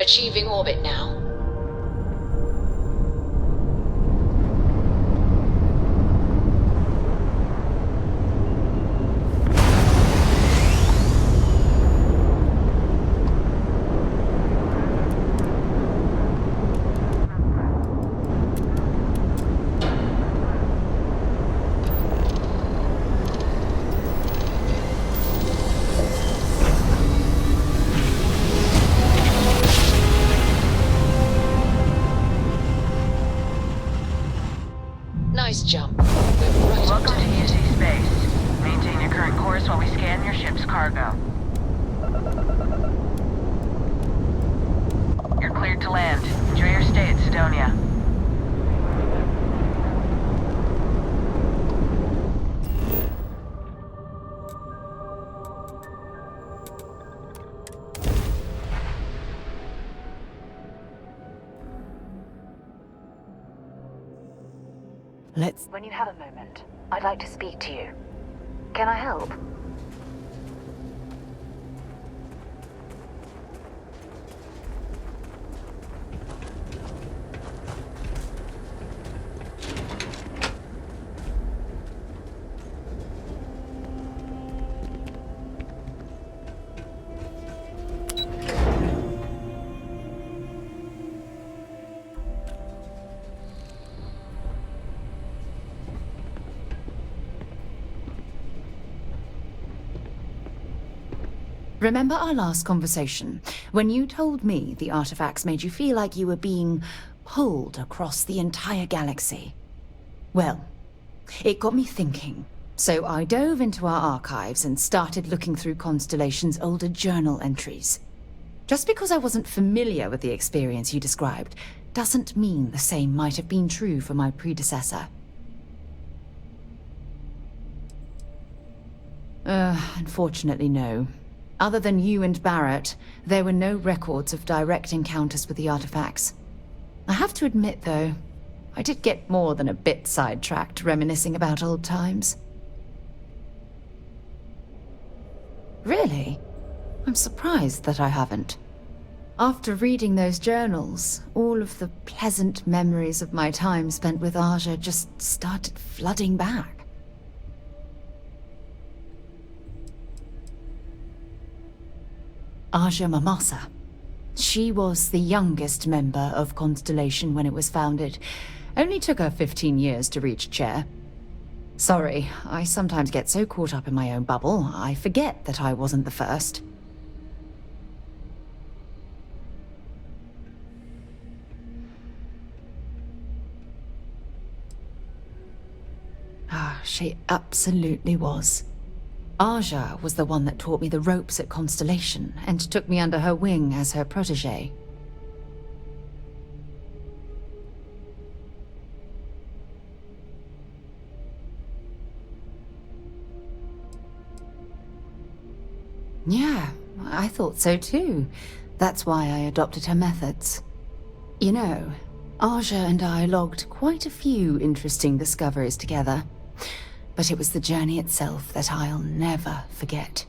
Achieving orbit now. Nice jump. We're right on Welcome to time. UC Space. Maintain your current course while we scan your ship's cargo. You're cleared to land. Enjoy your stay at Sidonia. When you have a moment, I'd like to speak to you. Can I help? Remember our last conversation, when you told me the artifacts made you feel like you were being pulled across the entire galaxy? Well, it got me thinking, so I dove into our archives and started looking through Constellation's older journal entries. Just because I wasn't familiar with the experience you described, doesn't mean the same might have been true for my predecessor. Unfortunately, no. Other than you and Barrett, there were no records of direct encounters with the artifacts. I have to admit, though, I did get more than a bit sidetracked reminiscing about old times. Really? I'm surprised that I haven't. After reading those journals, all of the pleasant memories of my time spent with Aja just started flooding back. Aja Mamasa. She was the youngest member of Constellation when it was founded. Only took her 15 years to reach chair. Sorry, I sometimes get so caught up in my own bubble, I forget that I wasn't the first. She absolutely was. Aja was the one that taught me the ropes at Constellation and took me under her wing as her protege. Yeah, I thought so too. That's why I adopted her methods. You know, Aja and I logged quite a few interesting discoveries together. But it was the journey itself that I'll never forget.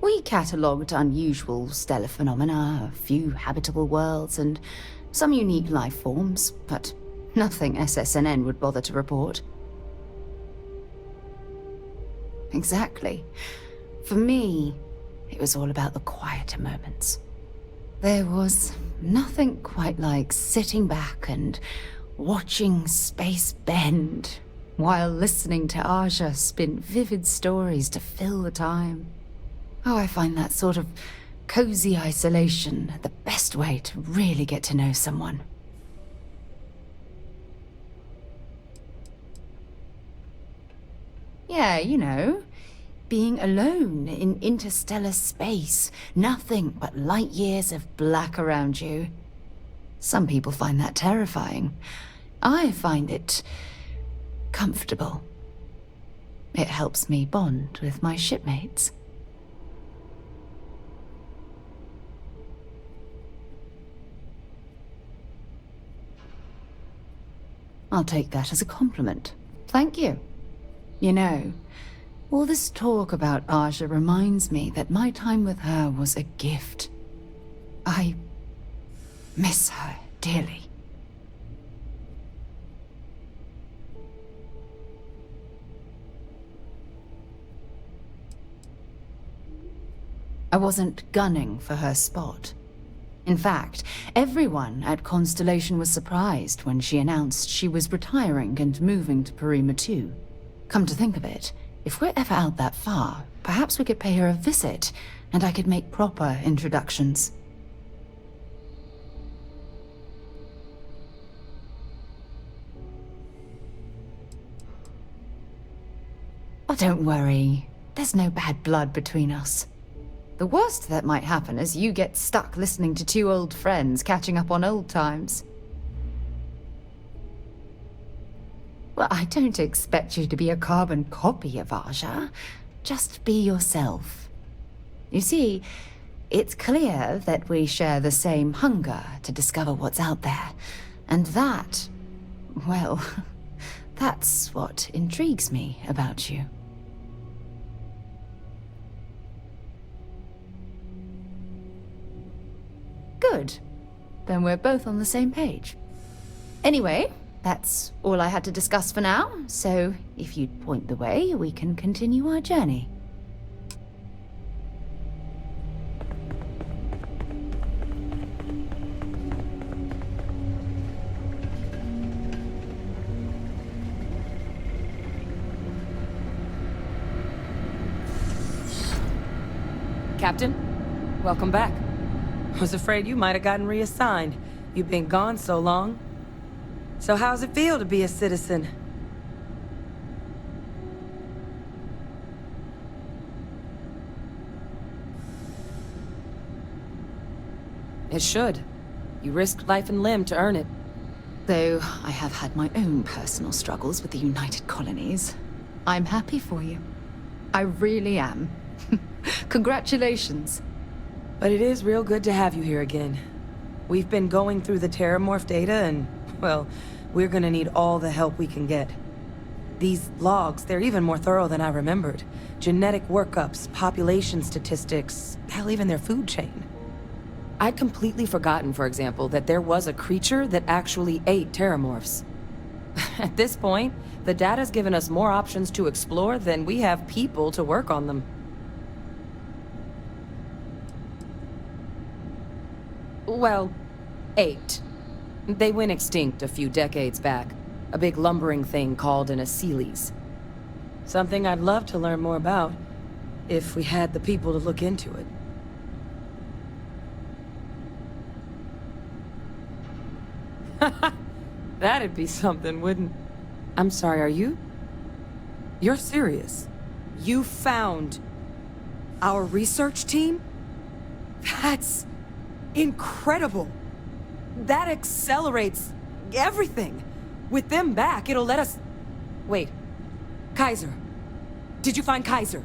We catalogued unusual stellar phenomena, a few habitable worlds, and some unique life forms, but nothing SSNN would bother to report. Exactly. For me, it was all about the quieter moments. There was nothing quite like sitting back and watching space bend while listening to Aja spin vivid stories to fill the time. Oh, I find that sort of cozy isolation the best way to really get to know someone. Yeah, you know, being alone in interstellar space, nothing but light years of black around you. Some people find that terrifying. I find it comfortable. It helps me bond with my shipmates. I'll take that as a compliment. Thank you. You know, all this talk about Aja reminds me that my time with her was a gift. I miss her dearly. I wasn't gunning for her spot. In fact, everyone at Constellation was surprised when she announced she was retiring and moving to Parima 2. Come to think of it, if we're ever out that far, perhaps we could pay her a visit, and I could make proper introductions. Oh, don't worry. There's no bad blood between us. The worst that might happen is you get stuck listening to two old friends catching up on old times. Well, I don't expect you to be a carbon copy of Aja. Just be yourself. You see, it's clear that we share the same hunger to discover what's out there. And that, well, that's what intrigues me about you. Good. Then we're both on the same page. Anyway, that's all I had to discuss for now, so if you'd point the way, we can continue our journey. Captain, welcome back. Was afraid you might have gotten reassigned. You've been gone so long. So how's it feel to be a citizen? It should. You risked life and limb to earn it. Though I have had my own personal struggles with the United Colonies, I'm happy for you. I really am. Congratulations. But it is real good to have you here again. We've been going through the Terramorph data and, well, we're gonna need all the help we can get. These logs, they're even more thorough than I remembered. Genetic workups, population statistics, hell, even their food chain. I'd completely forgotten, for example, that there was a creature that actually ate Terramorphs. At this point, the data's given us more options to explore than we have people to work on them. Well, 8. They went extinct a few decades back. A big lumbering thing called an Aceles. Something I'd love to learn more about, if we had the people to look into it. That'd be something, wouldn't... I'm sorry, are you? You're serious? You found our research team? That's incredible. That accelerates everything. With them back, it'll let us... Wait. Kaiser. Did you find Kaiser?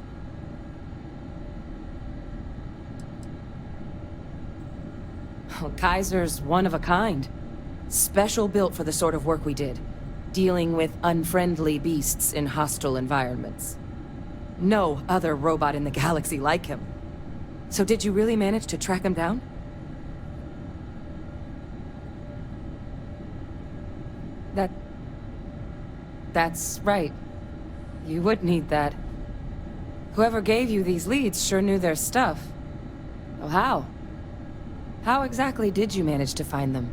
Well, Kaiser's one of a kind. Special built for the sort of work we did. Dealing with unfriendly beasts in hostile environments. No other robot in the galaxy like him. So did you really manage to track him down? That's right. You would need that. Whoever gave you these leads sure knew their stuff. Oh, how? How exactly did you manage to find them?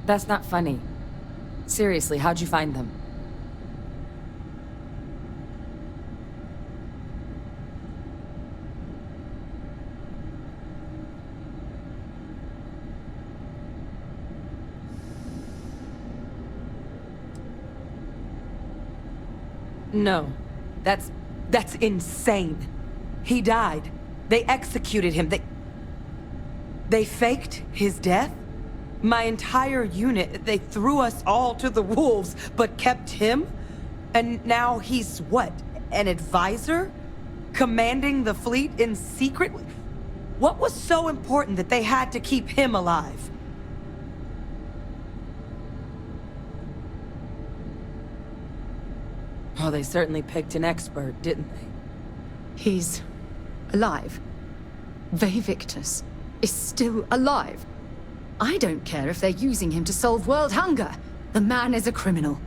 That's not funny. Seriously, how'd you find them? No. That's insane. He died. They executed him. They faked his death? My entire unit, they threw us all to the wolves, but kept him? And now he's what? An advisor? Commanding the fleet in secret? What was so important that they had to keep him alive? Oh, they certainly picked an expert, didn't they? He's alive. Vay Victus is still alive. I don't care if they're using him to solve world hunger. The man is a criminal.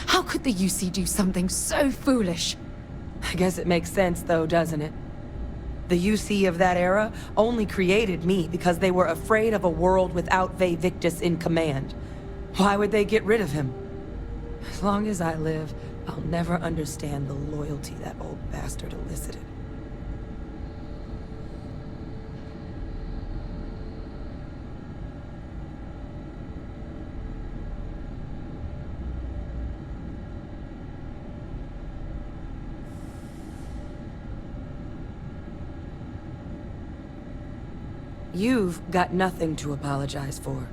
How could the UC do something so foolish? I guess it makes sense, though, doesn't it? The UC of that era only created me because they were afraid of a world without Vay Victus in command. Why would they get rid of him? As long as I live, I'll never understand the loyalty that old bastard elicited. You've got nothing to apologize for.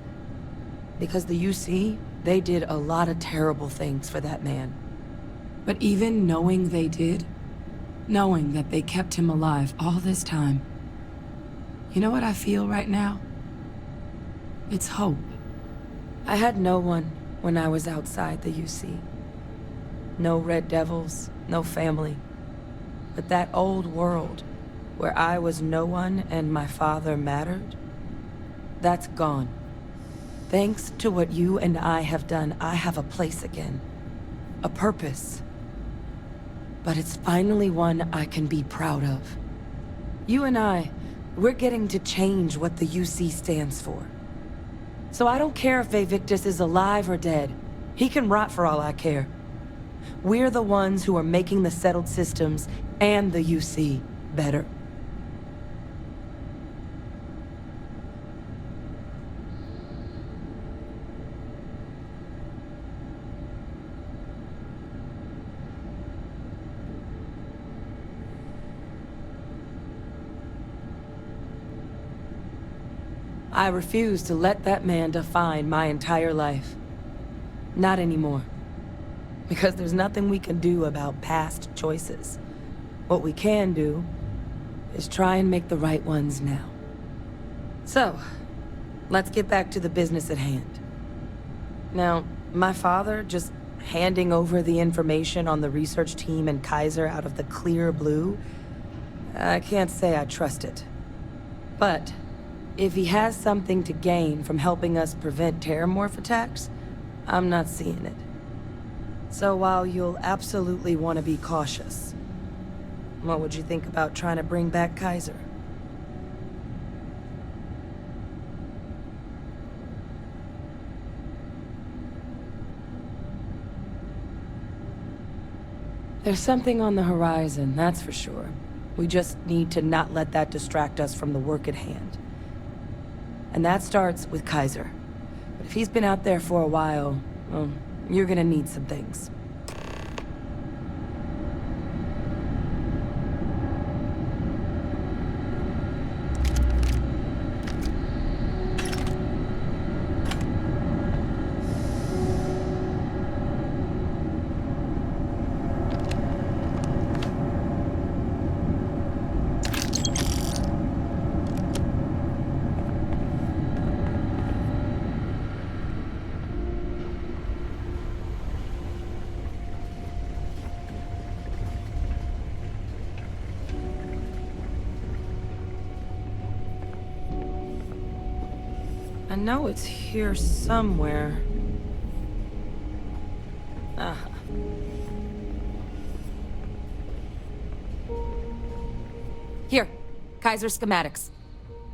Because the UC, they did a lot of terrible things for that man. But even knowing they did, knowing that they kept him alive all this time, you know what I feel right now? It's hope. I had no one when I was outside the UC. No Red Devils, no family. But that old world, where I was no one and my father mattered, that's gone. Thanks to what you and I have done, I have a place again. A purpose. But it's finally one I can be proud of. You and I, we're getting to change what the UC stands for. So I don't care if Vay Victus is alive or dead. He can rot for all I care. We're the ones who are making the settled systems and the UC better. I refuse to let that man define my entire life. Not anymore. Because there's nothing we can do about past choices. What we can do is try and make the right ones now. So, let's get back to the business at hand. Now, my father just handing over the information on the research team and Kaiser out of the clear blue, I can't say I trust it. But if he has something to gain from helping us prevent terramorph attacks, I'm not seeing it. So while you'll absolutely want to be cautious, what would you think about trying to bring back Kaiser? There's something on the horizon, that's for sure. We just need to not let that distract us from the work at hand. And that starts with Kaiser. But if he's been out there for a while, well, you're gonna need some things. I know it's here somewhere. Ah. Here, Kaiser schematics.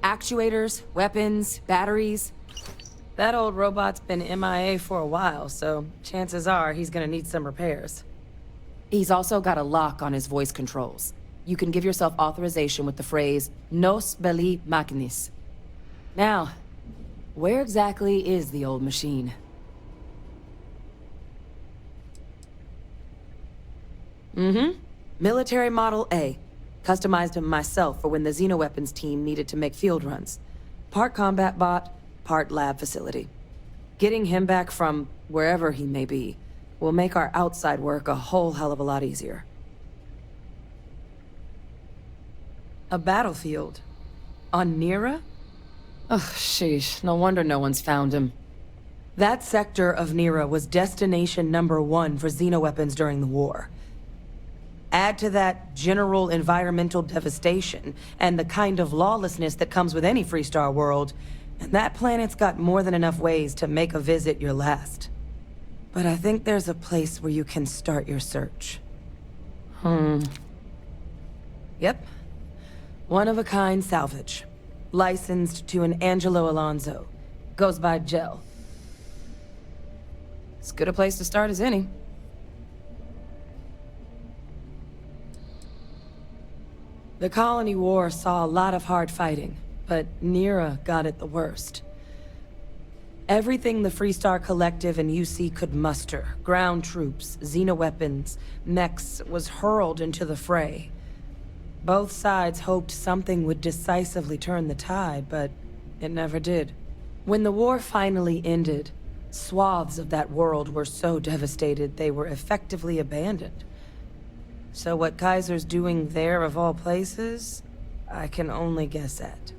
Actuators, weapons, batteries. That old robot's been MIA for a while, so chances are he's gonna need some repairs. He's also got a lock on his voice controls. You can give yourself authorization with the phrase, Nos belli machinis. Now, where exactly is the old machine? Military Model A. Customized him myself for when the Xenoweapons team needed to make field runs. Part combat bot, part lab facility. Getting him back from wherever he may be will make our outside work a whole hell of a lot easier. A battlefield? On Nira? Ugh, sheesh. No wonder no one's found him. That sector of Nira was destination #1 for xenoweapons during the war. Add to that general environmental devastation and the kind of lawlessness that comes with any Freestar world, and that planet's got more than enough ways to make a visit your last. But I think there's a place where you can start your search. Yep. One-of-a-kind salvage. Licensed to an Angelo Alonso. Goes by Gel. As good a place to start as any. The Colony War saw a lot of hard fighting, but Nira got it the worst. Everything the Freestar Collective and UC could muster, ground troops, xenoweapons, mechs, was hurled into the fray. Both sides hoped something would decisively turn the tide, but it never did. When the war finally ended, swaths of that world were so devastated they were effectively abandoned. So what Kaiser's doing there of all places, I can only guess at.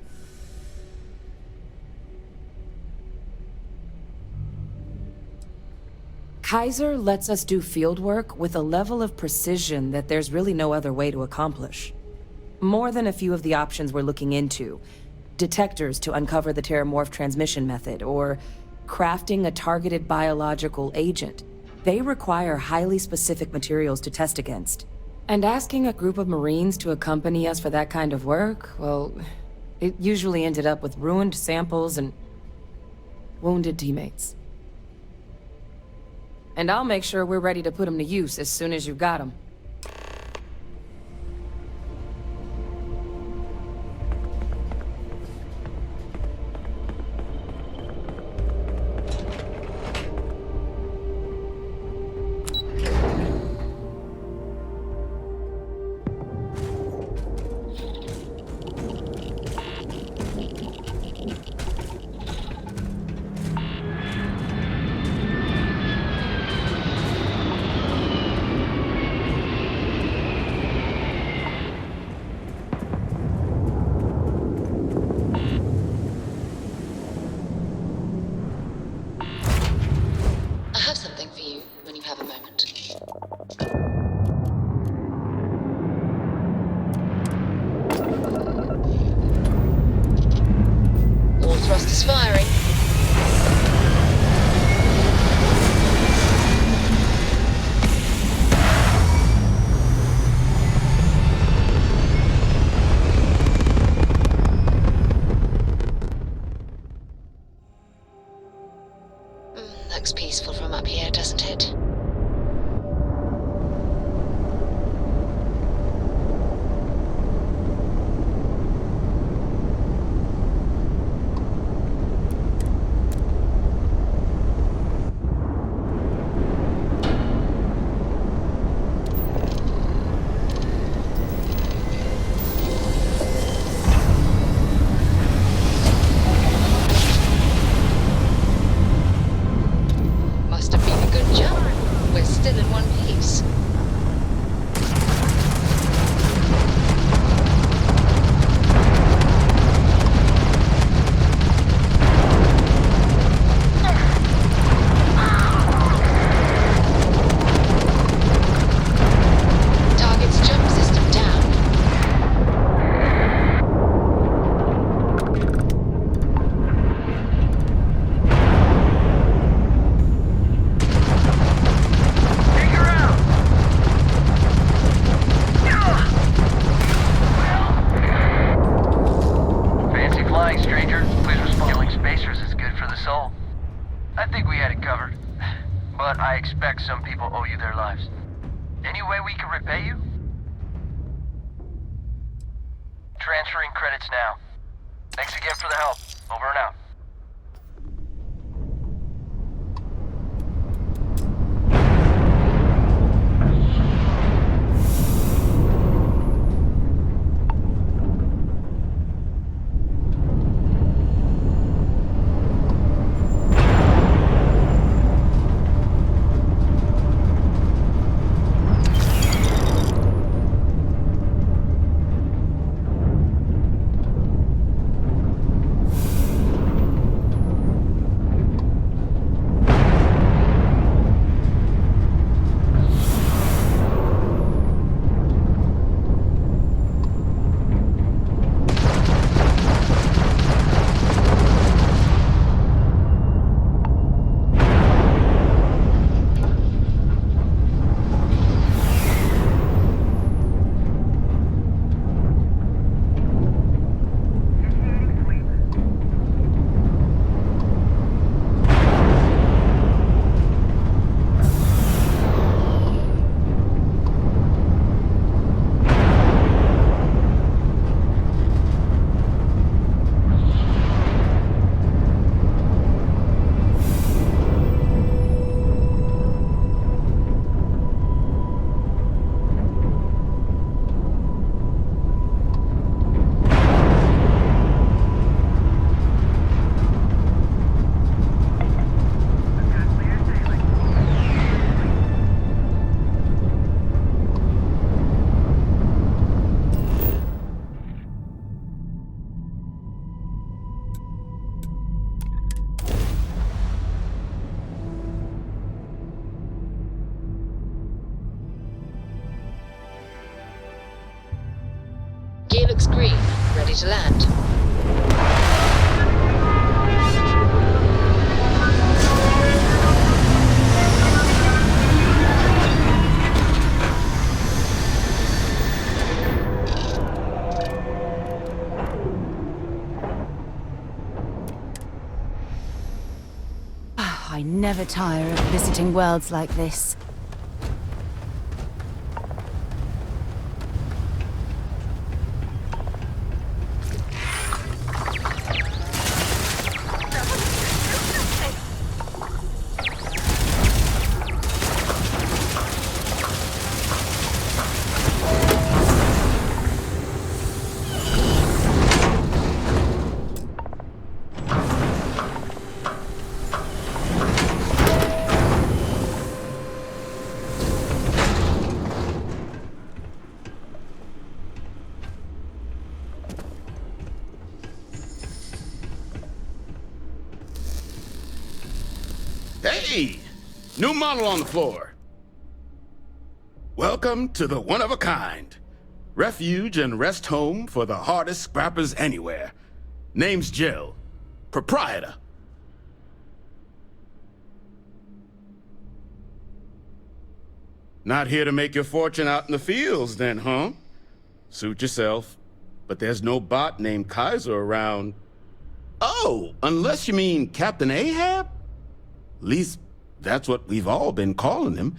Kaiser lets us do fieldwork with a level of precision that there's really no other way to accomplish. More than a few of the options we're looking into. Detectors to uncover the Terramorph transmission method, or crafting a targeted biological agent. They require highly specific materials to test against. And asking a group of Marines to accompany us for that kind of work, well, it usually ended up with ruined samples and wounded teammates. And I'll make sure we're ready to put them to use as soon as you got them. I have something for you when you have a moment. All thrusters firing. Looks peaceful from up here, doesn't it? Must have been a good jump. We're still in one piece. Target's jump system down. Fancy flying, stranger. Please respond. Killing spacers is good for the soul. I think we had it covered. But I expect some people owe you their lives. Any way we can repay you? Transferring credits now. Thanks again for the help. Over and out. ready to land. I never tire of visiting worlds like this. Hey! New model on the floor. Welcome to the one-of-a-kind. Refuge and rest home for the hardest scrappers anywhere. Name's Jill. Proprietor. Not here to make your fortune out in the fields then, huh? Suit yourself. But there's no bot named Kaiser around. Oh, unless you mean Captain Ahab? At least, that's what we've all been calling him.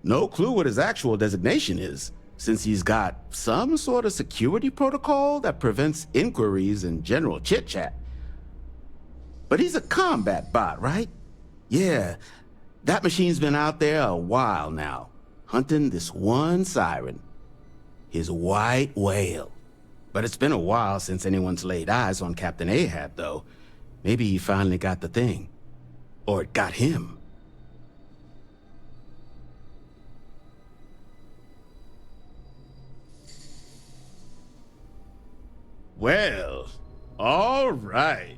No clue what his actual designation is, since he's got some sort of security protocol that prevents inquiries and general chit-chat. But he's a combat bot, right? Yeah, that machine's been out there a while now, hunting this one siren, his white whale. But it's been a while since anyone's laid eyes on Captain Ahab, though. Maybe he finally got the thing. Or it got him. Well, all right.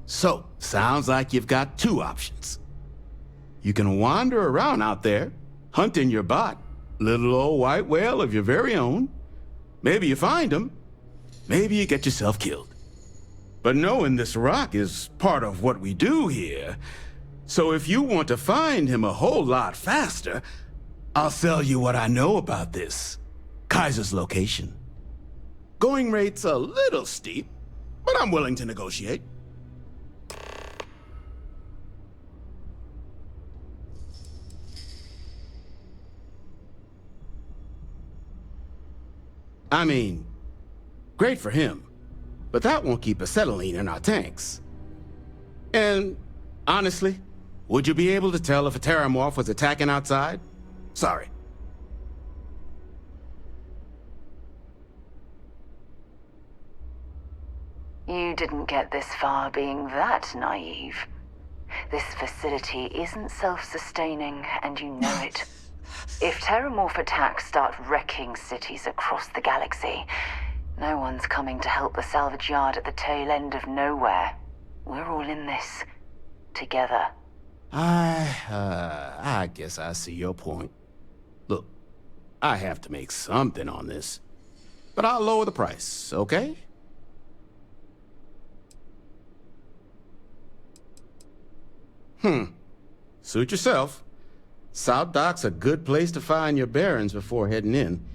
So, sounds like you've got two options. You can wander around out there, hunting your bot, little old white whale of your very own. Maybe you find him. Maybe you get yourself killed. But knowing this rock is part of what we do here. So if you want to find him a whole lot faster, I'll sell you what I know about this. Kaiser's location. Going rate's a little steep, but I'm willing to negotiate. I mean, great for him. But that won't keep acetylene in our tanks. And, honestly, would you be able to tell if a terramorph was attacking outside? Sorry. You didn't get this far being that naive. This facility isn't self-sustaining, and you know it. If terramorph attacks start wrecking cities across the galaxy, no one's coming to help the salvage yard at the tail end of nowhere. We're all in this. Together. I guess I see your point. Look, I have to make something on this. But I'll lower the price, okay? Suit yourself. South Dock's a good place to find your bearings before heading in.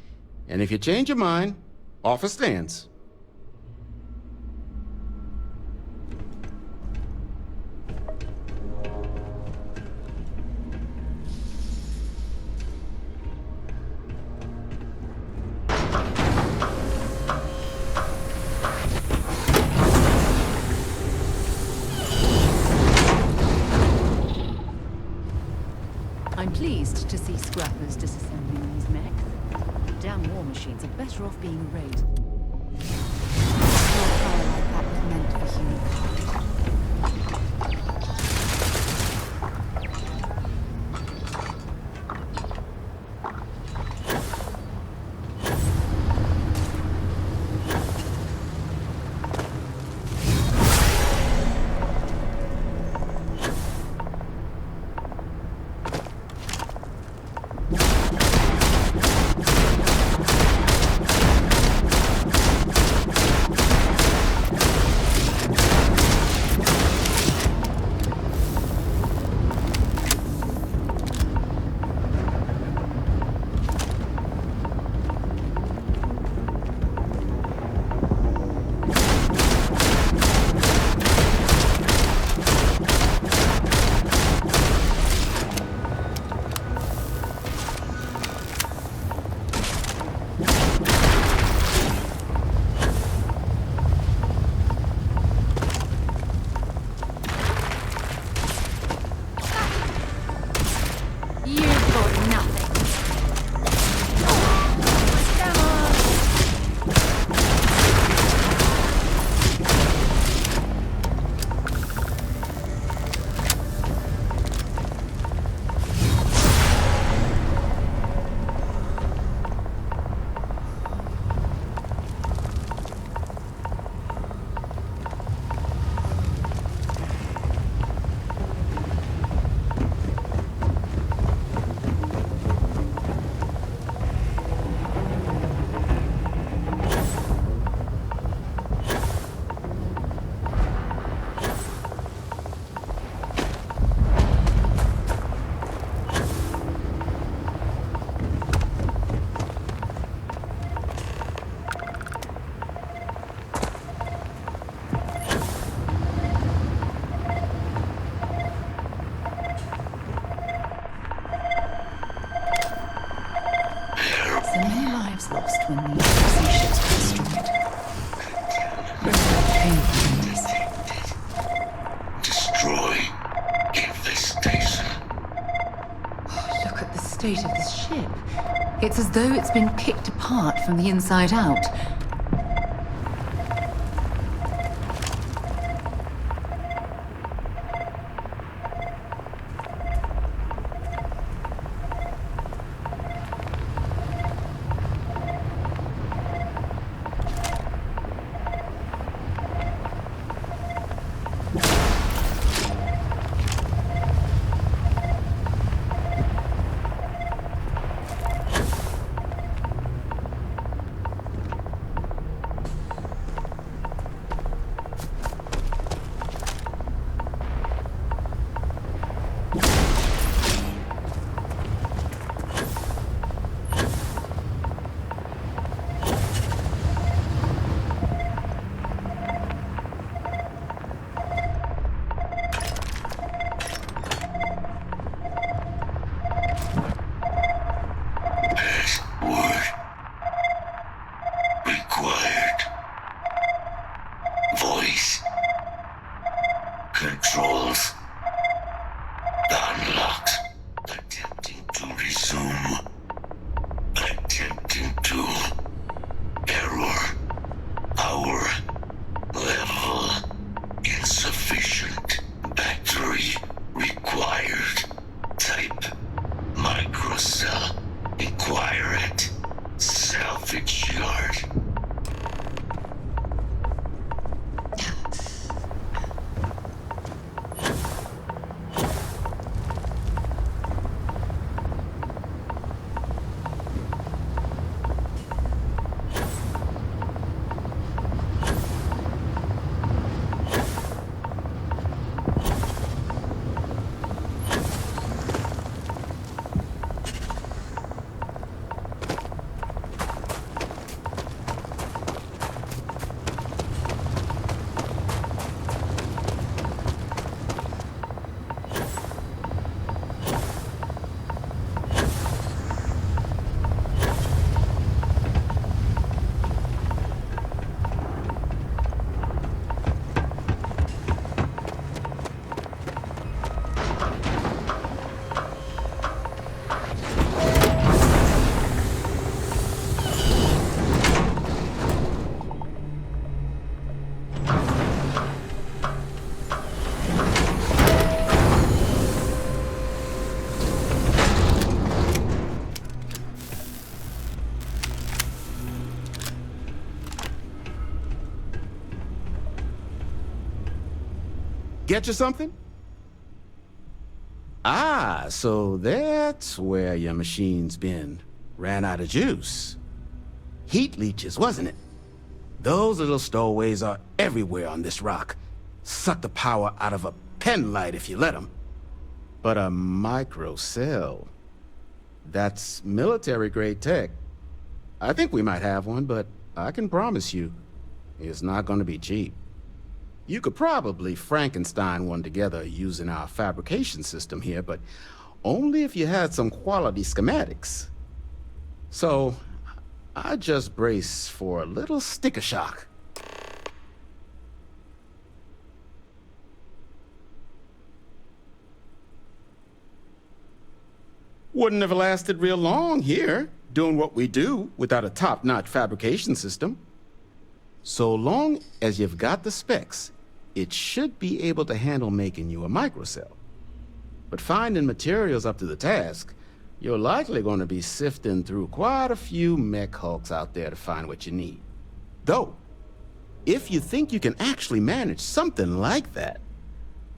And if you change your mind, offer stands. I'm pleased to see scrappers disassembling these mechs. Damn war machines are better off being raided. No power like that was meant for humankind. Destroy infestation. Look at the state of this ship. It's as though it's been picked apart from the inside out. Password required. Voice controls unlocked. Attempting to resume. Attempting to. Error. Power level insufficient. Battery required. Type microcell. Acquire it. Salvage yard. Get you something? Ah, so that's where your machine's been. Ran out of juice. Heat leeches, wasn't it? Those little stowaways are everywhere on this rock. Suck the power out of a pen light if you let them. But a microcell, that's military-grade tech. I think we might have one, but I can promise you, it's not going to be cheap. You could probably Frankenstein one together using our fabrication system here, but only if you had some quality schematics. So, I just brace for a little sticker shock. Wouldn't have lasted real long here, doing what we do without a top-notch fabrication system. So long as you've got the specs, it should be able to handle making you a microcell. But finding materials up to the task, you're likely going to be sifting through quite a few mech hulks out there to find what you need. Though, if you think you can actually manage something like that,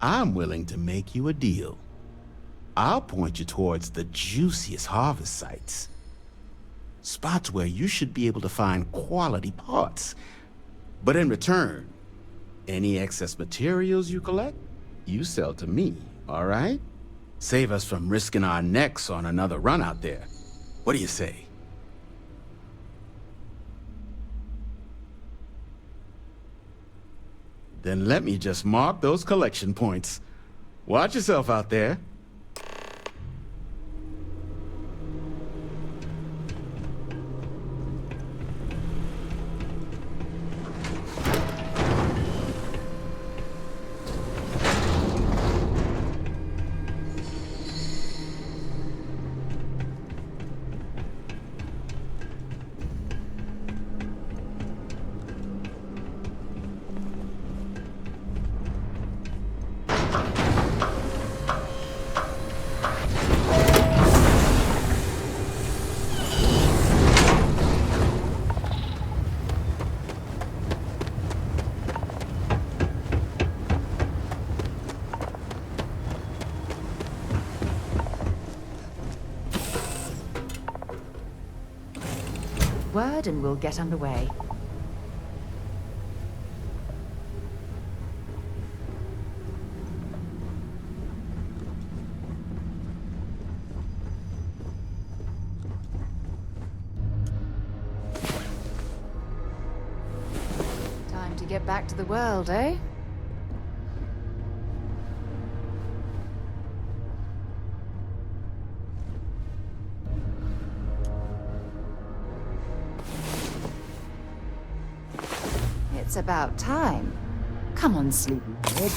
I'm willing to make you a deal. I'll point you towards the juiciest harvest sites. Spots where you should be able to find quality parts. But in return, any excess materials you collect, you sell to me, all right? Save us from risking our necks on another run out there. What do you say? Then let me just mark those collection points. Watch yourself out there. ahead and we'll get underway. Time to get back to the world, eh? It's about time. Come on, sleepyhead.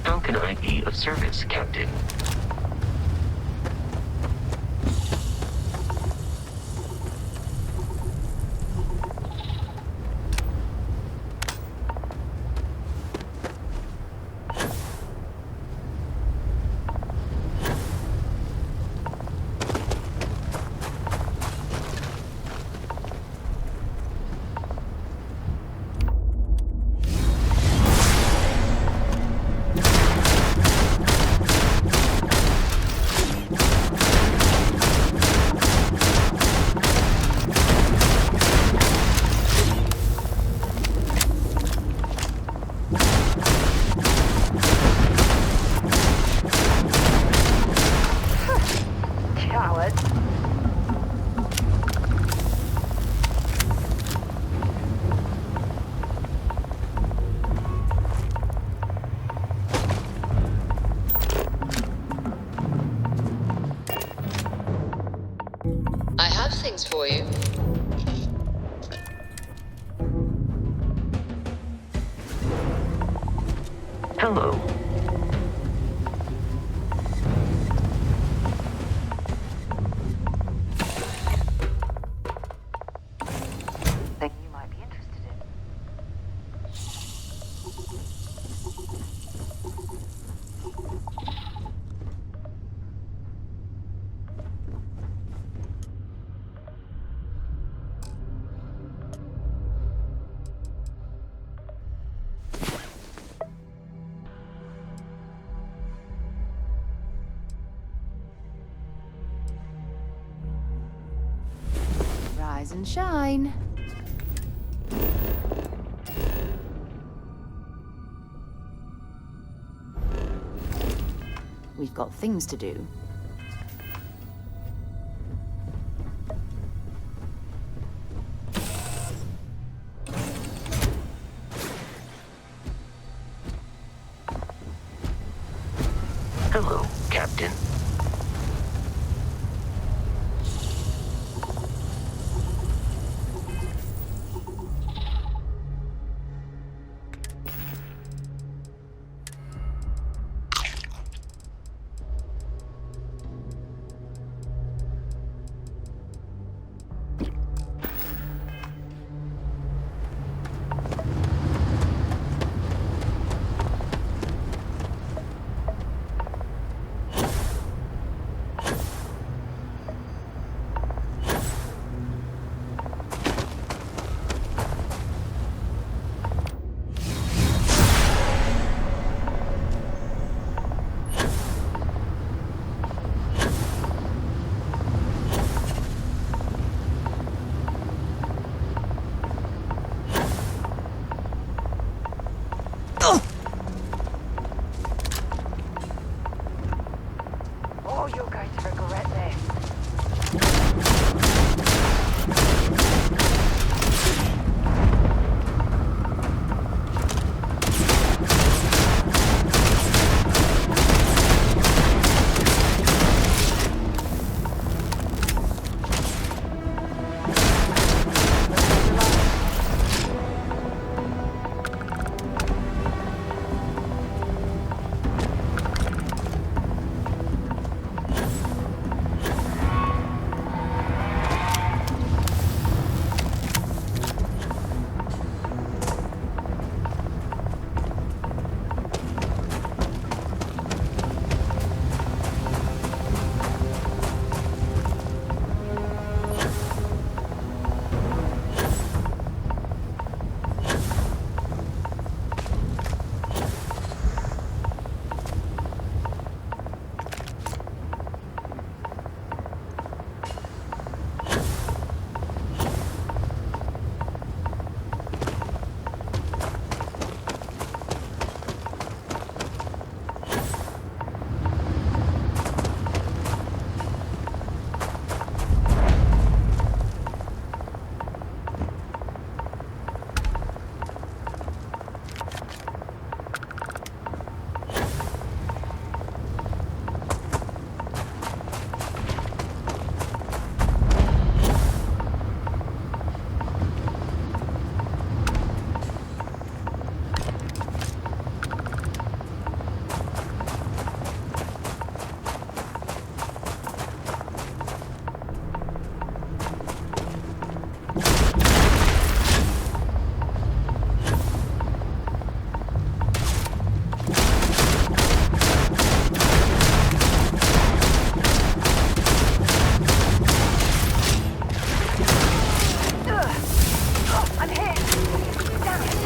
How can I be of service, Captain? Coward. I have things for you. Hello. Thing you might be interested in. Rise and shine. We've got things to do. Hello, Captain. I'm hit! Damn it!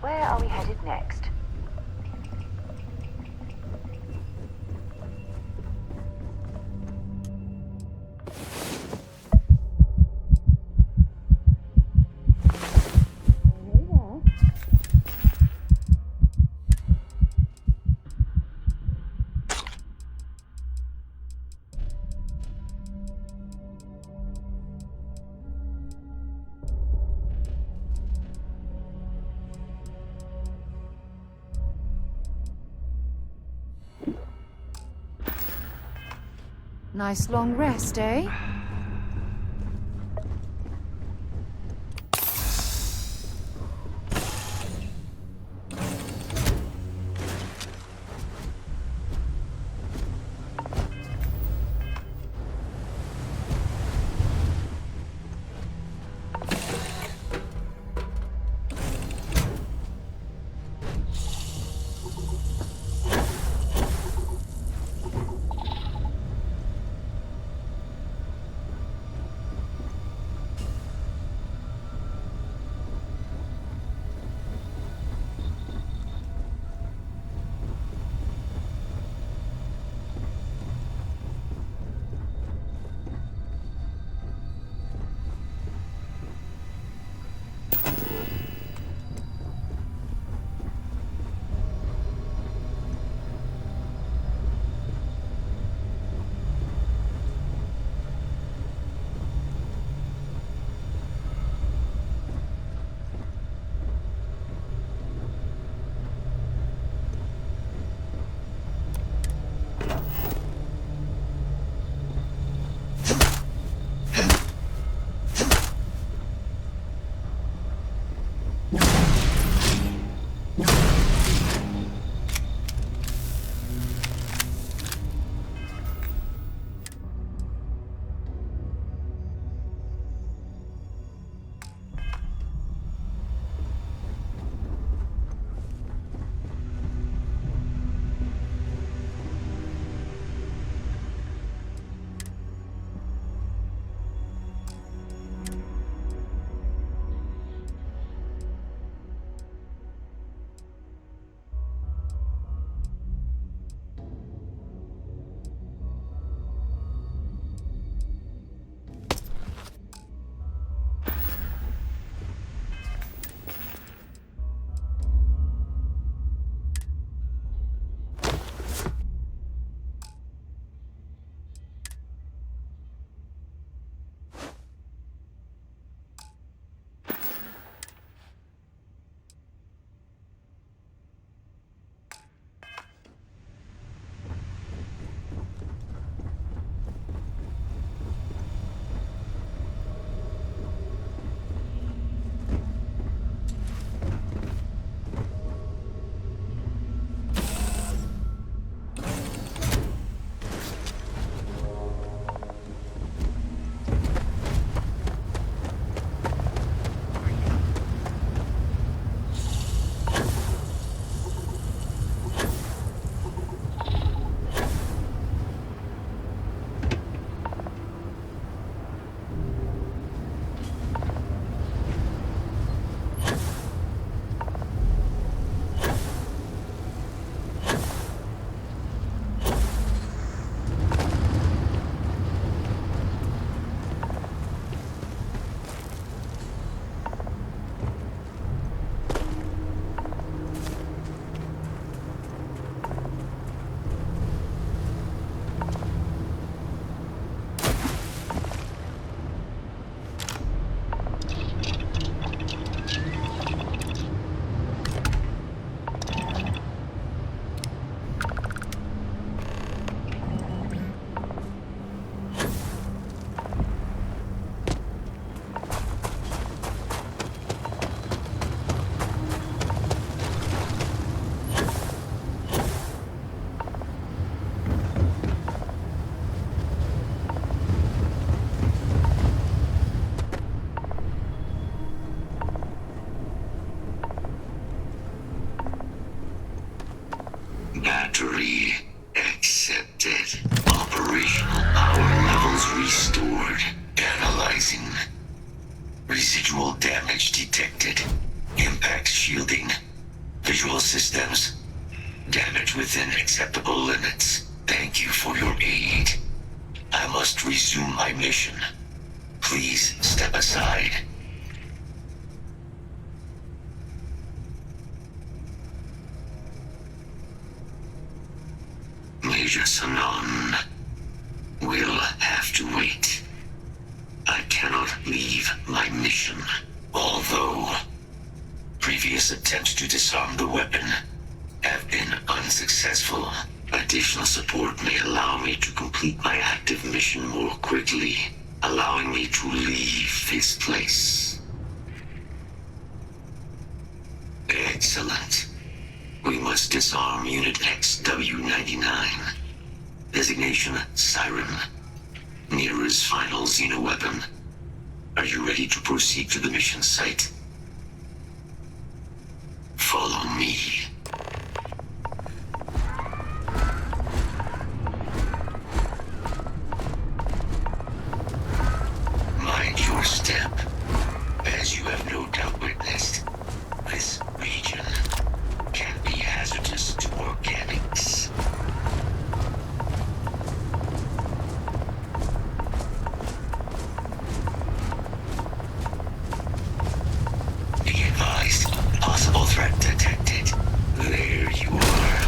Where are we headed next? Nice long rest, eh? detected. Impact shielding. Visual systems. Damage within acceptable limits. Thank you for your aid. I must resume my mission. Please step aside. Major Sanon will have to wait. I cannot leave my mission, although previous attempts to disarm the weapon have been unsuccessful. Additional support may allow me to complete my active mission more quickly, allowing me to leave this place. Excellent. We must disarm Unit XW-99. Designation Siren. Nearest final xenoweapon. Are you ready to proceed to the mission site? Follow me. Mind your step. As you have no doubt witnessed, this region can be hazardous to organics. Be advised, possible threat detected. There you are.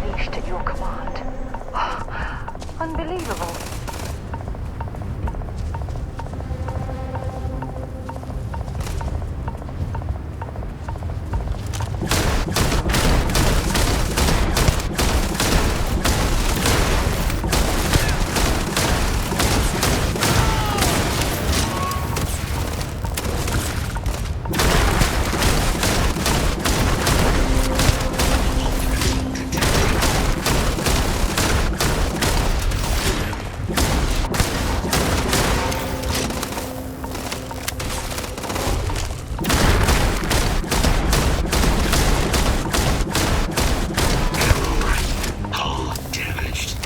Unleashed at your command. Unbelievable. Hull damaged.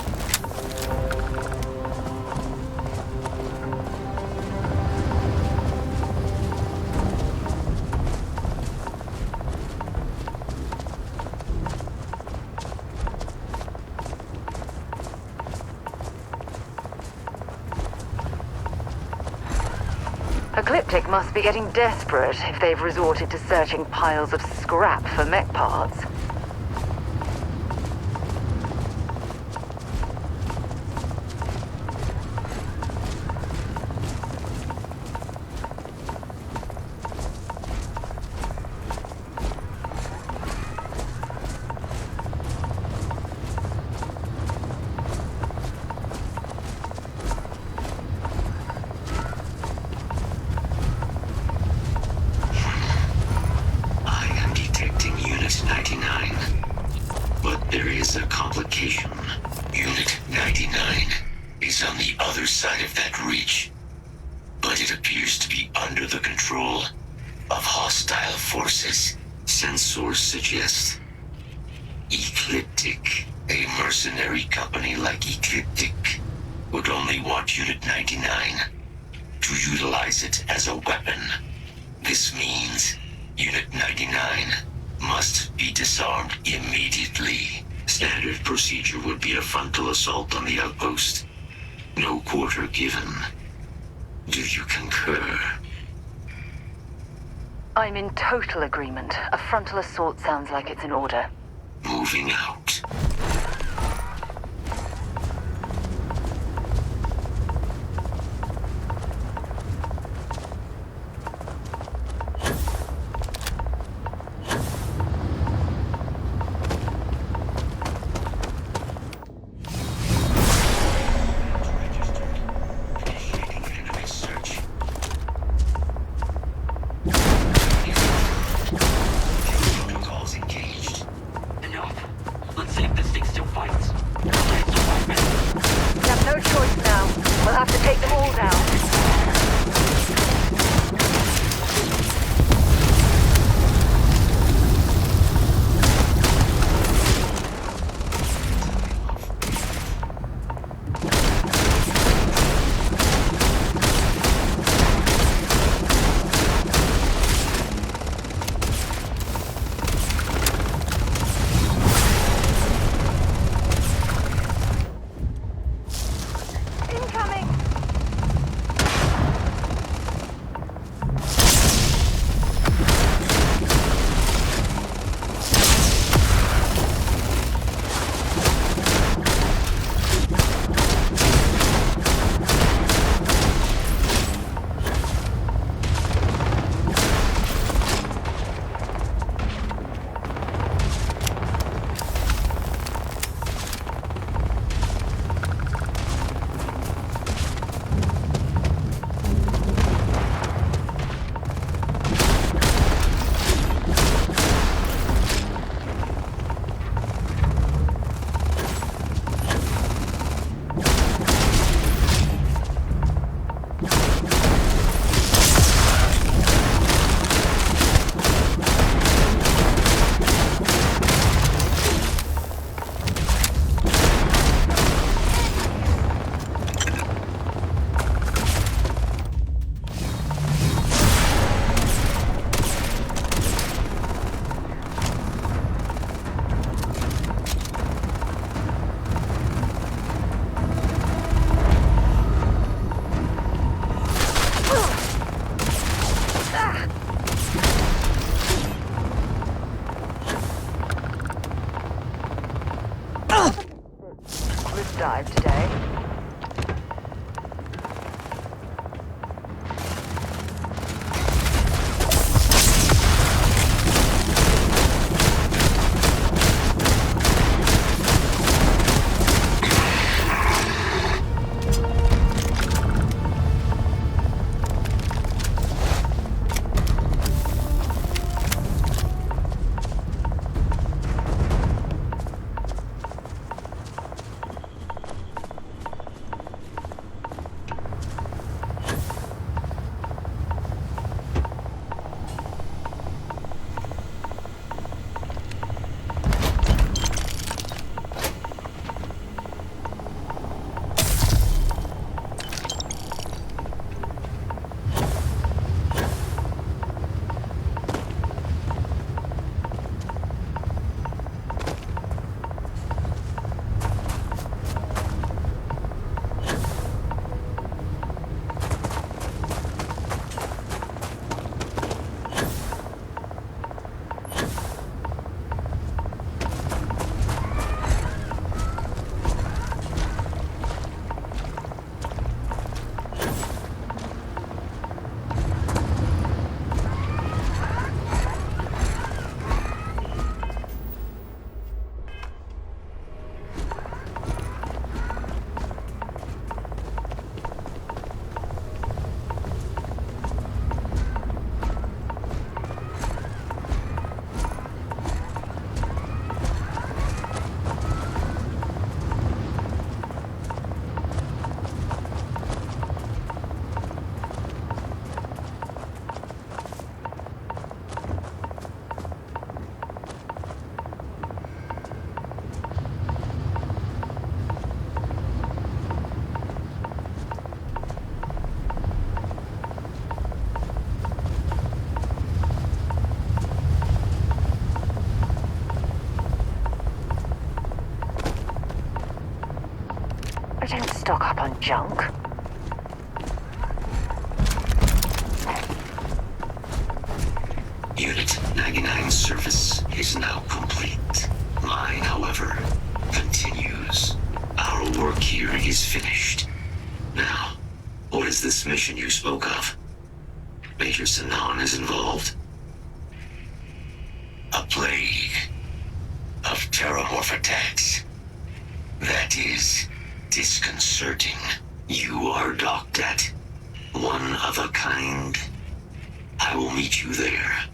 Ecliptic must be getting desperate if they've resorted to searching piles of scrap for mech parts. I am detecting Unit 99. But there is a complication. Unit 99 is on the other side of that reach. But it appears to be under the control of hostile forces. Sensors suggest Ecliptic, a mercenary company like Ecliptic, would only want Unit 99 to utilize it as a weapon. This means Unit 99 must be disarmed immediately. Standard procedure would be a frontal assault on the outpost. No quarter given. Do you concur? I'm in total agreement. A frontal assault sounds like it's in order. Moving out. Initiating enemy search. Protocols engaged. Enough. alive today. I don't stock up on junk. Unit 99 service is now complete. Mine, however, continues. Our work here is finished. Now, what is this mission you spoke of? Major Sinan is involved. A plague of terramorph attacks. That is disconcerting. You are docked at one of a kind. I will meet you there.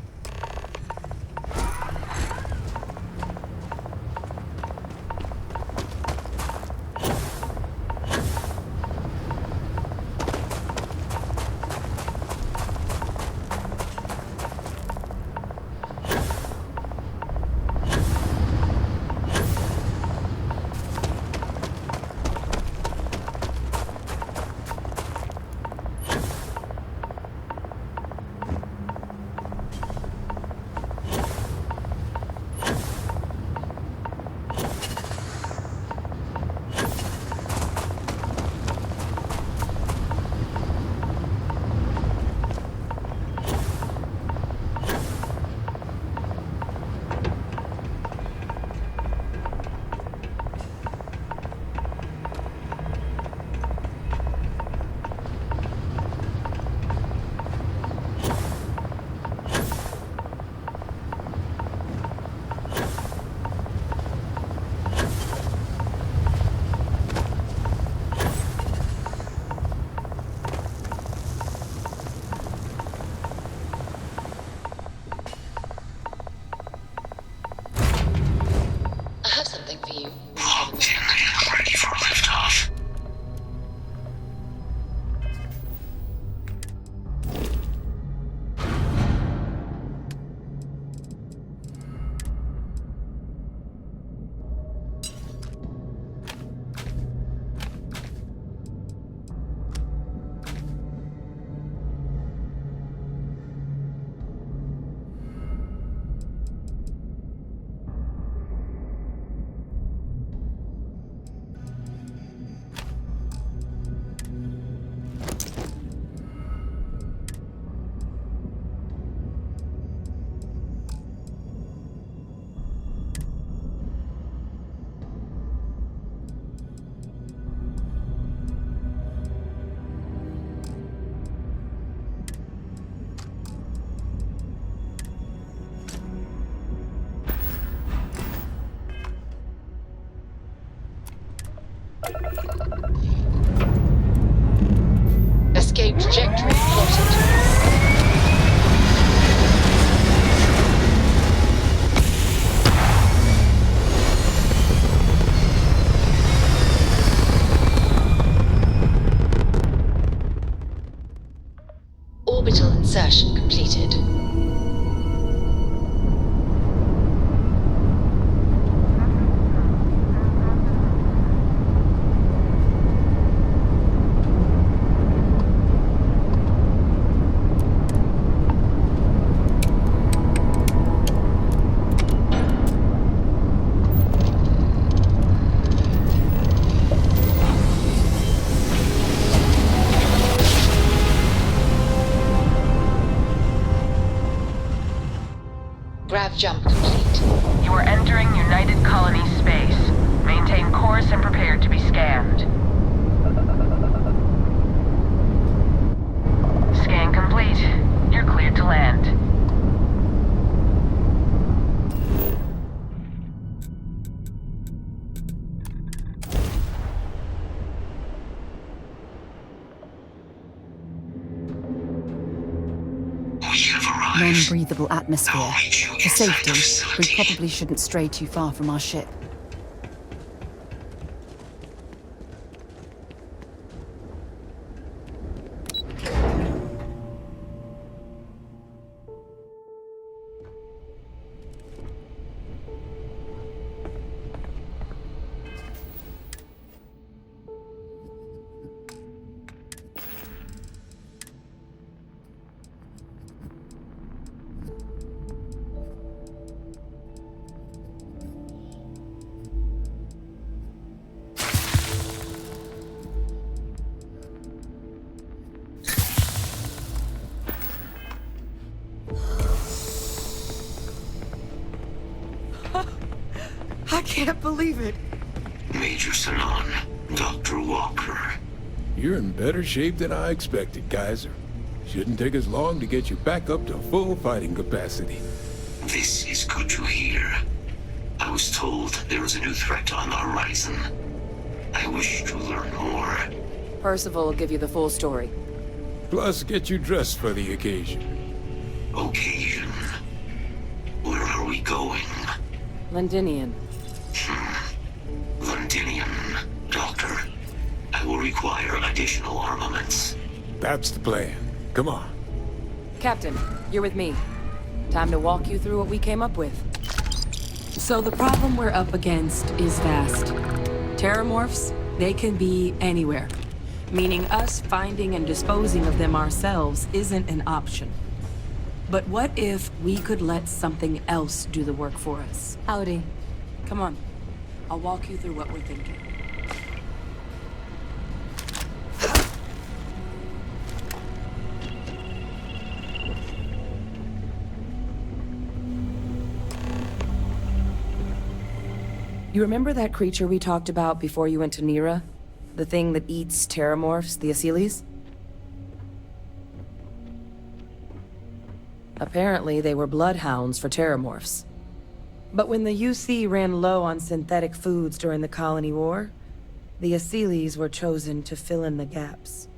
Grav jump complete. You are entering United Colony space. Maintain course and prepare to be scanned. Scan complete. You're cleared to land. Non-breathable atmosphere. For safety, we probably shouldn't stray too far from our ship. I can't believe it. Major Sanon, Dr. Walker. You're in better shape than I expected, Kaiser. Shouldn't take us long to get you back up to full fighting capacity. This is good to hear. I was told there was a new threat on the horizon. I wish to learn more. Percival will give you the full story. Plus, get you dressed for the occasion. Occasion? Where are we going? Londinian. Londinian, Doctor. I will require additional armaments. That's the plan. Come on. Captain, you're with me. Time to walk you through what we came up with. So the problem we're up against is vast. Terramorphs, they can be anywhere. Meaning us finding and disposing of them ourselves isn't an option. But what if we could let something else do the work for us? Howdy. Come on. I'll walk you through what we're thinking. You remember that creature we talked about before you went to Nira? The thing that eats terramorphs, the Asylees? Apparently, they were bloodhounds for terramorphs. But when the UC ran low on synthetic foods during the Colony War, the Asylees were chosen to fill in the gaps.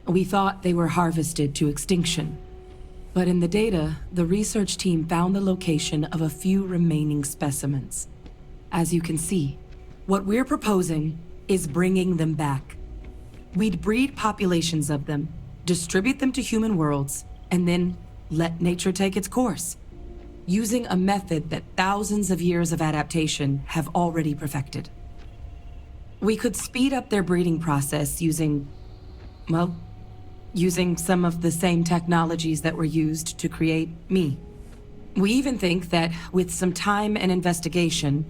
We thought they were harvested to extinction. But in the data, the research team found the location of a few remaining specimens. As you can see, what we're proposing is bringing them back. We'd breed populations of them, distribute them to human worlds, and then let nature take its course, using a method that thousands of years of adaptation have already perfected. We could speed up their breeding process using some of the same technologies that were used to create me. We even think that with some time and investigation,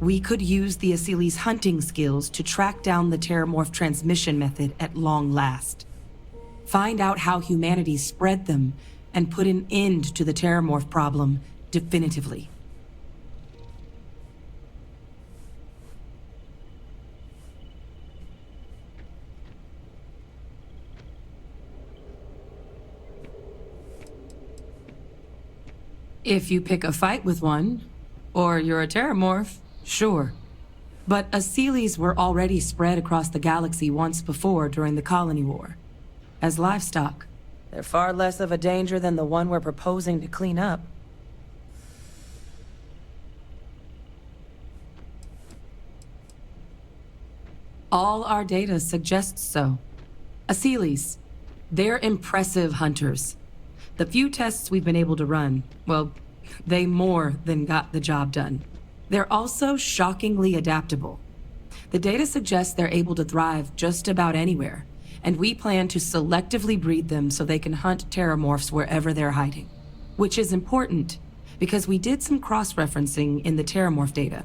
we could use the Asylees' hunting skills to track down the terramorph transmission method at long last. Find out how humanity spread them and put an end to the terramorph problem definitively. If you pick a fight with one, or you're a terramorph, sure. But Asylees were already spread across the galaxy once before during the Colony War. As livestock, they're far less of a danger than the one we're proposing to clean up. All our data suggests so. Asylees, they're impressive hunters. The few tests we've been able to run, well, they more than got the job done. They're also shockingly adaptable. The data suggests they're able to thrive just about anywhere, and we plan to selectively breed them so they can hunt terramorphs wherever they're hiding. Which is important, because we did some cross-referencing in the terramorph data.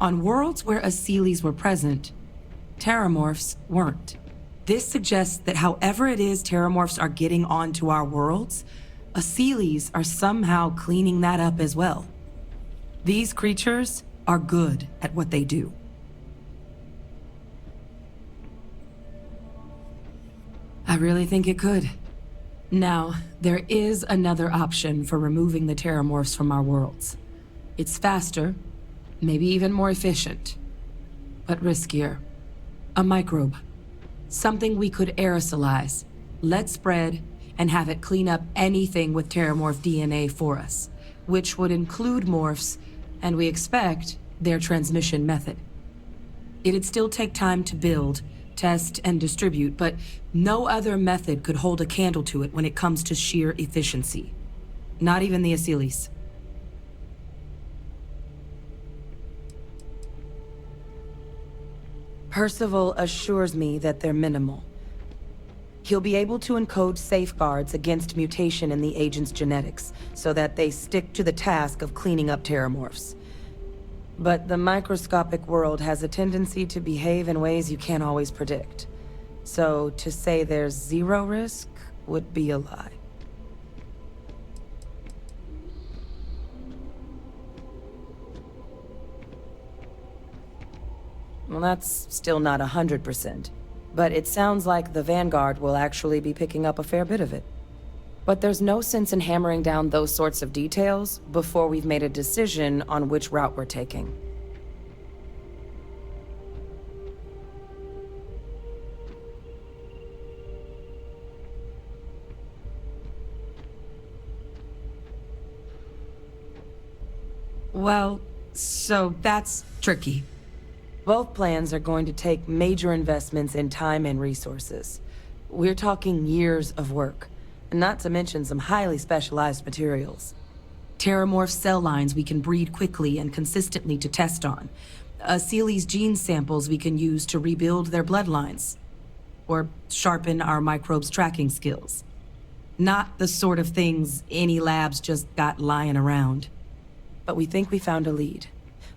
On worlds where Asylees were present, terramorphs weren't. This suggests that however it is terramorphs are getting onto our worlds, Asylees are somehow cleaning that up as well. These creatures are good at what they do. I really think it could. Now, there is another option for removing the terramorphs from our worlds. It's faster, maybe even more efficient, but riskier. A microbe. Something we could aerosolize, let spread, and have it clean up anything with terramorph DNA for us, which would include morphs, and we expect their transmission method. It'd still take time to build, test, and distribute, but no other method could hold a candle to it when it comes to sheer efficiency. Not even the Asylees. Percival assures me that they're minimal. He'll be able to encode safeguards against mutation in the agent's genetics, so that they stick to the task of cleaning up terramorphs. But the microscopic world has a tendency to behave in ways you can't always predict. So to say there's zero risk would be a lie. Well, that's still not 100%. But it sounds like the Vanguard will actually be picking up a fair bit of it. But there's no sense in hammering down those sorts of details before we've made a decision on which route we're taking. Well, so that's tricky. Both plans are going to take major investments in time and resources. We're talking years of work, not to mention some highly specialized materials. Terramorph cell lines we can breed quickly and consistently to test on. Asylees gene samples we can use to rebuild their bloodlines. Or sharpen our microbes' tracking skills. Not the sort of things any labs just got lying around. But we think we found a lead.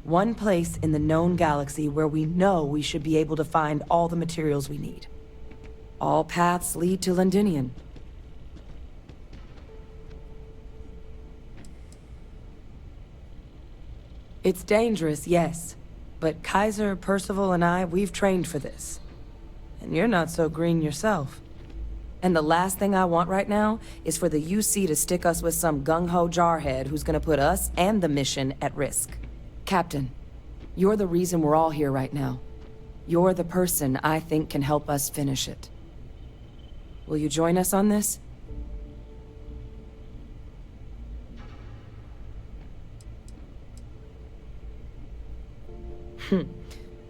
One place in the known galaxy where we know we should be able to find all the materials we need. All paths lead to Londinian. It's dangerous, yes. But Kaiser, Percival, and I, we've trained for this. And you're not so green yourself. And the last thing I want right now is for the UC to stick us with some gung-ho jarhead who's gonna put us and the mission at risk. Captain, you're the reason we're all here right now. You're the person I think can help us finish it. Will you join us on this?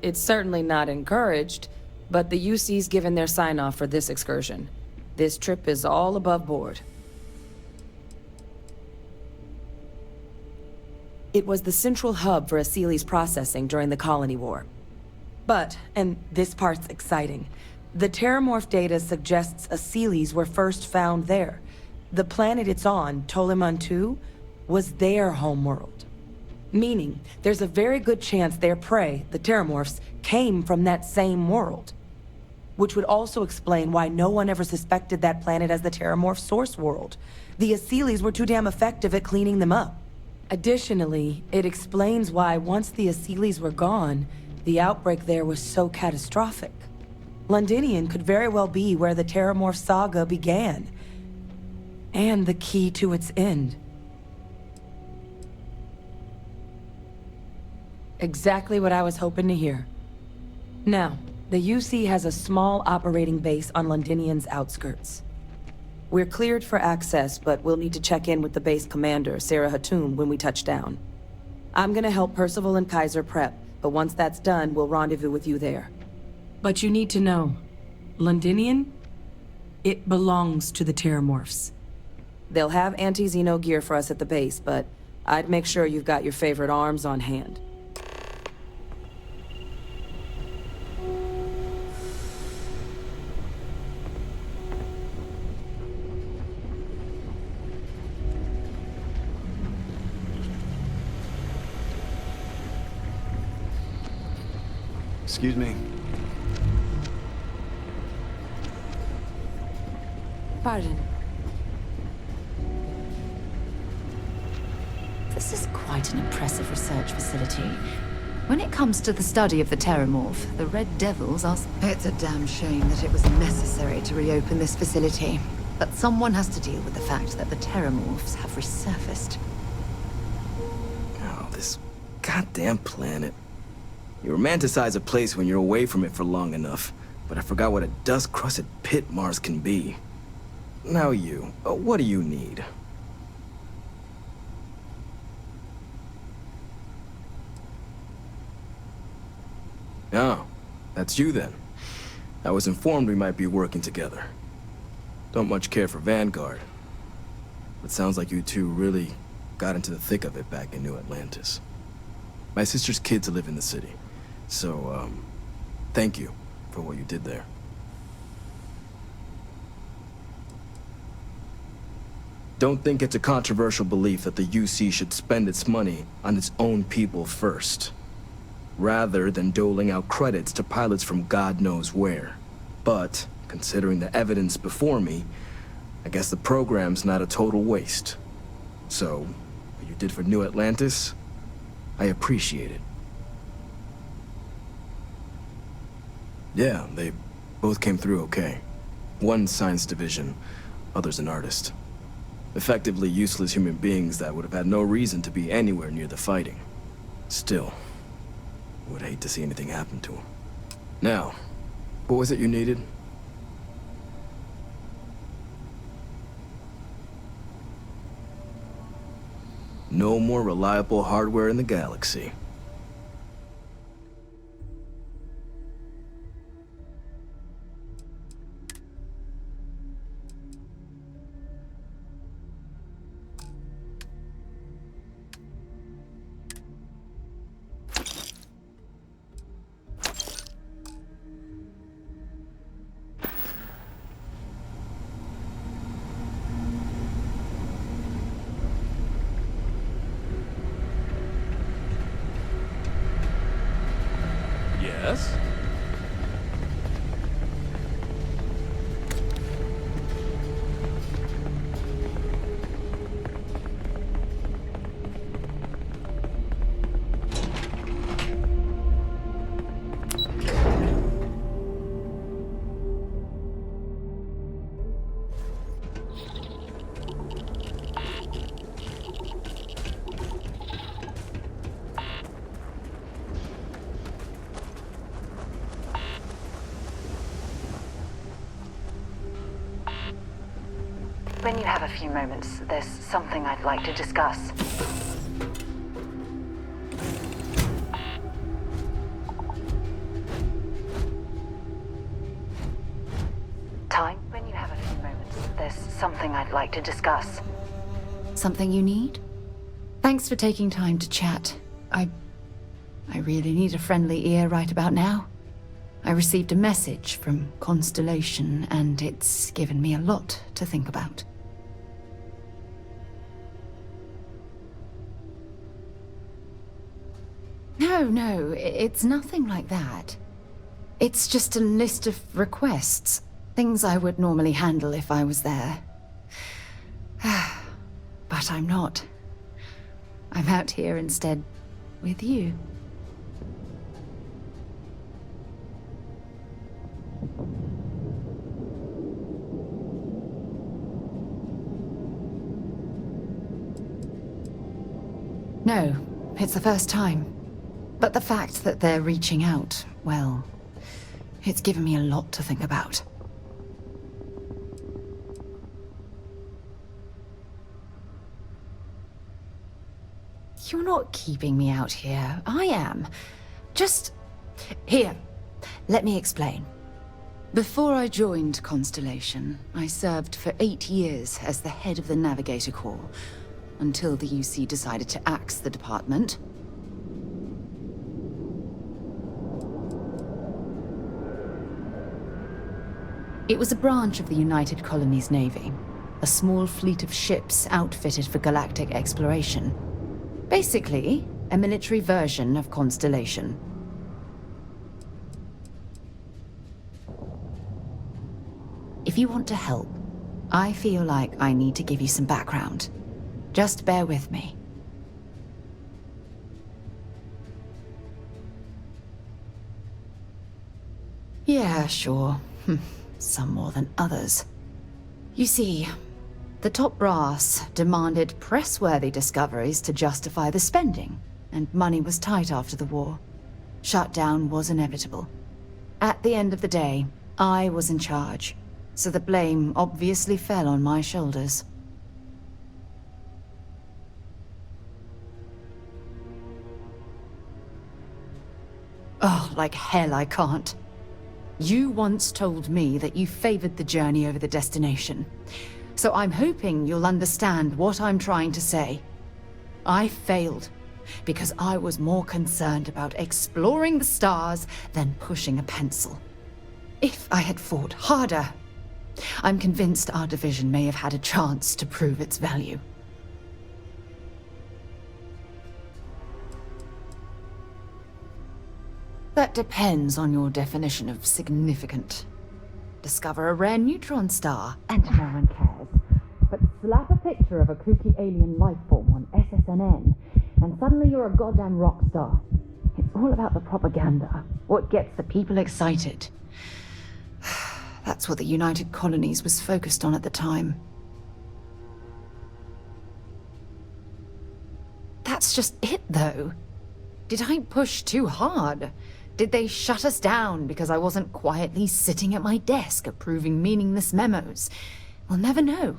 It's certainly not encouraged, but the UC's given their sign-off for this excursion. This trip is all above board. It was the central hub for Asylees processing during the Colony War. But, and this part's exciting, the terramorph data suggests Asylees were first found there. The planet it's on, Toliman 2, was their homeworld. Meaning, there's a very good chance their prey, the terramorphs, came from that same world. Which would also explain why no one ever suspected that planet as the terramorph source world. The Asylees were too damn effective at cleaning them up. Additionally, it explains why once the Asylees were gone, the outbreak there was so catastrophic. Londinian could very well be where the terramorph saga began. And the key to its end. Exactly what I was hoping to hear. Now, the UC has a small operating base on Londinian's outskirts. We're cleared for access, but we'll need to check in with the base commander, Sarah Hatoum, when we touch down. I'm gonna help Percival and Kaiser prep, but once that's done, we'll rendezvous with you there. But you need to know, Londinian? It belongs to the terramorphs. They'll have anti-Xeno gear for us at the base, but I'd make sure you've got your favorite arms on hand. Excuse me. Pardon. This is quite an impressive research facility. When it comes to the study of the Terramorph, the Red Devils are... It's a damn shame that it was necessary to reopen this facility. But someone has to deal with the fact that the Terramorphs have resurfaced. Oh, this goddamn planet. You romanticize a place when you're away from it for long enough, but I forgot what a dust-crusted pit Mars can be. Now you, what do you need? Oh, that's you then. I was informed we might be working together. Don't much care for Vanguard, but sounds like you two really got into the thick of it back in New Atlantis. My sister's kids live in the city, so, thank you for what you did there. Don't think it's a controversial belief that the UC should spend its money on its own people first, rather than doling out credits to pilots from God knows where. But, considering the evidence before me, I guess the program's not a total waste. So, what you did for New Atlantis, I appreciate it. Yeah, they both came through okay. One science division, other's an artist. Effectively useless human beings that would have had no reason to be anywhere near the fighting. Still, would hate to see anything happen to them. Now, what was it you needed? No more reliable hardware in the galaxy. Yes? When you have a few moments, there's something I'd like to discuss. Time? When you have a few moments, there's something I'd like to discuss. Something you need? Thanks for taking time to chat. I really need a friendly ear right about now. I received a message from Constellation, and it's given me a lot to think about. No, it's nothing like that. It's just a list of requests. Things I would normally handle if I was there. But I'm not. I'm out here instead with you. No, it's the first time. But the fact that they're reaching out, well, it's given me a lot to think about. You're not keeping me out here. I am. Just... Here, let me explain. Before I joined Constellation, I served for 8 years as the head of the Navigator Corps, until the UC decided to axe the department. It was a branch of the United Colonies Navy, a small fleet of ships outfitted for galactic exploration. Basically, a military version of Constellation. If you want to help, I feel like I need to give you some background. Just bear with me. Yeah, sure. Some more than others. You see, the top brass demanded press-worthy discoveries to justify the spending, and money was tight after the war. Shutdown was inevitable. At the end of the day, I was in charge, so the blame obviously fell on my shoulders. Oh, like hell I can't. You once told me that you favored the journey over the destination. So I'm hoping you'll understand what I'm trying to say. I failed because I was more concerned about exploring the stars than pushing a pencil. If I had fought harder, I'm convinced our division may have had a chance to prove its value. That depends on your definition of significant. Discover a rare neutron star, and no one cares. But slap a picture of a kooky alien life form on SSNN, and suddenly you're a goddamn rock star. It's all about the propaganda, what gets the people excited. That's what the United Colonies was focused on at the time. That's just it, though. Did I push too hard? Did they shut us down because I wasn't quietly sitting at my desk approving meaningless memos? We'll never know.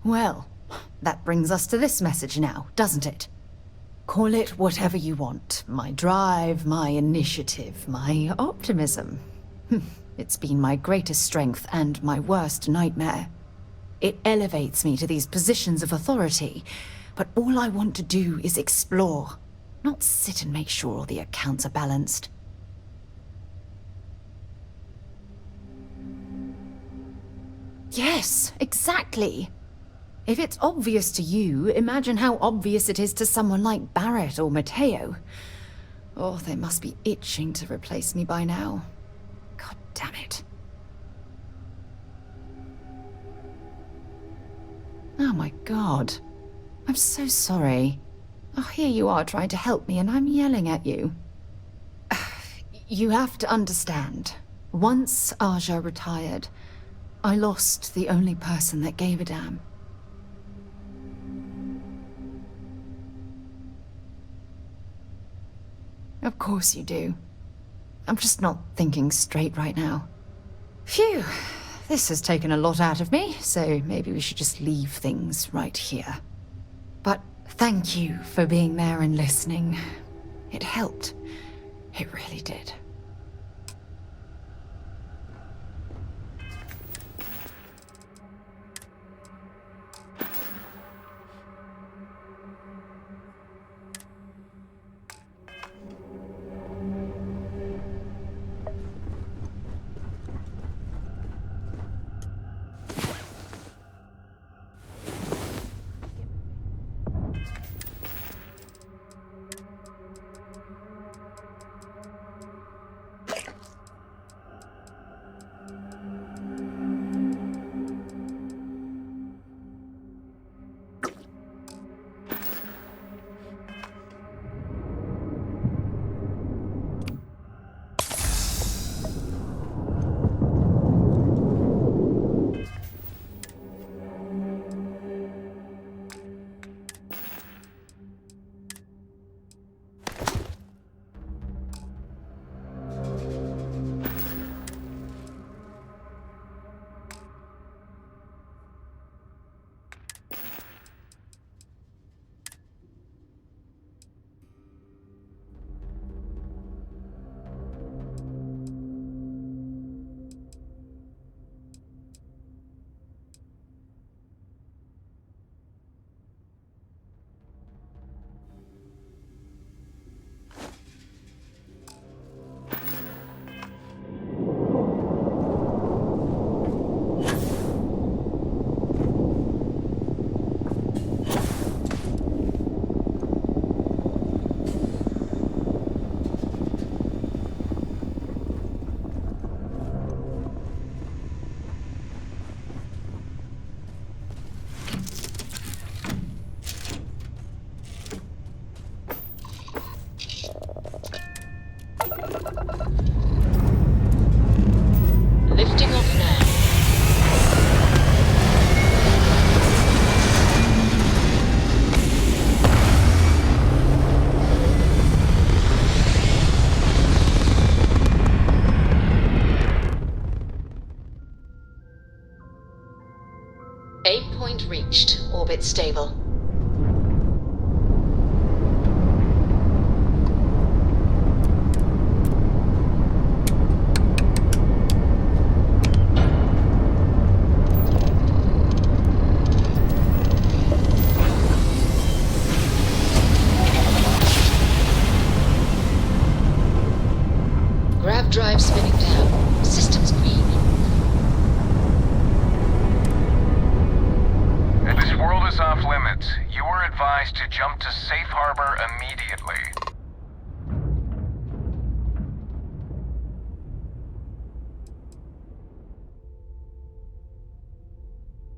Well, that brings us to this message now, doesn't it? Call it whatever you want. My drive, my initiative, my optimism. It's been my greatest strength and my worst nightmare. It elevates me to these positions of authority, but all I want to do is explore, not sit and make sure all the accounts are balanced. Yes, exactly. If it's obvious to you, imagine how obvious it is to someone like Barrett or Mateo. Oh, they must be itching to replace me by now. God damn it. Oh my god. I'm so sorry. Oh, here you are trying to help me and I'm yelling at you. You have to understand. Once Aja retired, I lost the only person that gave a damn. Of course you do. I'm just not thinking straight right now. Phew, this has taken a lot out of me, so maybe we should just leave things right here. But thank you for being there and listening. It helped. It really did. breached. Orbit stable. Grav drive spinning down. Systems green. This world is off limits. You are advised to jump to safe harbor immediately.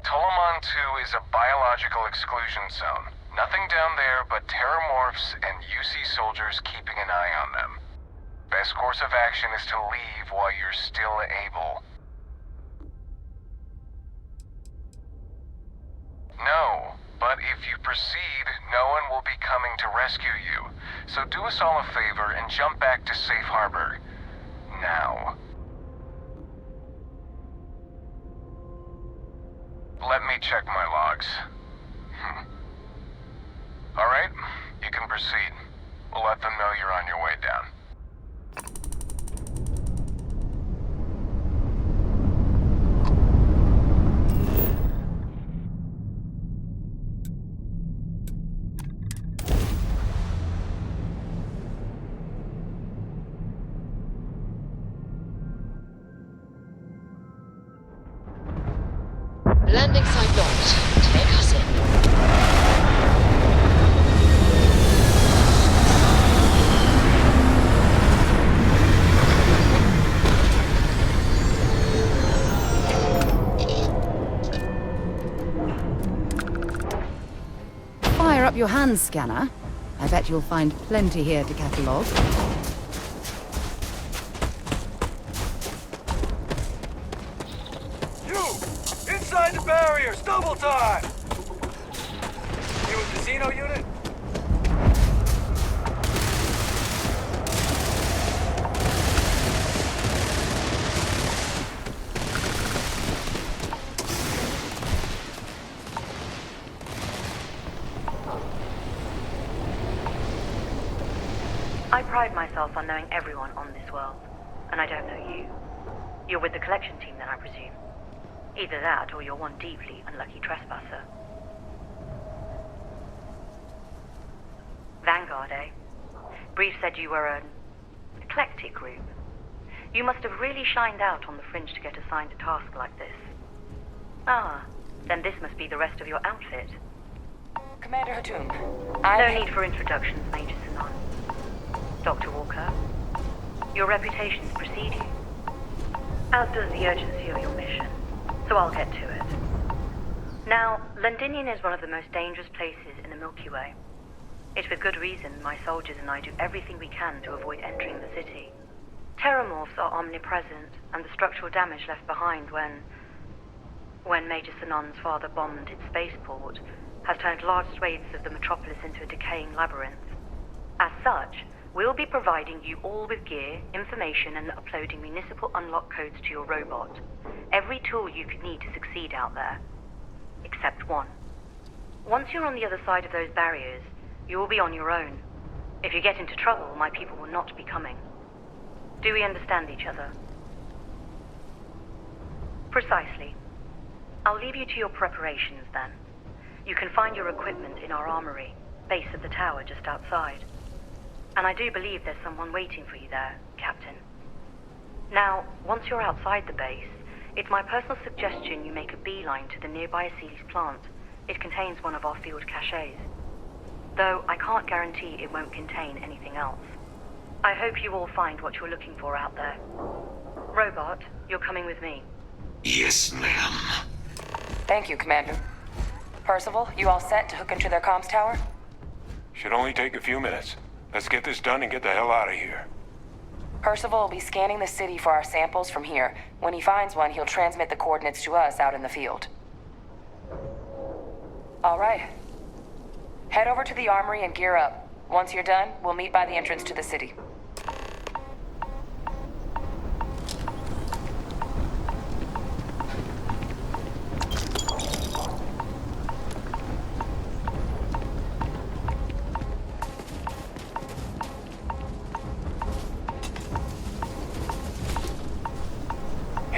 Tolomon 2 is a biological exclusion zone. Nothing down there but terramorphs and UC soldiers keeping an eye on them. Best course of action is to leave while you're still able. No, but if you proceed, no one will be coming to rescue you. So do us all a favor and jump back to safe harbor. Now. Let me check my logs. Alright, you can proceed. We'll let them know you're on your way down. Landing site locked. Take us in. Fire up your hand scanner. I bet you'll find plenty here to catalogue. Inside the barriers, double time! You a casino unit? I pride myself on knowing everyone on this world, and I don't know you. You're with the collection team then, I presume. Either that, or you're one deeply unlucky trespasser. Vanguard, eh? Brief said you were an eclectic group. You must have really shined out on the fringe to get assigned a task like this. Ah, then this must be the rest of your outfit. Commander Hatum, No need for introductions, Major Sinan. Dr. Walker, your reputations precede you, as does the urgency of your mission, so I'll get to it. Now, Londinian is one of the most dangerous places in the Milky Way. It's with good reason my soldiers and I do everything we can to avoid entering the city. Terramorphs are omnipresent, and the structural damage left behind when Major Sinan's father bombed its spaceport has turned large swathes of the metropolis into a decaying labyrinth. As such, we'll be providing you all with gear, information, and uploading municipal unlock codes to your robot. Every tool you could need to succeed out there. Except one. Once you're on the other side of those barriers, you will be on your own. If you get into trouble, my people will not be coming. Do we understand each other? Precisely. I'll leave you to your preparations then. You can find your equipment in our armory, base of the tower just outside. And I do believe there's someone waiting for you there, Captain. Now, once you're outside the base, it's my personal suggestion you make a beeline to the nearby Aceles plant. It contains one of our field caches. Though I can't guarantee it won't contain anything else. I hope you all find what you're looking for out there. Robot, you're coming with me. Yes, ma'am. Thank you, Commander. Percival, you all set to hook into their comms tower? Should only take a few minutes. Let's get this done and get the hell out of here. Percival will be scanning the city for our samples from here. When he finds one, he'll transmit the coordinates to us out in the field. All right. Head over to the armory and gear up. Once you're done, we'll meet by the entrance to the city.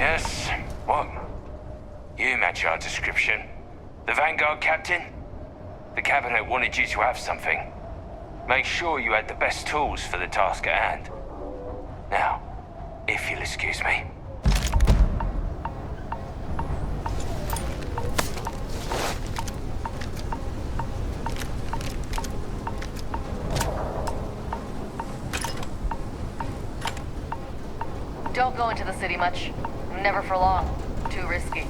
Yes? What? You match our description. The Vanguard captain? The cabinet wanted you to have something. Make sure you had the best tools for the task at hand. Now, if you'll excuse me. Don't go into the city much. Never for long. Too risky.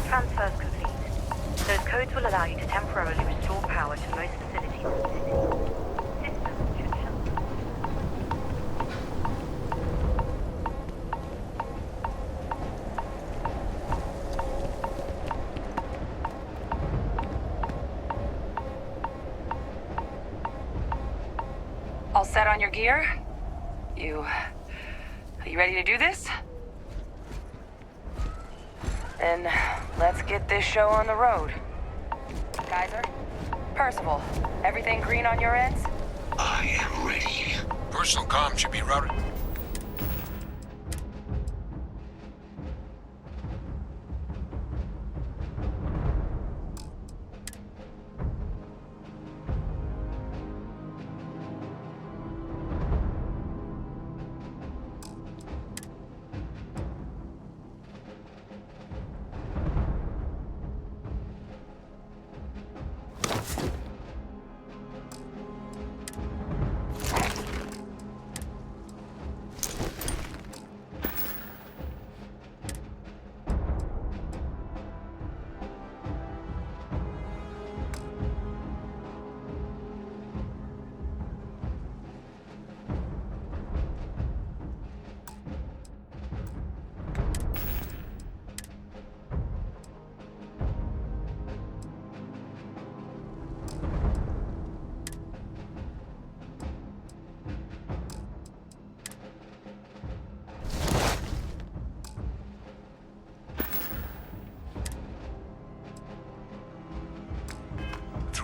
Transfers complete. Those codes will allow you to temporarily restore power to most facilities in the city. Systems should shut. All set on your gear? Are you ready to do this? Then let's get this show on the road. Kaiser? Percival, everything green on your ends? I am ready. Personal comm should be routed.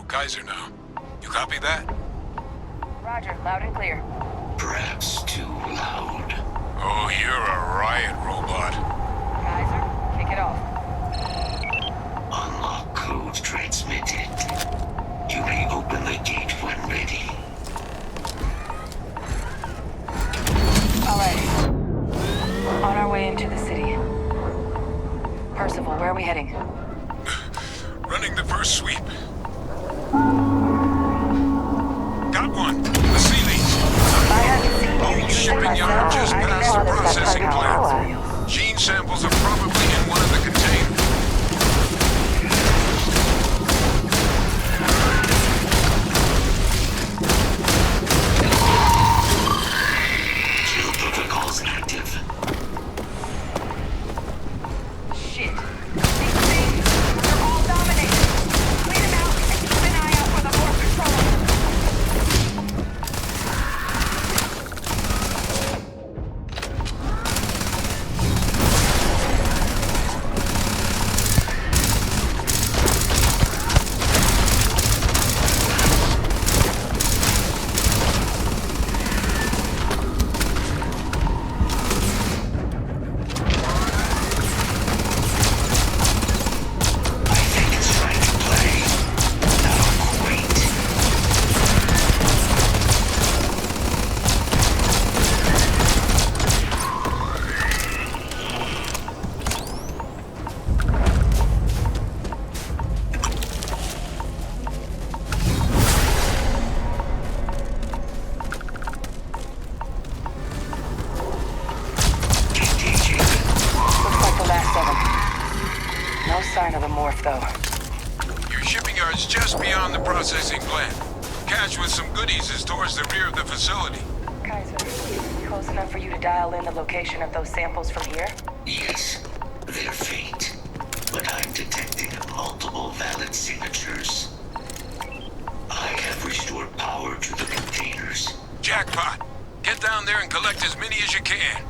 Kaiser now. You copy that? Roger, loud and clear. Perhaps too loud. Oh, you're a riot robot. Kaiser, kick it off. Unlock code transmitted. You may open the gate when ready. Alright. On our way into the city. Percival, where are we heading? Running the first sweep. Got one. The Sealies. I haven't seen you Old use it shipping yard myself. just I past know the this processing that plant. Gene samples are probably in one of the containers. Kill protocols active. Shit. These things, they're all dominated. Clean them out and keep an eye out for the more control. I think it's right to play. Now wait. Engaging. Looks like the last of them. No sign of the morph, though. Your shipping yard's just beyond the processing plant. Cache with some goodies is towards the rear of the facility. Kaiser, close enough for you to dial in the location of those samples from here? Yes, they're faint, but I'm detecting multiple valid signatures. I have restored power to the containers. Jackpot. Get down there and collect as many as you can.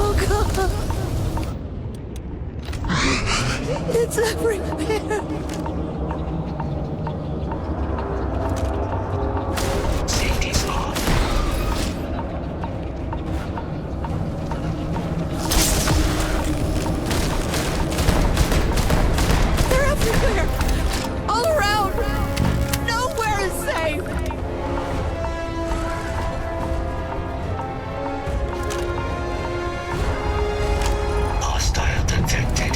Oh god! It's everywhere! Safety's off. They're everywhere! All around! Nowhere is safe! Hostile detected.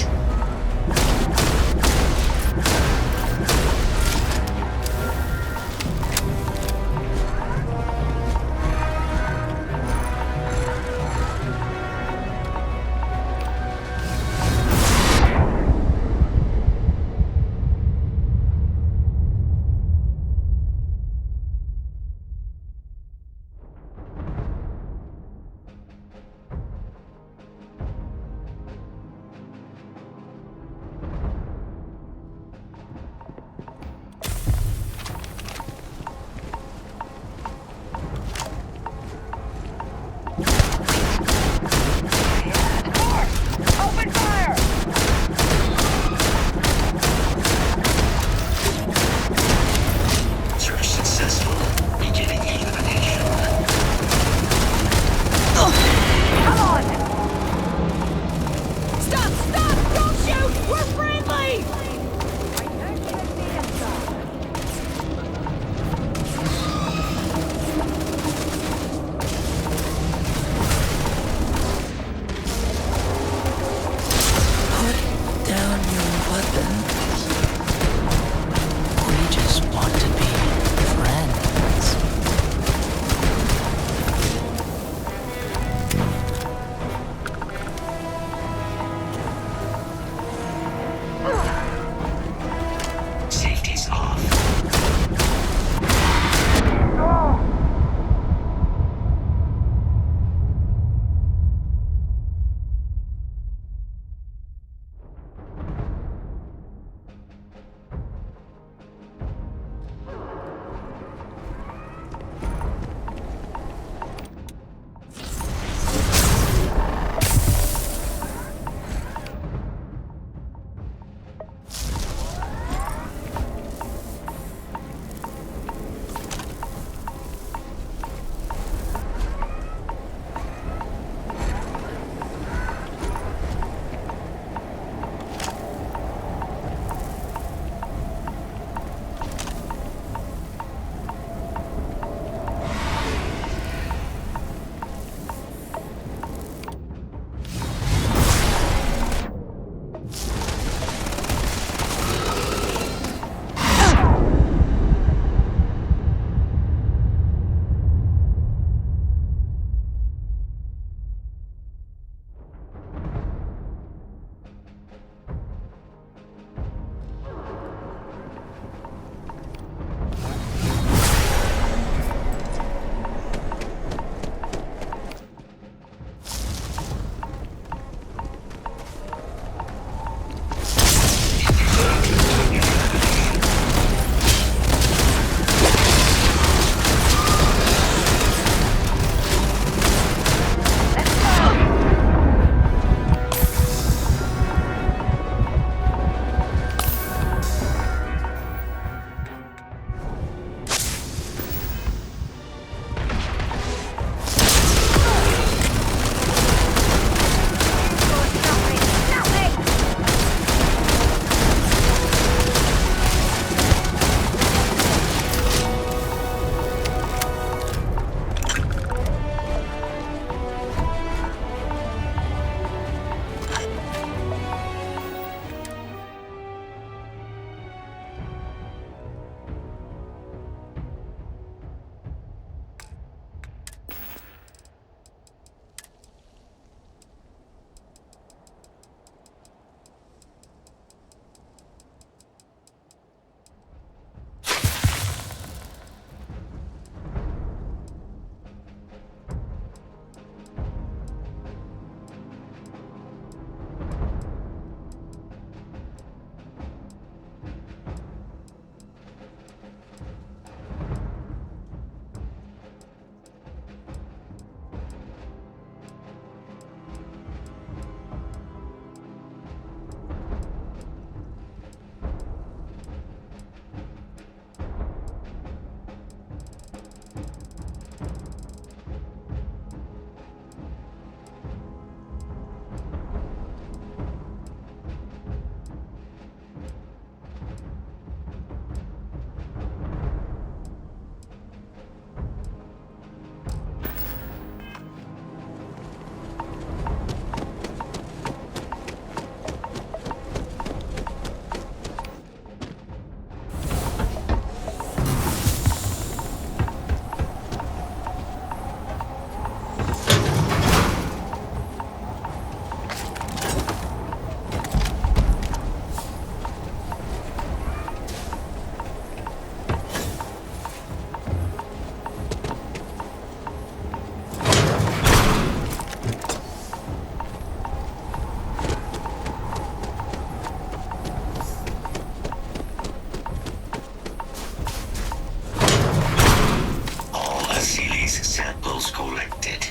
Samples collected.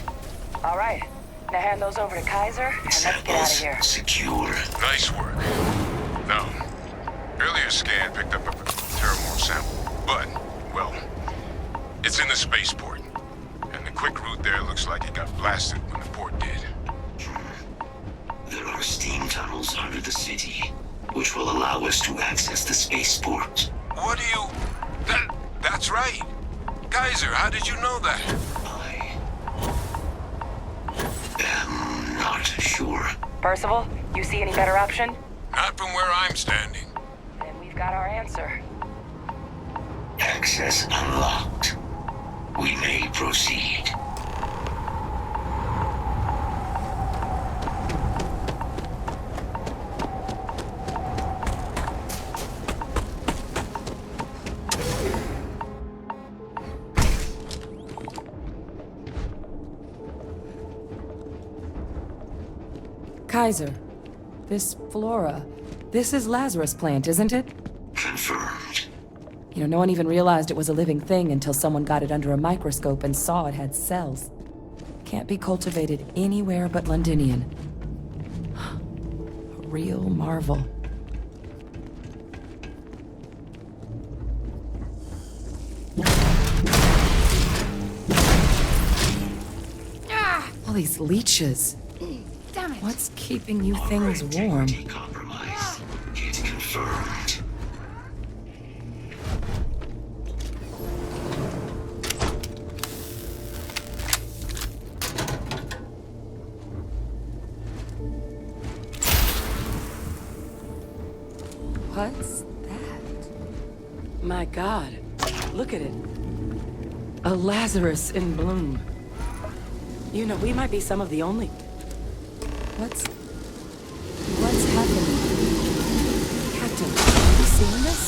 All right. Now hand those over to Kaiser, and let's get out of here. Secure. Nice work. Now, earlier scan picked up a Terramorph sample, but, well, it's in the spaceport. And the quick route there looks like it got blasted when the port did. There are steam tunnels under the city, which will allow us to access the spaceport. What do you... That's right. Kaiser, how did you know that? I'm not sure. Percival, you see any better option? Not from where I'm standing. Then we've got our answer. Access unlocked. We may proceed. Kaiser, this flora, this is Lazarus plant, isn't it? Confirmed. You know, no one even realized it was a living thing until someone got it under a microscope and saw it had cells. Can't be cultivated anywhere but Londinian. A real marvel. All these leeches. Damn it. What's keeping you things warm? Compromise. It's confirmed. What's that? My God, look at it. A Lazarus in bloom. You know, we might be some of the only... What's happening? Captain, have you seen this?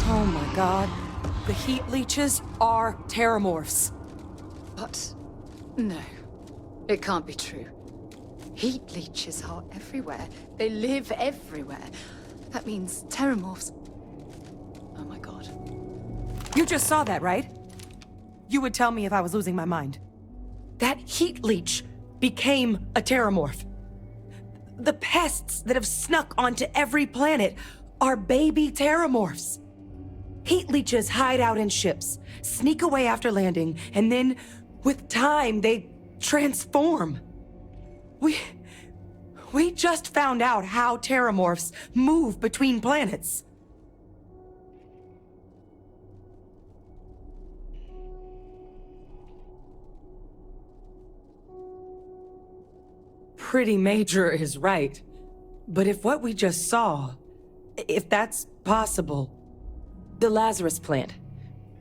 Oh my God. The heat leeches are terramorphs. But no, it can't be true. Heat leeches are everywhere. They live everywhere. That means terramorphs. Oh my God. You just saw that, right? You would tell me if I was losing my mind. That heat leech became a terramorph. The pests that have snuck onto every planet are baby terramorphs. Heat leeches hide out in ships, sneak away after landing, and then, with time, they transform. We just found out how terramorphs move between planets. Pretty Major is right. But if what we just saw, if that's possible, the Lazarus plant,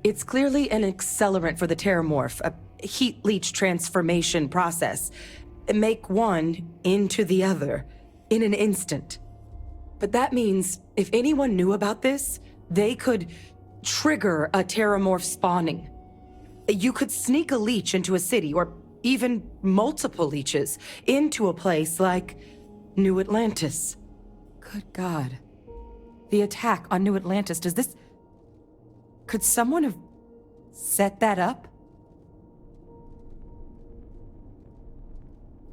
it's clearly an accelerant for the terramorph, a heat leech transformation process. Make one into the other in an instant. But that means if anyone knew about this, they could trigger a terramorph spawning. You could sneak a leech into a city, or even multiple leeches, into a place like New Atlantis. Good God. The attack on New Atlantis, could someone have set that up?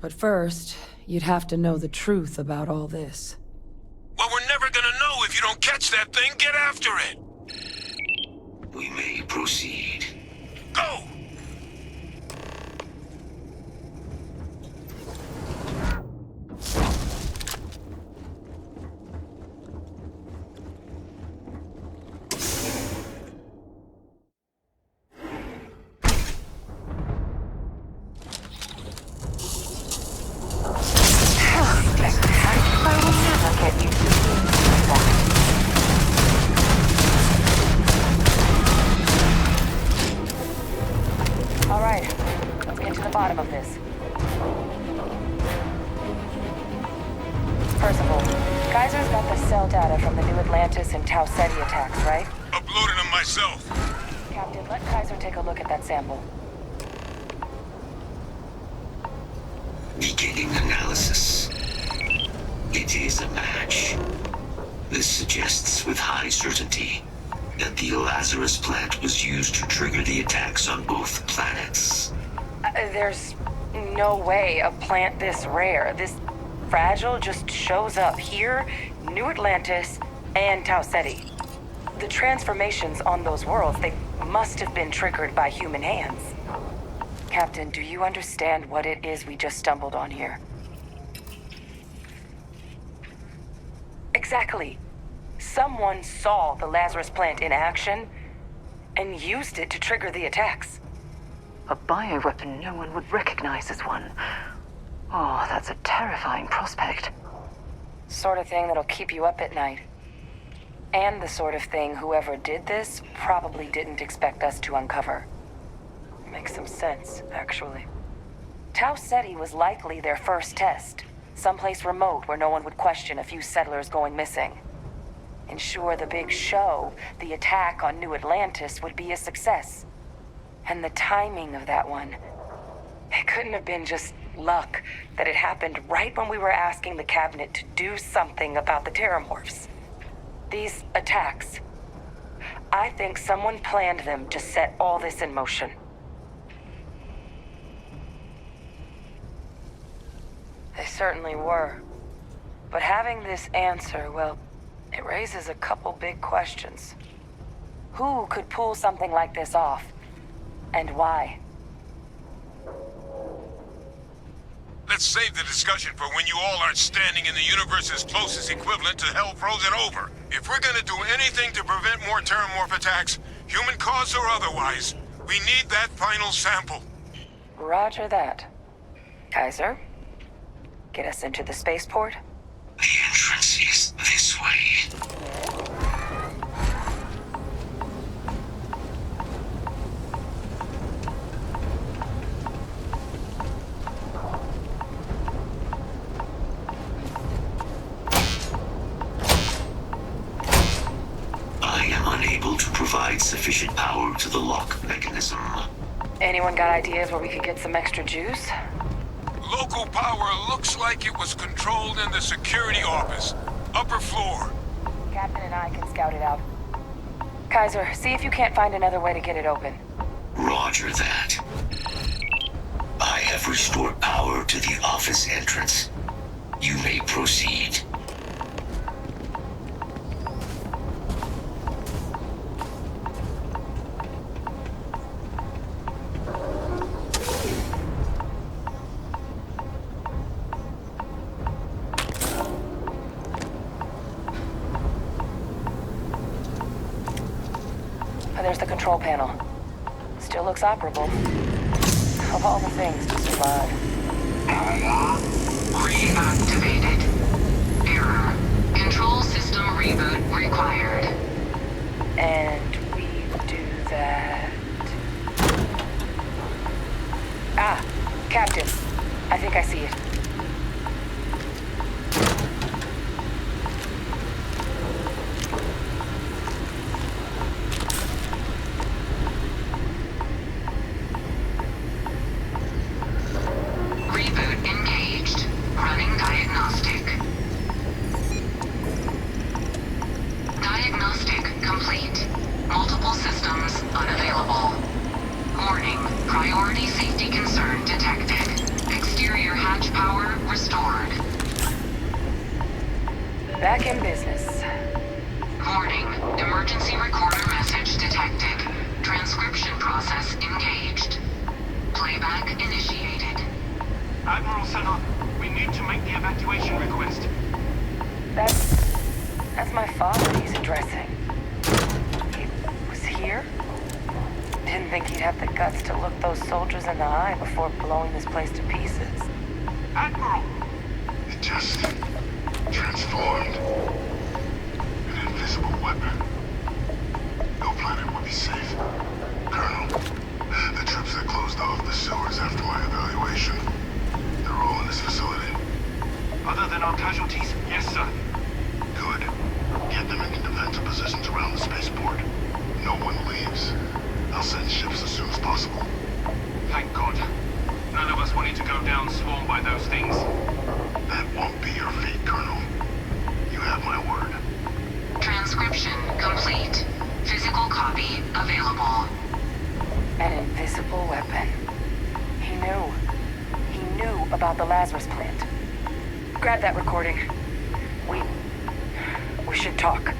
But first, you'd have to know the truth about all this. Well, we're never gonna know if you don't catch that thing. Get after it! We may proceed. Go! All right, let's get to the bottom of this. Percival, Kaiser's got the cell data from the New Atlantis and Tau Ceti attacks, right? Uploaded them myself. Captain, let Kaiser take a look at that sample. Beginning analysis. It is a match. This suggests with high certainty that the Lazarus plant was used to trigger the attacks on both planets. There's no way a plant this rare, this fragile, just shows up here, New Atlantis, and Tau Ceti. The transformations on those worlds, they must have been triggered by human hands. Captain, do you understand what it is we just stumbled on here? Exactly. Someone saw the Lazarus plant in action and used it to trigger the attacks. A bioweapon no one would recognize as one. Oh, that's a terrifying prospect. Sort of thing that'll keep you up at night. And the sort of thing whoever did this probably didn't expect us to uncover. Makes some sense, actually. Tau Ceti was likely their first test. Someplace remote where no one would question a few settlers going missing. Ensure the big show, the attack on New Atlantis, would be a success. And the timing of that one, it couldn't have been just luck that it happened right when we were asking the cabinet to do something about the terramorphs. These attacks, I think someone planned them to set all this in motion. They certainly were. But having this answer, well, it raises a couple big questions. Who could pull something like this off? And why? Let's save the discussion for when you all aren't standing in the universe's closest equivalent to hell frozen over. If we're gonna do anything to prevent more Terramorph attacks, human cause or otherwise, we need that final sample. Roger that. Kaiser, get us into the spaceport? The entrance is this way. I am unable to provide sufficient power to the lock mechanism. Anyone got ideas where we could get some extra juice? Local power looks like it was controlled in the security office. Upper floor. Captain and I can scout it out. Kaiser, see if you can't find another way to get it open. Roger that. I have restored power to the office entrance. You may proceed. There's the control panel. Still looks operable. Of all the things to survive. Reactivated. Error. Control system reboot required. And we do that... Ah, Captain. I think I see it. Back in business. Warning. Emergency recorder message detected. Transcription process engaged. Playback initiated. Admiral Senna, we need to make the evacuation request. That's my father he's addressing. He was here? Didn't think he'd have the guts to look those soldiers in the eye before blowing this place to pieces. Admiral! It just transformed. An invisible weapon. No planet would be safe. Colonel, the troops that closed off the sewers after my evaluation, they're all in this facility. Other than our casualties, yes, sir. Good. Get them into defensive positions around the spaceport. No one leaves. I'll send ships as soon as possible. Thank God. None of us wanted to go down swarmed by those things. That won't be your fate, Colonel. You have my word. Transcription complete. Physical copy available. An invisible weapon. He knew. He knew about the Lazarus plant. Grab that recording. We should talk.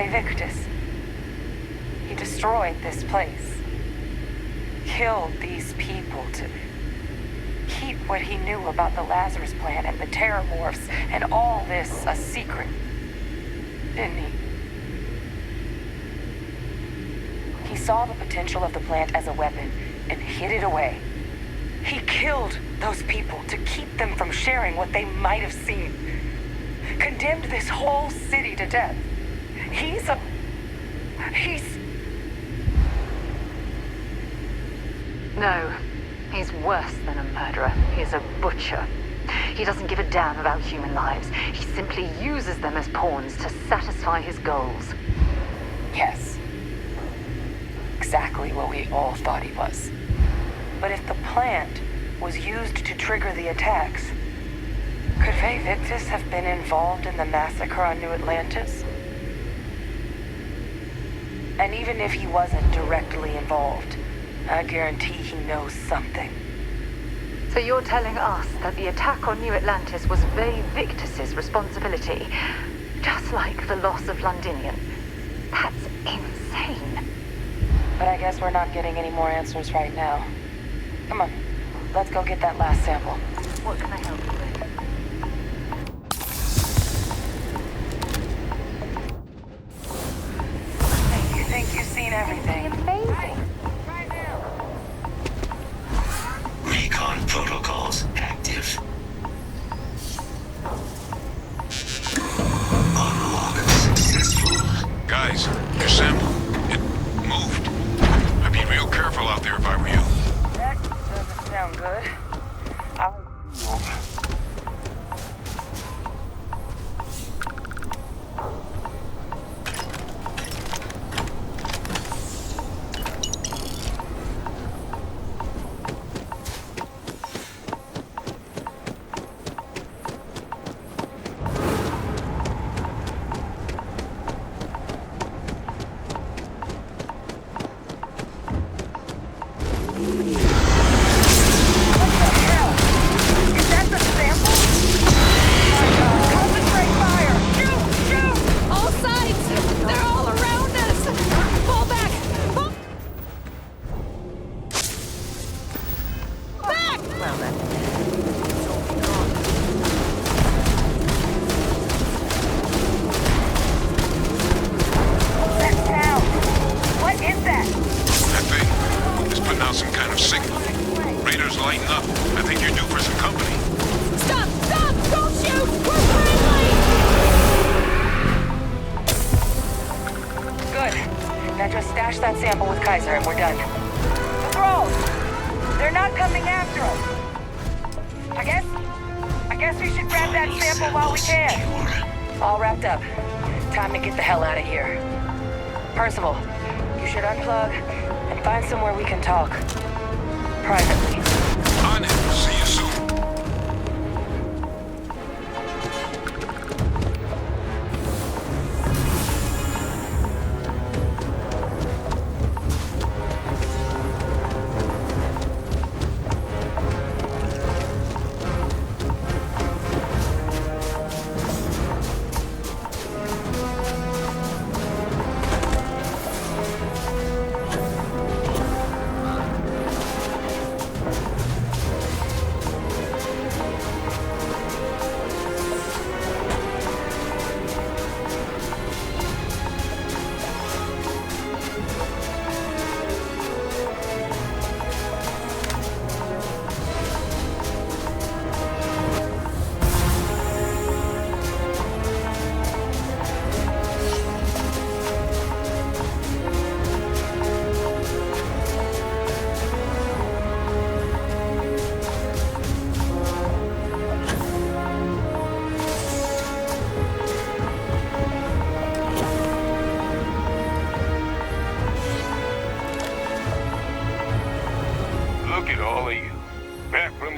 Victus. He destroyed this place. Killed these people to keep what he knew about the Lazarus plant and the Terramorphs and all this a secret. Didn't he? He saw the potential of the plant as a weapon and hid it away. He killed those people to keep them from sharing what they might have seen. Condemned this whole city to death. He's... No, he's worse than a murderer. He's a butcher. He doesn't give a damn about human lives. He simply uses them as pawns to satisfy his goals. Yes. Exactly what we all thought he was. But if the plant was used to trigger the attacks, could Faye Victus have been involved in the massacre on New Atlantis? And even if he wasn't directly involved, I guarantee he knows something. So you're telling us that the attack on New Atlantis was Faye Victus's responsibility, just like the loss of Londinium? That's insane. But I guess we're not getting any more answers right now. Come on, let's go get that last sample. What can I help you with? You think you've seen everything? Amazing. Recon protocols active. Unlock successful. Guys, your sample, it moved. I'd be real careful out there if I were you. That doesn't sound good.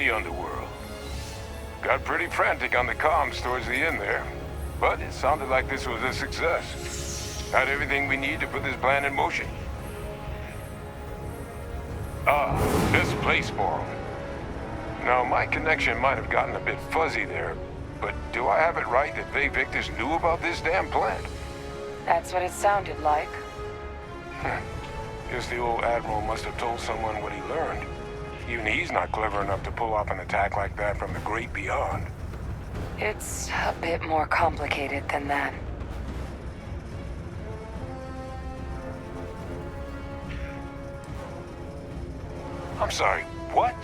the underworld. Got pretty frantic on the comms towards the end there, but it sounded like this was a success. Had everything we need to put this plan in motion. Ah, this place for 'em. Now, my connection might have gotten a bit fuzzy there, but do I have it right that Vay Victus knew about this damn plan? That's what it sounded like. Guess the old Admiral must have told someone what he learned. Even he's not clever enough to pull off an attack like that from the great beyond. It's a bit more complicated than that. I'm sorry, what?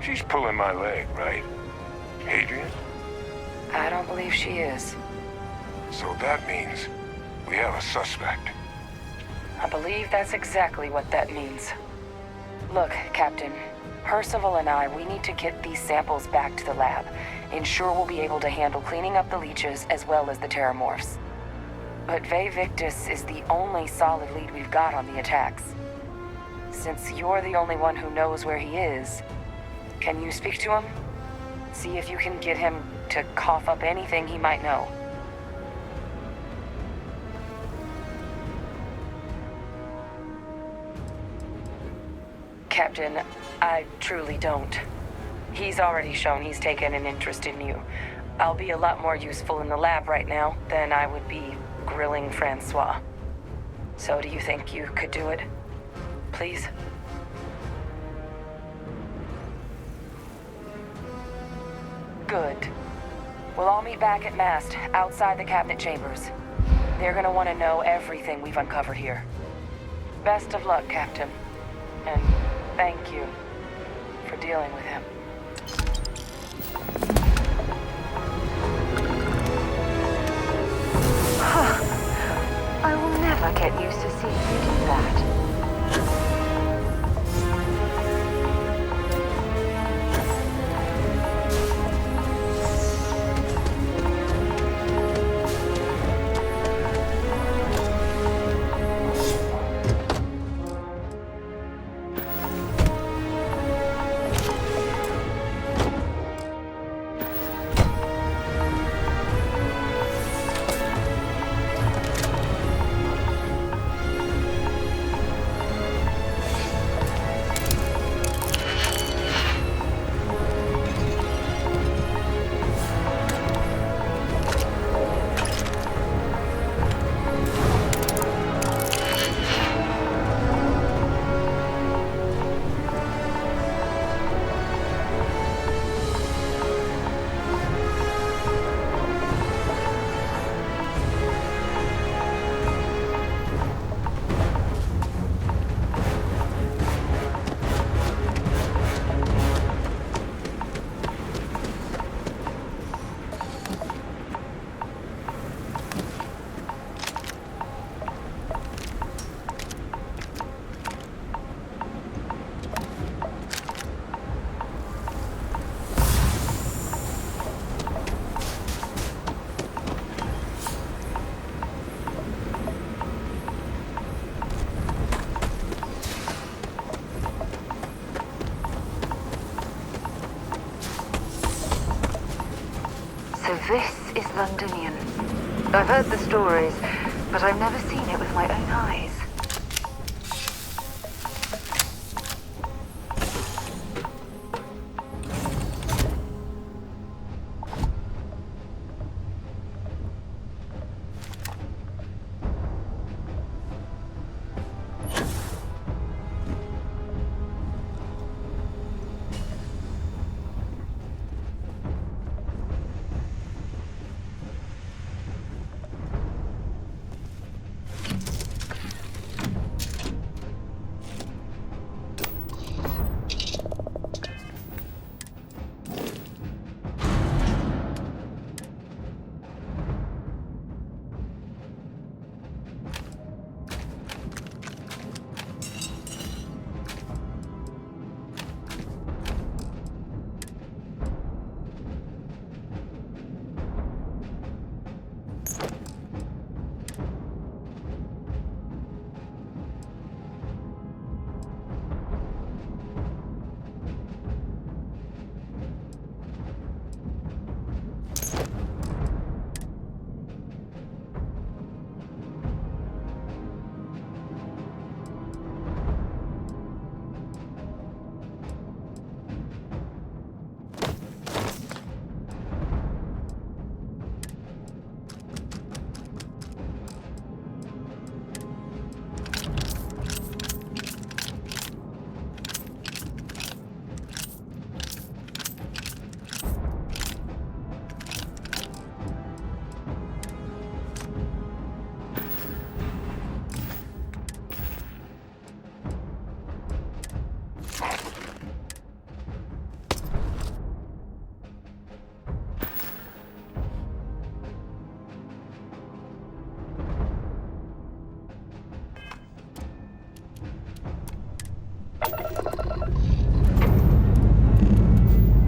She's pulling my leg, right? Adrian? I don't believe she is. So that means we have a suspect. I believe that's exactly what that means. Look, Captain, Percival and I, we need to get these samples back to the lab. Ensure we'll be able to handle cleaning up the leeches as well as the terramorphs. But Vay Victus is the only solid lead we've got on the attacks. Since you're the only one who knows where he is, can you speak to him? See if you can get him to cough up anything he might know. Captain, I truly don't. He's already shown he's taken an interest in you. I'll be a lot more useful in the lab right now than I would be grilling Francois. So do you think you could do it? Please? Good. We'll all meet back at Mast, outside the cabinet chambers. They're gonna want to know everything we've uncovered here. Best of luck, Captain. And thank you for dealing with him. I will never get used to seeing you do that. So this is Londonian. I've heard the stories, but I've never seen it with my own eyes.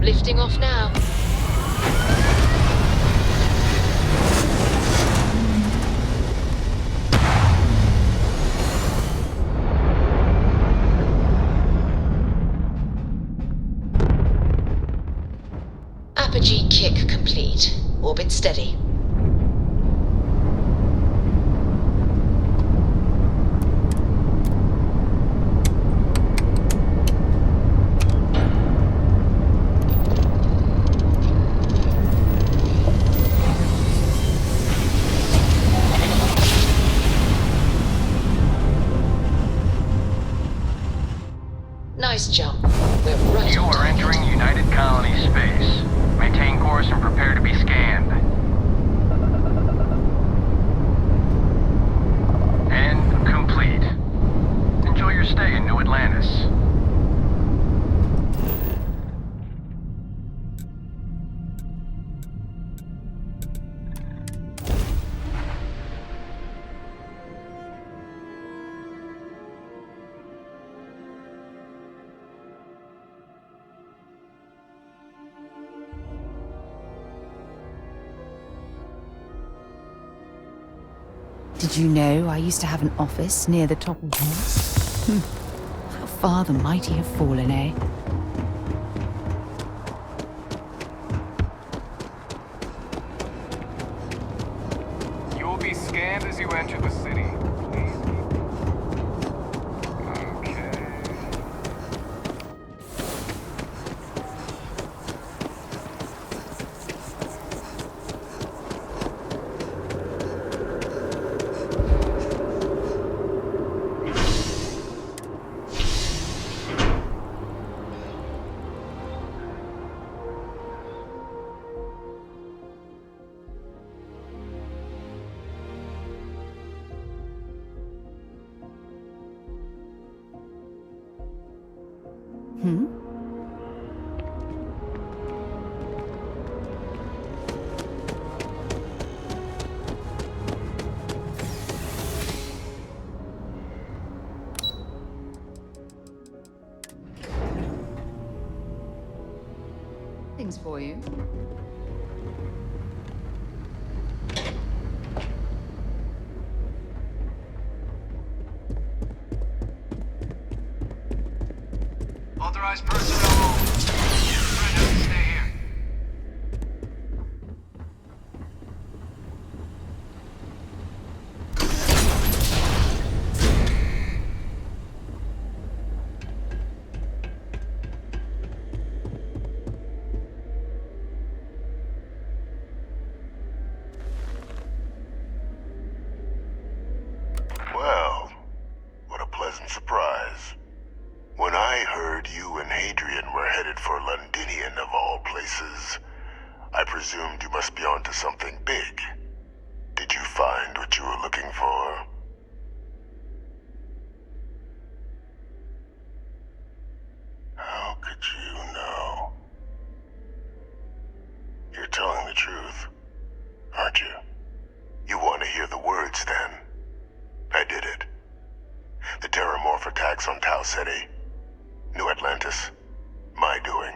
Lifting off now. Apogee kick complete. Orbit steady. Nice jump. We're right You on are target. entering United Colony space. Maintain course and prepare to be scanned. And complete. Enjoy your stay in New Atlantis. Did you know I used to have an office near the top of Mars? How far the mighty have fallen, eh? You will be scanned as you enter the city. Things for you. Authorized personnel. Friend has to stay here. Well, what a pleasant surprise. When I heard you and Hadrian were headed for Londinian of all places, I presumed you must be onto something big. Did you find what you were looking for? How could you know? You're telling the truth, aren't you? You want to hear the words, then? I did it. The Terramorph attacks on Tau Ceti. New Atlantis. My doing.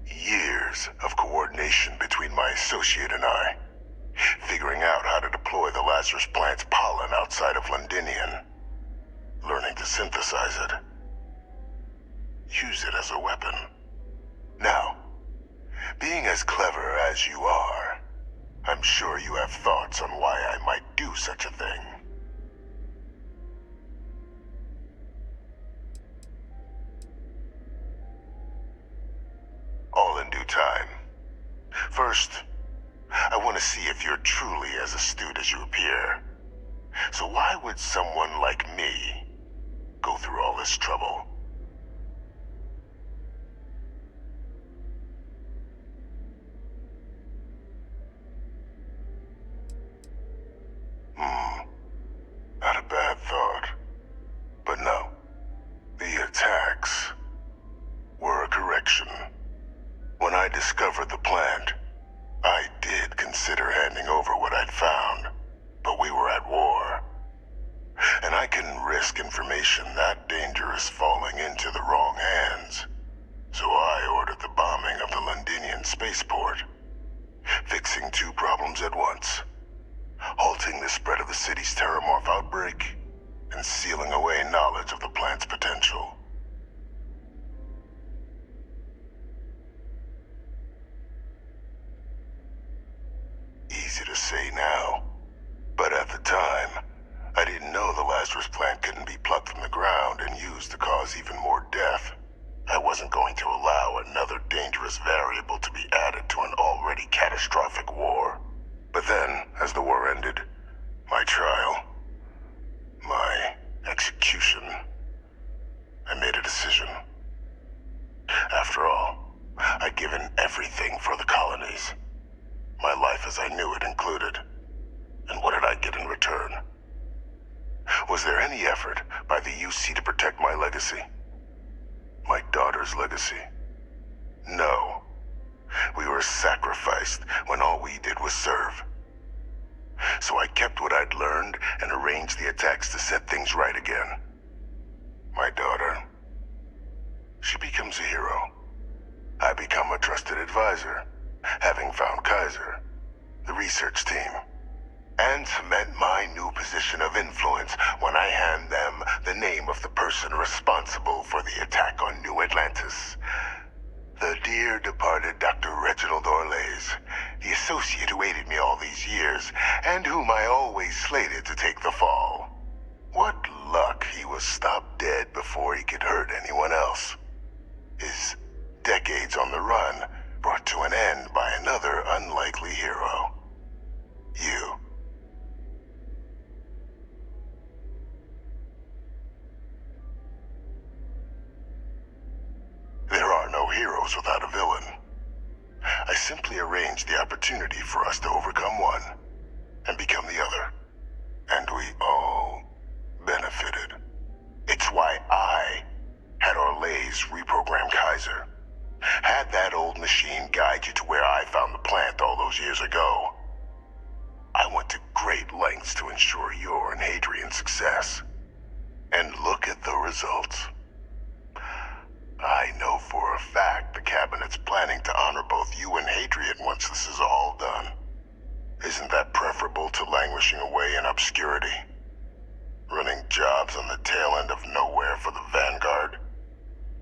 Years of coordination between my associate and I. Figuring out how to deploy the Lazarus plant's pollen outside of Londinian. Learning to synthesize it. Use it as a weapon. Now, being as clever as you are, I'm sure you have thoughts on why I might do such a thing. All in due time. First, I want to see if you're truly as astute as you appear. So why would someone like me go through all this trouble? Not a bad thought. But no. The attacks were a correction. When I discovered the plant, I did consider handing over what I'd found, but we were at war. And I couldn't risk information that dangerous falling into the wrong hands. So I ordered the bombing of the spaceport. Fixing two problems at once. Halting the spread of the city's terramorph outbreak, and sealing away knowledge of the plant's potential. Easy to say now, but at the time, I didn't know the Lazarus plant couldn't be plucked from the ground and used to cause even more death. I wasn't going to allow another dangerous variable to be added to an already catastrophic war. But then, as the war ended, my trial, my execution, I made a decision. After all, I'd given everything for the colonies. My life as I knew it included. And what did I get in return? Was there any effort by the UC to protect my legacy? My daughter's legacy? No. We were sacrificed when all we did was serve. So I kept what I'd learned and arranged the attacks to set things right again. My daughter, she becomes a hero. I become a trusted advisor, having found Kaiser, the research team, and cement my new position of influence when I hand them the name of the person responsible for the attack on New Atlantis. The dear departed Dr. Reginald Orlays, the associate who aided me all these years, and whom I always slated to take the fall. What luck he was stopped dead before he could hurt anyone else. His decades on the run brought to an end by another unlikely hero. You. There are no heroes without a villain. I simply arranged the opportunity for us to overcome one and become the other. And we all benefited. It's why I had Orlays reprogram Kaiser. Had that old machine guide you to where I found the plant all those years ago. I went to great lengths to ensure your and Hadrian's success. And look at the results. I know for a fact the Cabinet's planning to honor both you and Hadrian once this is all done. Isn't that preferable to languishing away in obscurity? Running jobs on the tail end of nowhere for the Vanguard?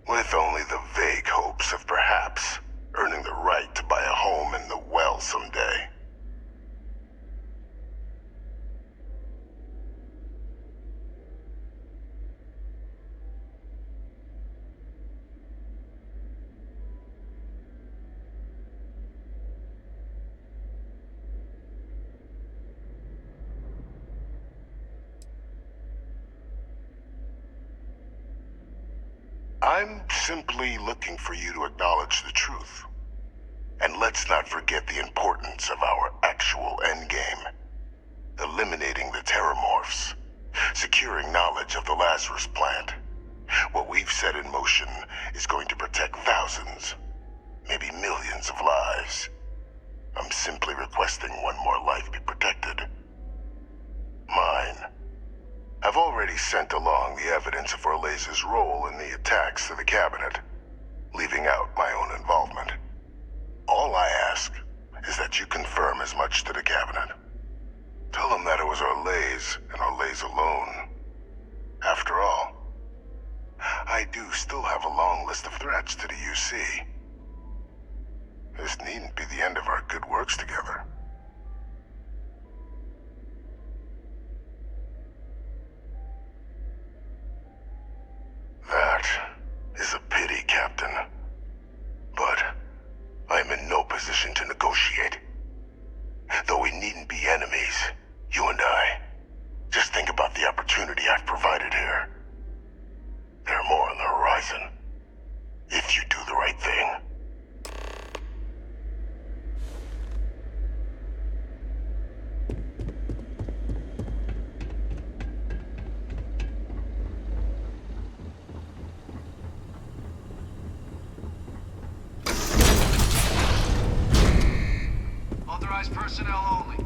With only the vague hopes of perhaps earning the right to buy a home in the well someday. I'm simply looking for you to acknowledge the truth. And let's not forget the importance of our actual endgame. Eliminating the terramorphs. Securing knowledge of the Lazarus plant. What we've set in motion is going to protect thousands, maybe millions of lives. I'm simply requesting one more life be protected. Mine. I've already sent along the evidence of Orlays' role in the attacks to the Cabinet, leaving out my own involvement. All I ask is that you confirm as much to the Cabinet. Tell them that it was Orlays and Orlays alone. After all, I do still have a long list of threats to the UC. This needn't be the end of our good works together. That is a pity, Captain. But I'm in no position to negotiate. Though we needn't be enemies, you and I. Just think about the opportunity I've provided here. There are more on the horizon. If you do the right thing. Authorized personnel only.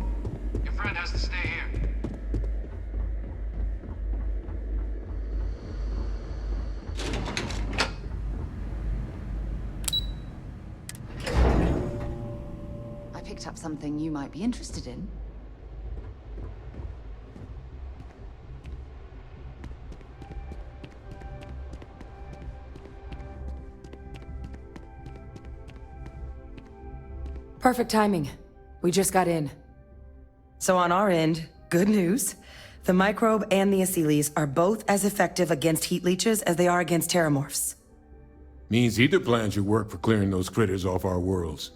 Your friend has to stay here. picked up something you might be interested in. Perfect timing. We just got in. So on our end, good news. The microbe and the Asylees are both as effective against heat leeches as they are against terramorphs. Means either plan should work for clearing those critters off our worlds.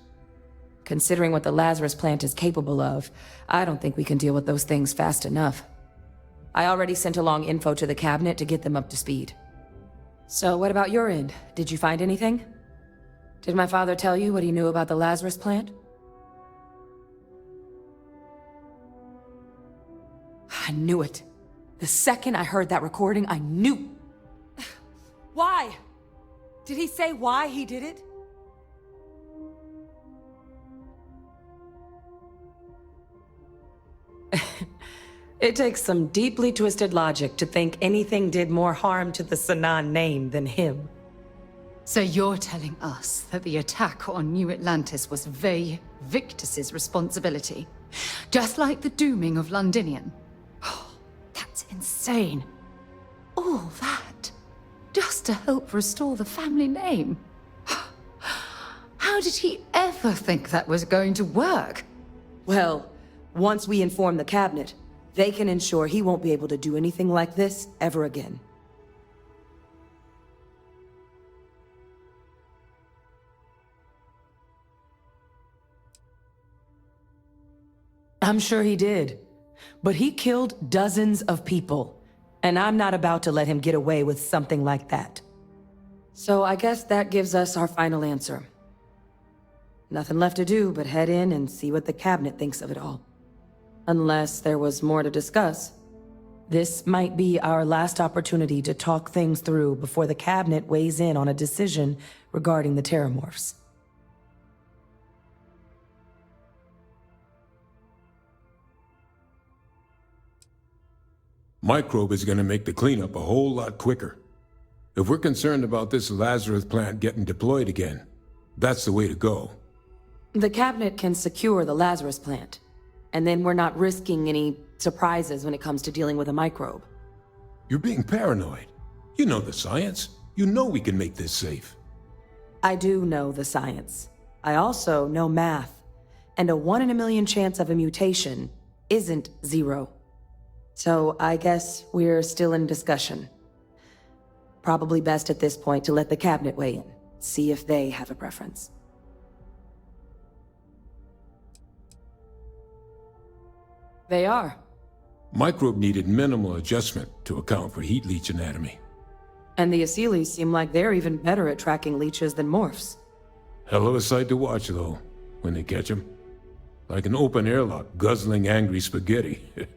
Considering what the Lazarus plant is capable of, I don't think we can deal with those things fast enough. I already sent along info to the cabinet to get them up to speed. So what about your end? Did you find anything? Did my father tell you what he knew about the Lazarus plant? I knew it. The second I heard that recording, I knew. Why? Did he say why he did it? It takes some deeply twisted logic to think anything did more harm to the Sanan name than him. So you're telling us that the attack on New Atlantis was Vey Victus's responsibility? Just like the dooming of Londinian? Oh, that's insane. All that, just to help restore the family name. How did he ever think that was going to work? Well, once we inform the cabinet, they can ensure he won't be able to do anything like this ever again. I'm sure he did. But he killed dozens of people, and I'm not about to let him get away with something like that. So I guess that gives us our final answer. Nothing left to do but head in and see what the cabinet thinks of it all. Unless there was more to discuss. This might be our last opportunity to talk things through before the cabinet weighs in on a decision regarding the terramorphs. Microbe is gonna make the cleanup a whole lot quicker. If we're concerned about this Lazarus plant getting deployed again, that's the way to go. The cabinet can secure the Lazarus plant, and then we're not risking any surprises when it comes to dealing with a microbe. You're being paranoid. You know the science. You know we can make this safe. I do know the science. I also know math, and a 1 in a million chance of a mutation isn't 0. So I guess we're still in discussion. Probably best at this point to let the cabinet weigh in, see if they have a preference. They are. Microbe needed minimal adjustment to account for heat leech anatomy. And the Asylees seem like they're even better at tracking leeches than morphs. Hell of a sight to watch, though, when they catch them. Like an open airlock guzzling angry spaghetti.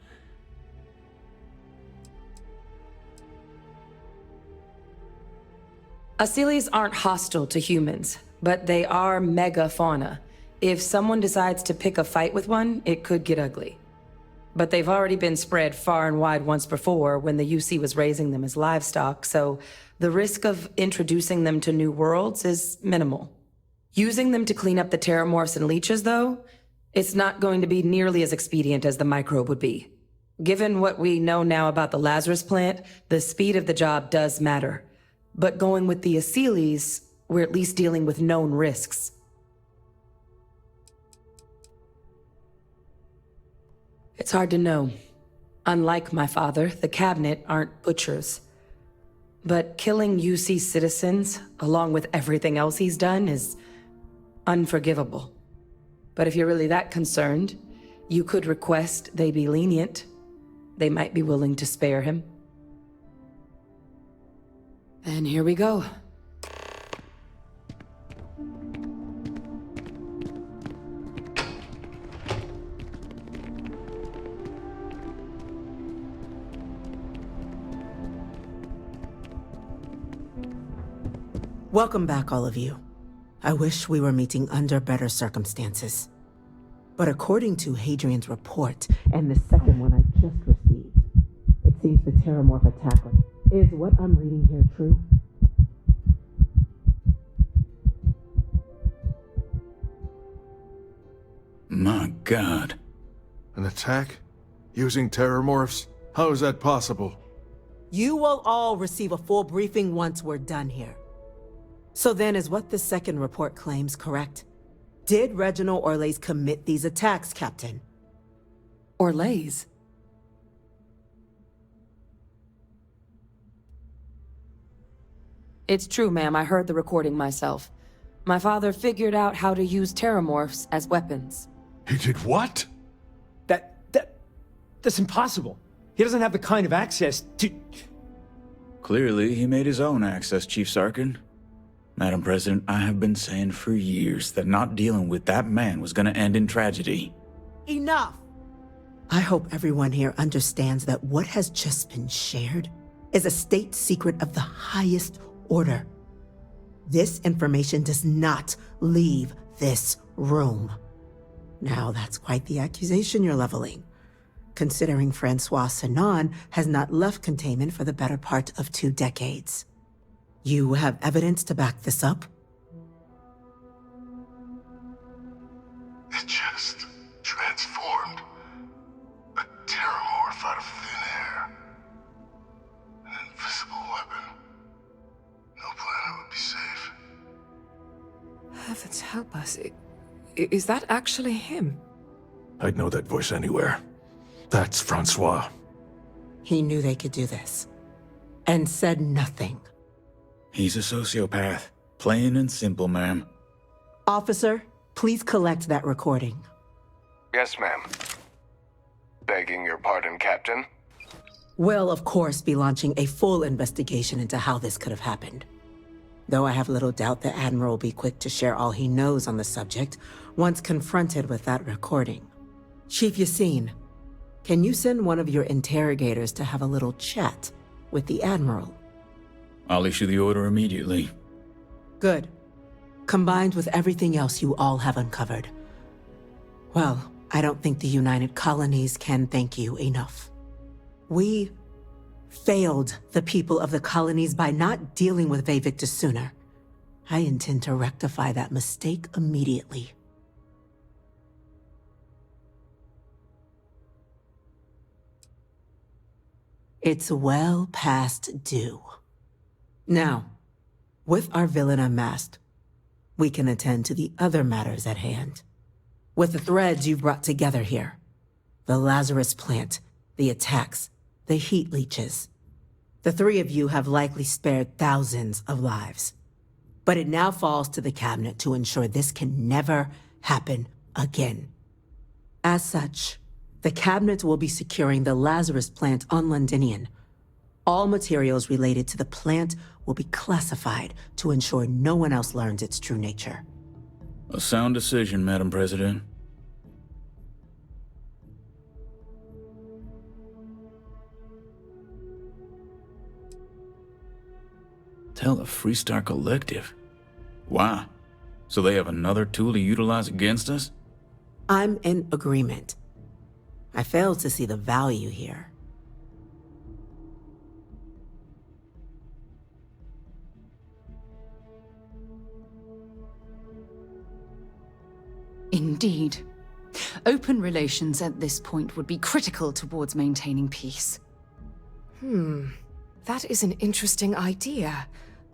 Asylees aren't hostile to humans, but they are megafauna. If someone decides to pick a fight with one, it could get ugly. But they've already been spread far and wide once before when the UC was raising them as livestock, so the risk of introducing them to new worlds is minimal. Using them to clean up the terramorphs and leeches, though, it's not going to be nearly as expedient as the microbe would be. Given what we know now about the Lazarus plant, the speed of the job does matter. But going with the Asylees, we're at least dealing with known risks. It's hard to know. Unlike my father, the cabinet aren't butchers. But killing UC citizens, along with everything else he's done, is unforgivable. But if you're really that concerned, you could request they be lenient. They might be willing to spare him. And here we go. Welcome back, all of you. I wish we were meeting under better circumstances. But according to Hadrian's report, and the second one I just received, it seems the terramorph attack is what I'm reading here true? My God. An attack? Using terramorphs? How is that possible? You will all receive a full briefing once we're done here. So then, is what the second report claims correct? Did Reginald Orlays commit these attacks, Captain? Orlays? It's true, ma'am. I heard the recording myself. My father figured out how to use terramorphs as weapons. He did what? That's impossible. He doesn't have the kind of access to... Clearly, he made his own access, Chief Sarkin. Madam President, I have been saying for years that not dealing with that man was gonna end in tragedy. Enough! I hope everyone here understands that what has just been shared is a state secret of the highest order. This information does not leave this room. Now, that's quite the accusation you're leveling, considering Francois Sinon has not left containment for the better part of 2 decades. You have evidence to back this up? It just transformed. A terramorph out of thin air. An invisible weapon. No planet would be safe. Heavens help us. Is that actually him? I'd know that voice anywhere. That's Francois. He knew they could do this, and said nothing. He's a sociopath. Plain and simple, ma'am. Officer, please collect that recording. Yes, ma'am. Begging your pardon, Captain. We'll, of course, be launching a full investigation into how this could have happened. Though I have little doubt the Admiral will be quick to share all he knows on the subject once confronted with that recording. Chief Yassine, can you send one of your interrogators to have a little chat with the Admiral? I'll issue the order immediately. Good. Combined with everything else you all have uncovered. Well, I don't think the United Colonies can thank you enough. We failed the people of the colonies by not dealing with Vavictus sooner. I intend to rectify that mistake immediately. It's well past due. Now, with our villain unmasked, we can attend to the other matters at hand. With the threads you've brought together here, the Lazarus plant, the attacks, the heat leeches, the 3 of you have likely spared thousands of lives. But it now falls to the Cabinet to ensure this can never happen again. As such, the Cabinet will be securing the Lazarus plant on Londinian. All materials related to the plant will be classified to ensure no one else learns its true nature. A sound decision, Madam President. Tell the Freestar Collective? Why? So they have another tool to utilize against us? I'm in agreement. I fail to see the value here. Indeed. Open relations at this point would be critical towards maintaining peace. That is an interesting idea.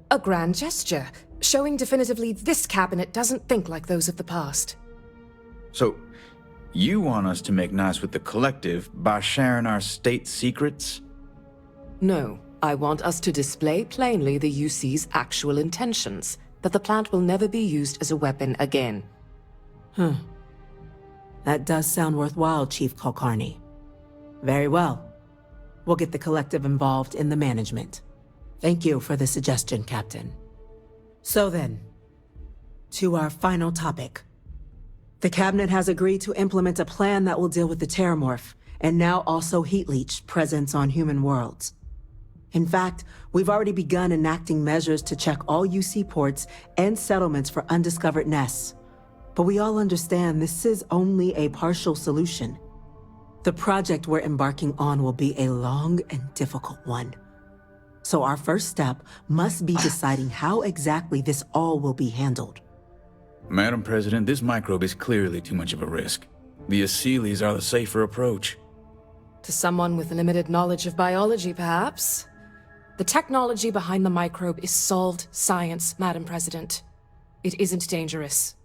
A grand gesture, showing definitively this cabinet doesn't think like those of the past. So, you want us to make nice with the Collective by sharing our state secrets? No, I want us to display plainly the UC's actual intentions, that the plant will never be used as a weapon again. That does sound worthwhile, Chief Kulkarni. Very well. We'll get the Collective involved in the management. Thank you for the suggestion, Captain. So then, to our final topic. The Cabinet has agreed to implement a plan that will deal with the Terramorph, and now also Heat Leech presence on human worlds. In fact, we've already begun enacting measures to check all UC ports and settlements for undiscovered nests. But we all understand this is only a partial solution. The project we're embarking on will be a long and difficult one. So our first step must be deciding how exactly this all will be handled. Madam President, this microbe is clearly too much of a risk. The Aseles are the safer approach. To someone with limited knowledge of biology, perhaps. The technology behind the microbe is solved science, Madam President. It isn't dangerous.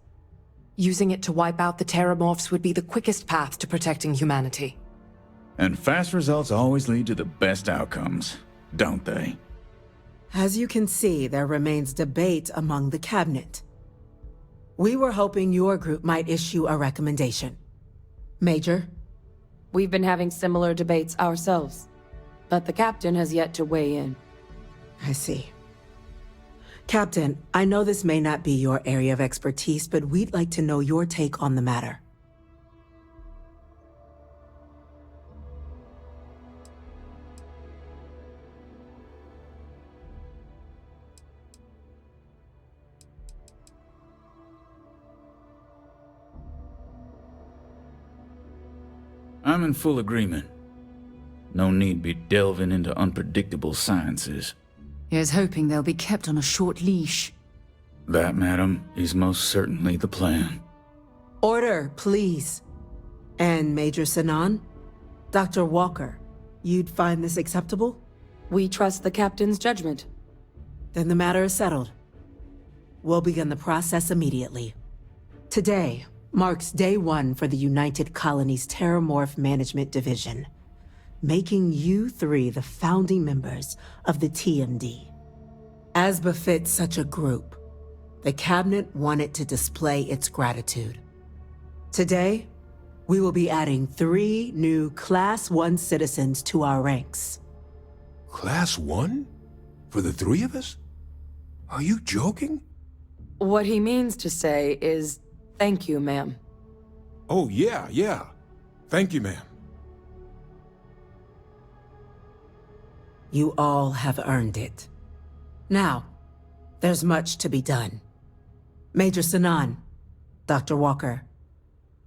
Using it to wipe out the Terramorphs would be the quickest path to protecting humanity. And fast results always lead to the best outcomes, don't they? As you can see, there remains debate among the cabinet. We were hoping your group might issue a recommendation. Major? We've been having similar debates ourselves, but the captain has yet to weigh in. I see. Captain, I know this may not be your area of expertise, but we'd like to know your take on the matter. I'm in full agreement. No need be delving into unpredictable sciences. Here's hoping they'll be kept on a short leash. That, madam, is most certainly the plan. Order, please. And Major Sinan? Dr. Walker, you'd find this acceptable? We trust the captain's judgment. Then the matter is settled. We'll begin the process immediately. Today marks day 1 for the United Colonies Terramorph Management Division, making you 3 the founding members of the TMD. As befits such a group, the Cabinet wanted to display its gratitude. Today, we will be adding 3 new Class 1 citizens to our ranks. Class 1? For the 3 of us? Are you joking? What he means to say is, thank you, ma'am. Oh, yeah. Thank you, ma'am. You all have earned it. Now, there's much to be done. Major Sinan, Dr. Walker,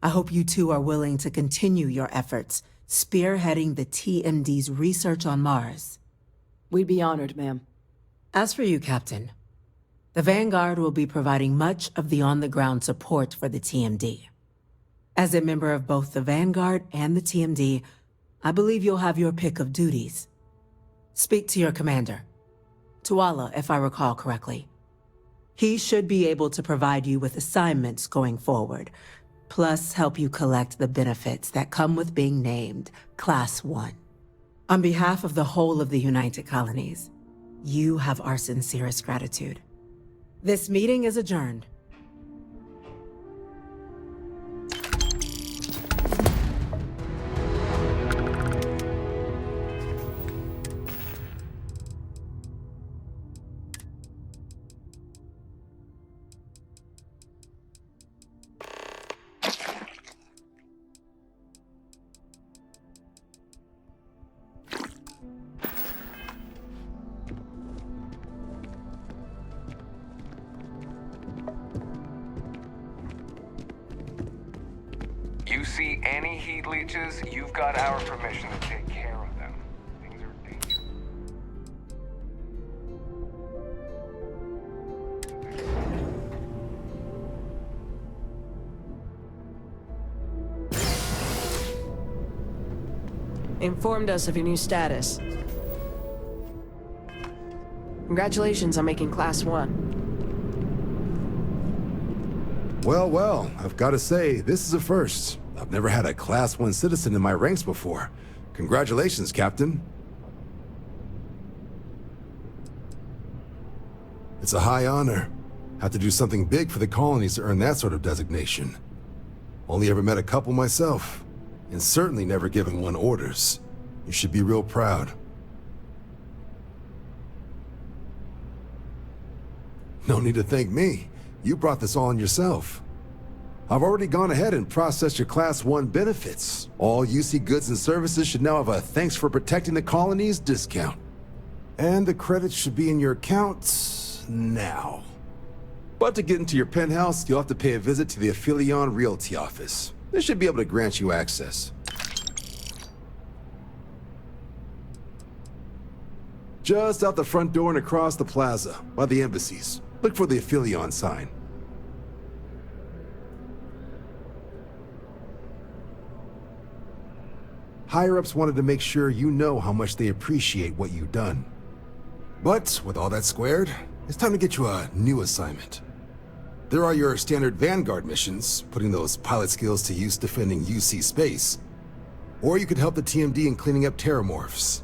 I hope you two are willing to continue your efforts spearheading the TMD's research on Mars. We'd be honored, ma'am. As for you, Captain, the Vanguard will be providing much of the on-the-ground support for the TMD. As a member of both the Vanguard and the TMD, I believe you'll have your pick of duties. Speak to your commander, Tuala, if I recall correctly. He should be able to provide you with assignments going forward, plus help you collect the benefits that come with being named Class 1. On behalf of the whole of the United Colonies, you have our sincerest gratitude. This meeting is adjourned. You see any heat leeches, you've got our permission to take care of them. Things are dangerous. Informed us of your new status. Congratulations on making Class 1. Well, I've got to say, this is a first. I've never had a Class 1 citizen in my ranks before. Congratulations, Captain. It's a high honor. Have to do something big for the colonies to earn that sort of designation. Only ever met a couple myself, and certainly never given one orders. You should be real proud. No need to thank me. You brought this on yourself. I've already gone ahead and processed your Class 1 benefits. All UC goods and services should now have a thanks for protecting the colonies discount. And the credits should be in your accounts now. But to get into your penthouse, you'll have to pay a visit to the Aphelion Realty office. They should be able to grant you access. Just out the front door and across the plaza, by the embassies. Look for the Aphelion sign. Higher-ups wanted to make sure you know how much they appreciate what you've done. But with all that squared, it's time to get you a new assignment. There are your standard Vanguard missions, putting those pilot skills to use defending UC space. Or you could help the TMD in cleaning up terramorphs.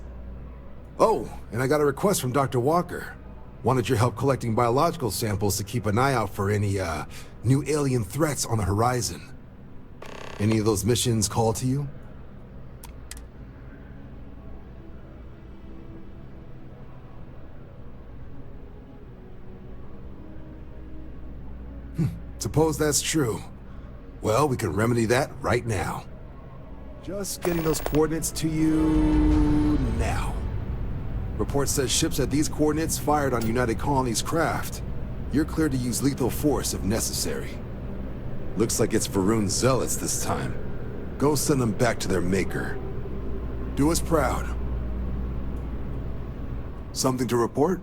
Oh, and I got a request from Dr. Walker. Wanted your help collecting biological samples to keep an eye out for any, new alien threats on the horizon. Any of those missions call to you? Suppose that's true. Well, we can remedy that right now. Just getting those coordinates to you now. Report says ships at these coordinates fired on United Colony's craft. You're cleared to use lethal force if necessary. Looks like it's Varun zealots this time. Go send them back to their maker. Do us proud. Something to report?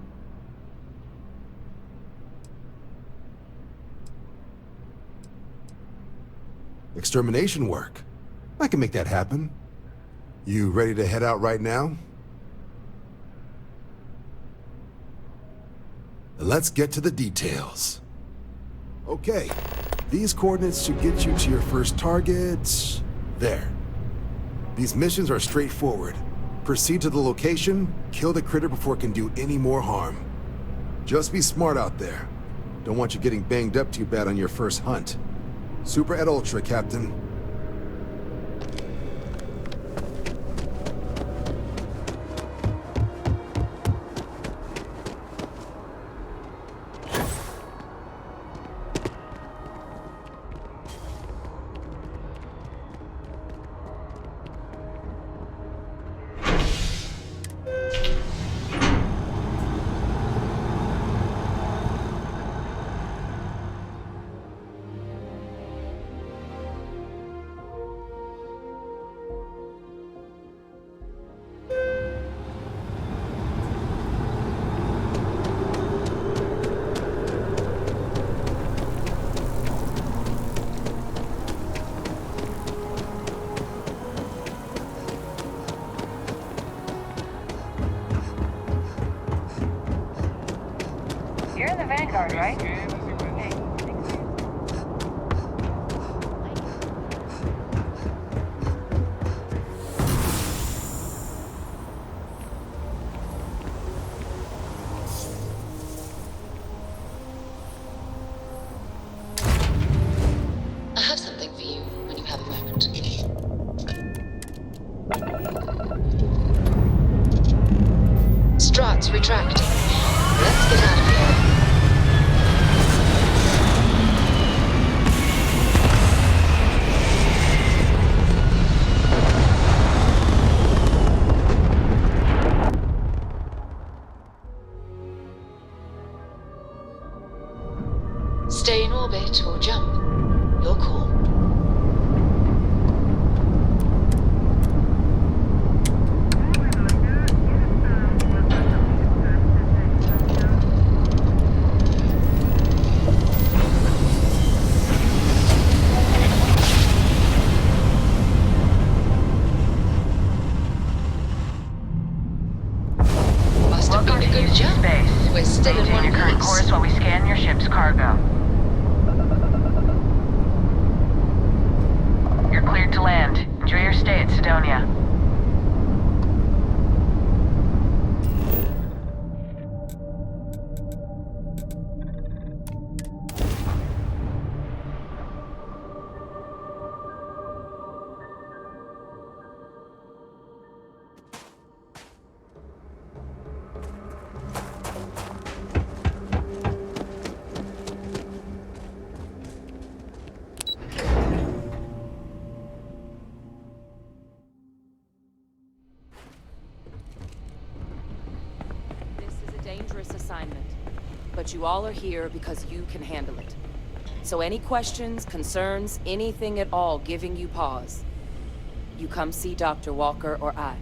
Extermination work. I can make that happen. You ready to head out right now? Let's get to the details. Okay, these coordinates should get you to your first target. There. These missions are straightforward. Proceed to the location, kill the critter before it can do any more harm. Just be smart out there. Don't want you getting banged up too bad on your first hunt. Super et Ultra, Captain. You're in the Vanguard, right? I have something for you when you have a moment. Struts retracting. Let's get out of here. Stay in orbit or jump. Your call. Must have been a good jump. We're still in one your current piece. course while we scan your ship's cargo. You're cleared to land. Enjoy your stay at Sidonia. Dangerous assignment, but you all are here because you can handle it. So any questions, concerns, anything at all giving you pause, you come see Dr. Walker or I.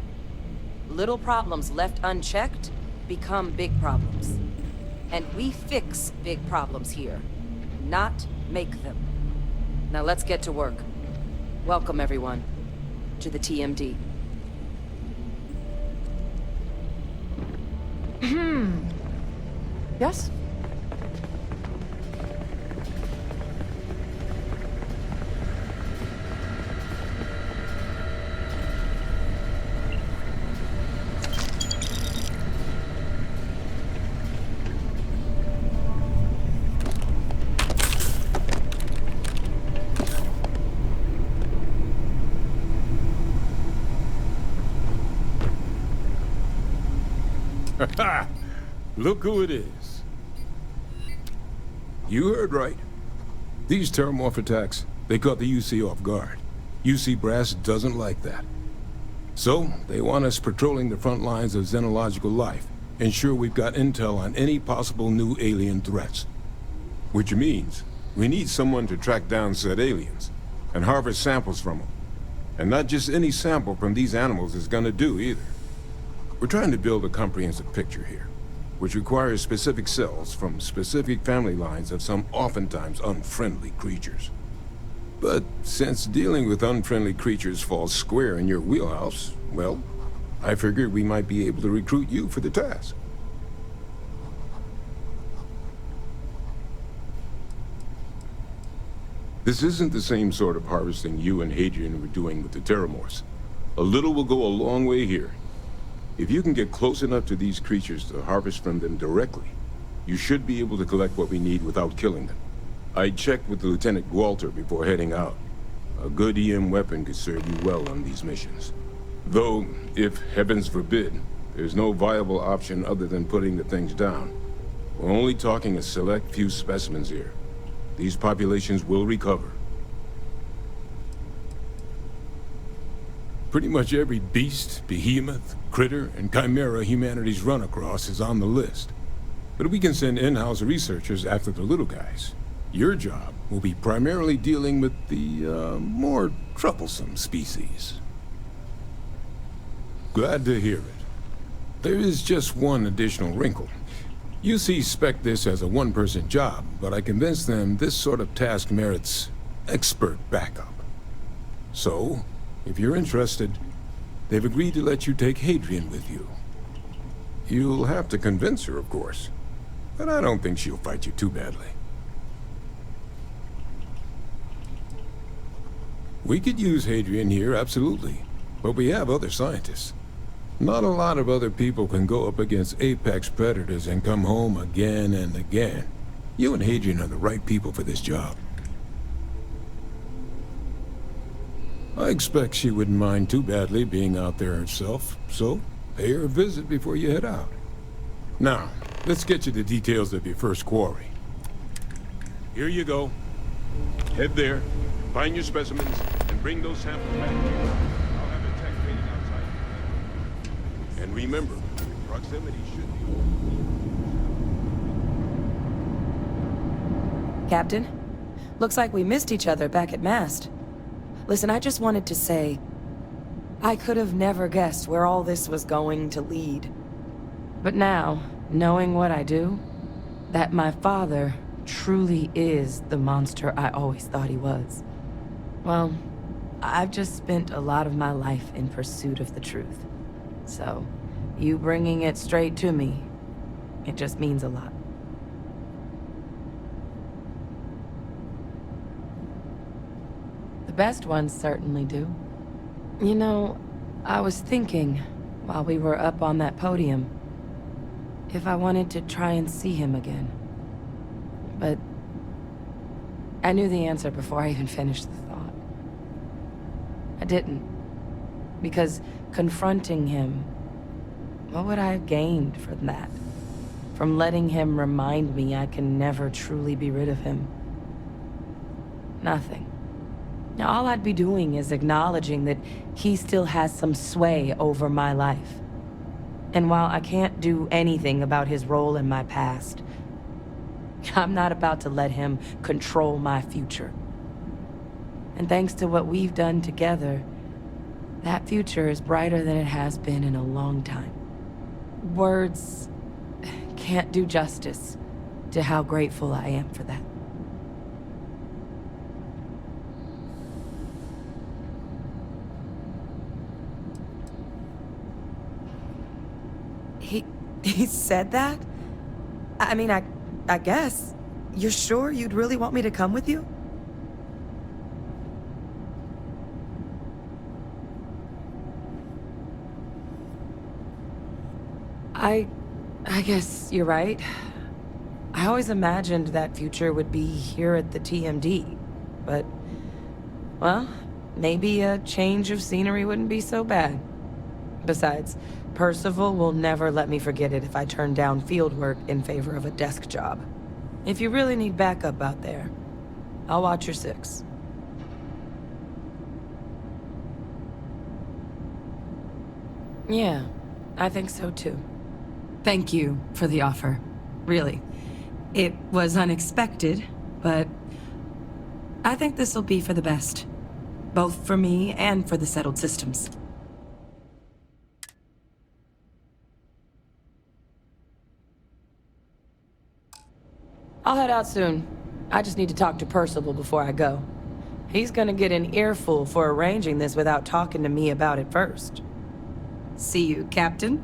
Little problems left unchecked become big problems. And we fix big problems here, not make them. Now let's get to work. Welcome everyone to the TMD. Yes? Ha! Look who it is. You heard right. These terramorph attacks, they caught the UC off guard. UC Brass doesn't like that. So, they want us patrolling the front lines of xenological life, ensure we've got intel on any possible new alien threats. Which means, we need someone to track down said aliens, and harvest samples from them. And not just any sample from these animals is gonna do either. We're trying to build a comprehensive picture here, which requires specific cells from specific family lines of some oftentimes unfriendly creatures. But since dealing with unfriendly creatures falls square in your wheelhouse, well, I figured we might be able to recruit you for the task. This isn't the same sort of harvesting you and Hadrian were doing with the Terramorphs. A little will go a long way here. If you can get close enough to these creatures to harvest from them directly, you should be able to collect what we need without killing them. I checked with Lieutenant Walter before heading out. A good EM weapon could serve you well on these missions. Though, if heavens forbid, there's no viable option other than putting the things down. We're only talking a select few specimens here. These populations will recover. Pretty much every beast, behemoth, critter, and chimera humanity's run across is on the list. But we can send in-house researchers after the little guys. Your job will be primarily dealing with the, more troublesome species. Glad to hear it. There is just one additional wrinkle. UC spec'd this as a one-person job, but I convinced them this sort of task merits expert backup. So, if you're interested, they've agreed to let you take Hadrian with you. You'll have to convince her, of course, but I don't think she'll fight you too badly. We could use Hadrian here, absolutely, but we have other scientists. Not a lot of other people can go up against apex predators and come home again and again. You and Hadrian are the right people for this job. I expect she wouldn't mind too badly being out there herself, so pay her a visit before you head out. Now, let's get you the details of your first quarry. Here you go. Head there, find your specimens, and bring those samples back here. I'll have a tech waiting outside. And remember, proximity should be... Captain, looks like we missed each other back at Mast. Listen, I just wanted to say, I could have never guessed where all this was going to lead. But now, knowing what I do, that my father truly is the monster I always thought he was. Well, I've just spent a lot of my life in pursuit of the truth. So, you bringing it straight to me, it just means a lot. The best ones certainly do. You know, I was thinking, while we were up on that podium, if I wanted to try and see him again. But I knew the answer before I even finished the thought. I didn't. Because confronting him, what would I have gained from that? From letting him remind me I can never truly be rid of him? Nothing. Now, all I'd be doing is acknowledging that he still has some sway over my life. And while I can't do anything about his role in my past, I'm not about to let him control my future. And thanks to what we've done together, that future is brighter than it has been in a long time. Words can't do justice to how grateful I am for that. He said that? I mean, I guess. You're sure you'd really want me to come with you? I guess you're right. I always imagined that future would be here at the TMD, but, well, maybe a change of scenery wouldn't be so bad. Besides, Percival will never let me forget it if I turn down field work in favor of a desk job. If you really need backup out there, I'll watch your six. Yeah, I think so too. Thank you for the offer. Really. It was unexpected, but I think this'll be for the best. Both for me and for the settled systems. I'll head out soon. I just need to talk to Percival before I go. He's gonna get an earful for arranging this without talking to me about it first. See you, Captain.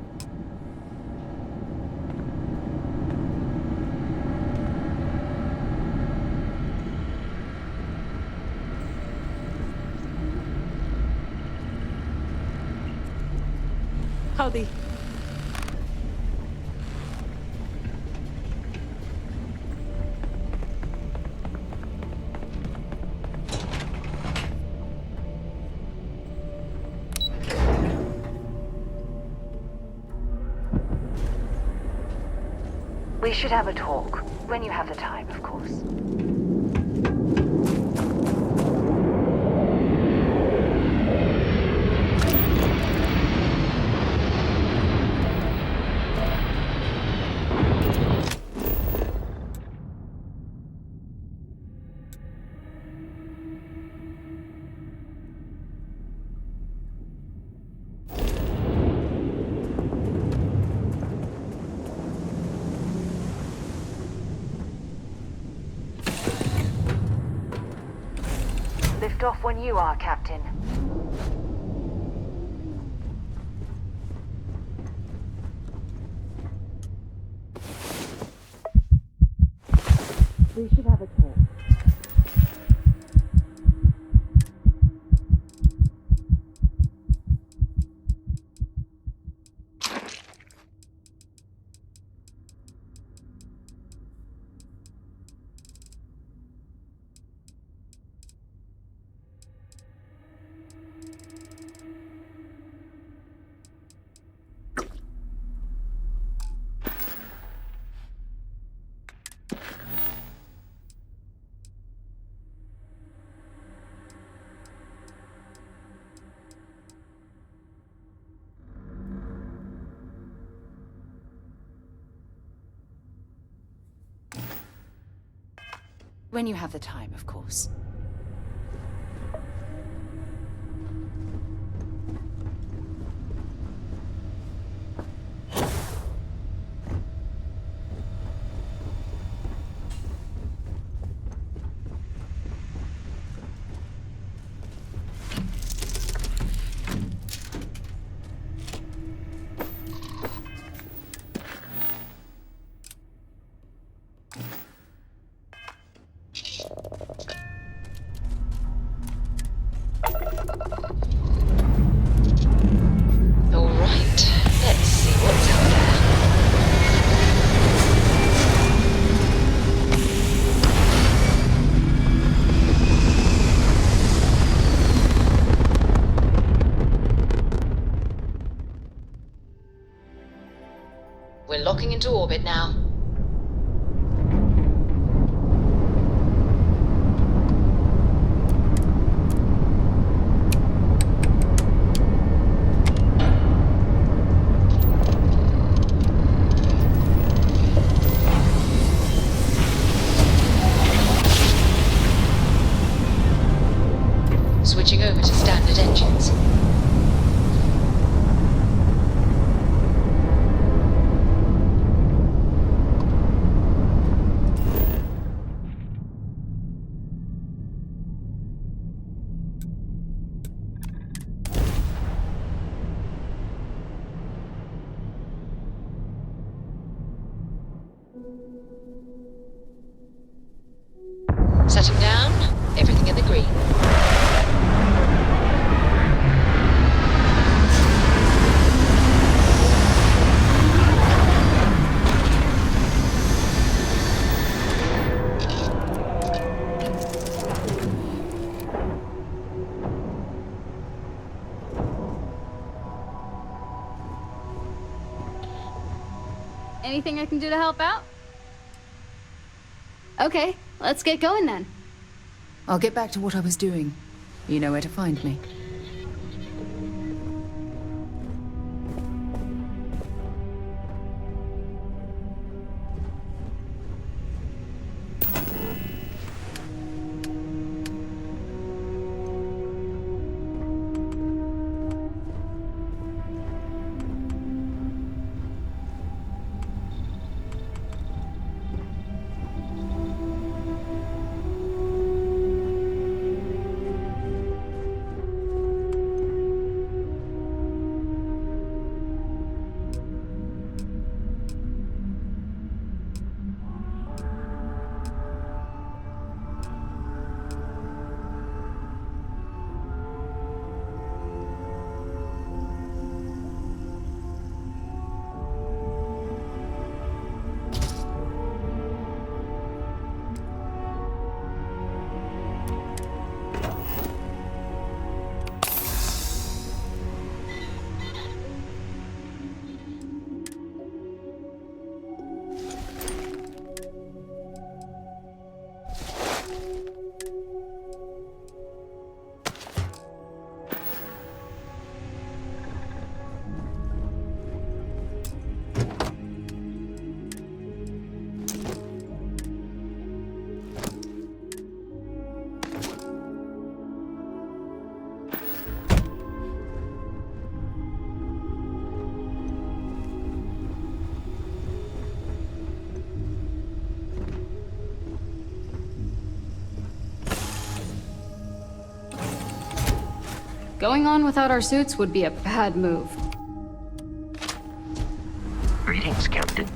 Howdy. We should have a talk, when you have the time, of course. Lift off when you are, Captain. We should have a talk. When you have the time, of course. We're locking into orbit now. Switching over to standard engines. Setting down, everything in the green. Anything I can do to help out? Okay, let's get going then. I'll get back to what I was doing. You know where to find me. Going on without our suits would be a bad move. Greetings, Captain.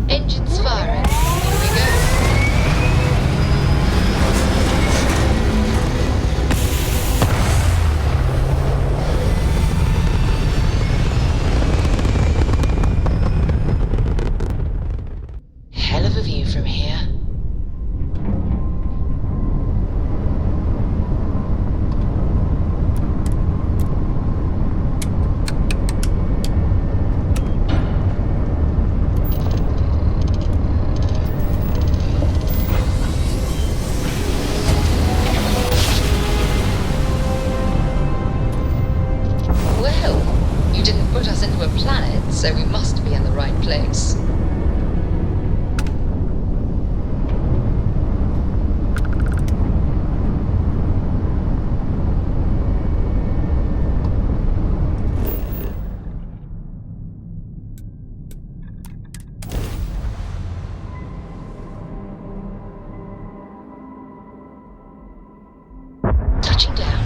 Engines firing. Here we go. Hell of a view from here. Well, you didn't put us into a planet, so we must be in the right place. Touching down.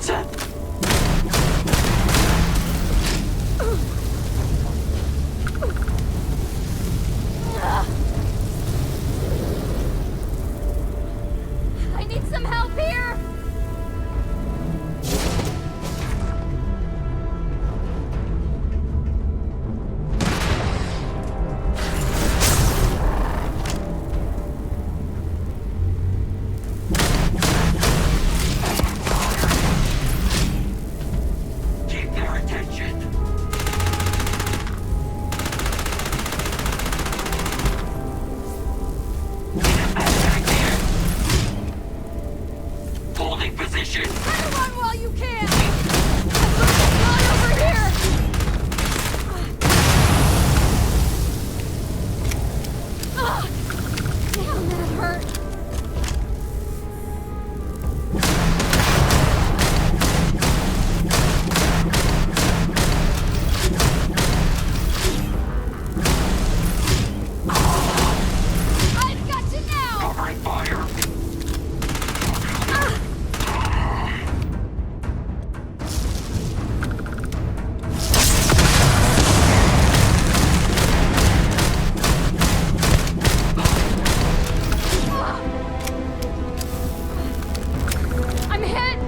Delta. I need some help here! Keep their attention. Holding position. Run while you can! Fly over here! Ah! Damn, that hurt! I've got you now! Covering fire. I'm hit!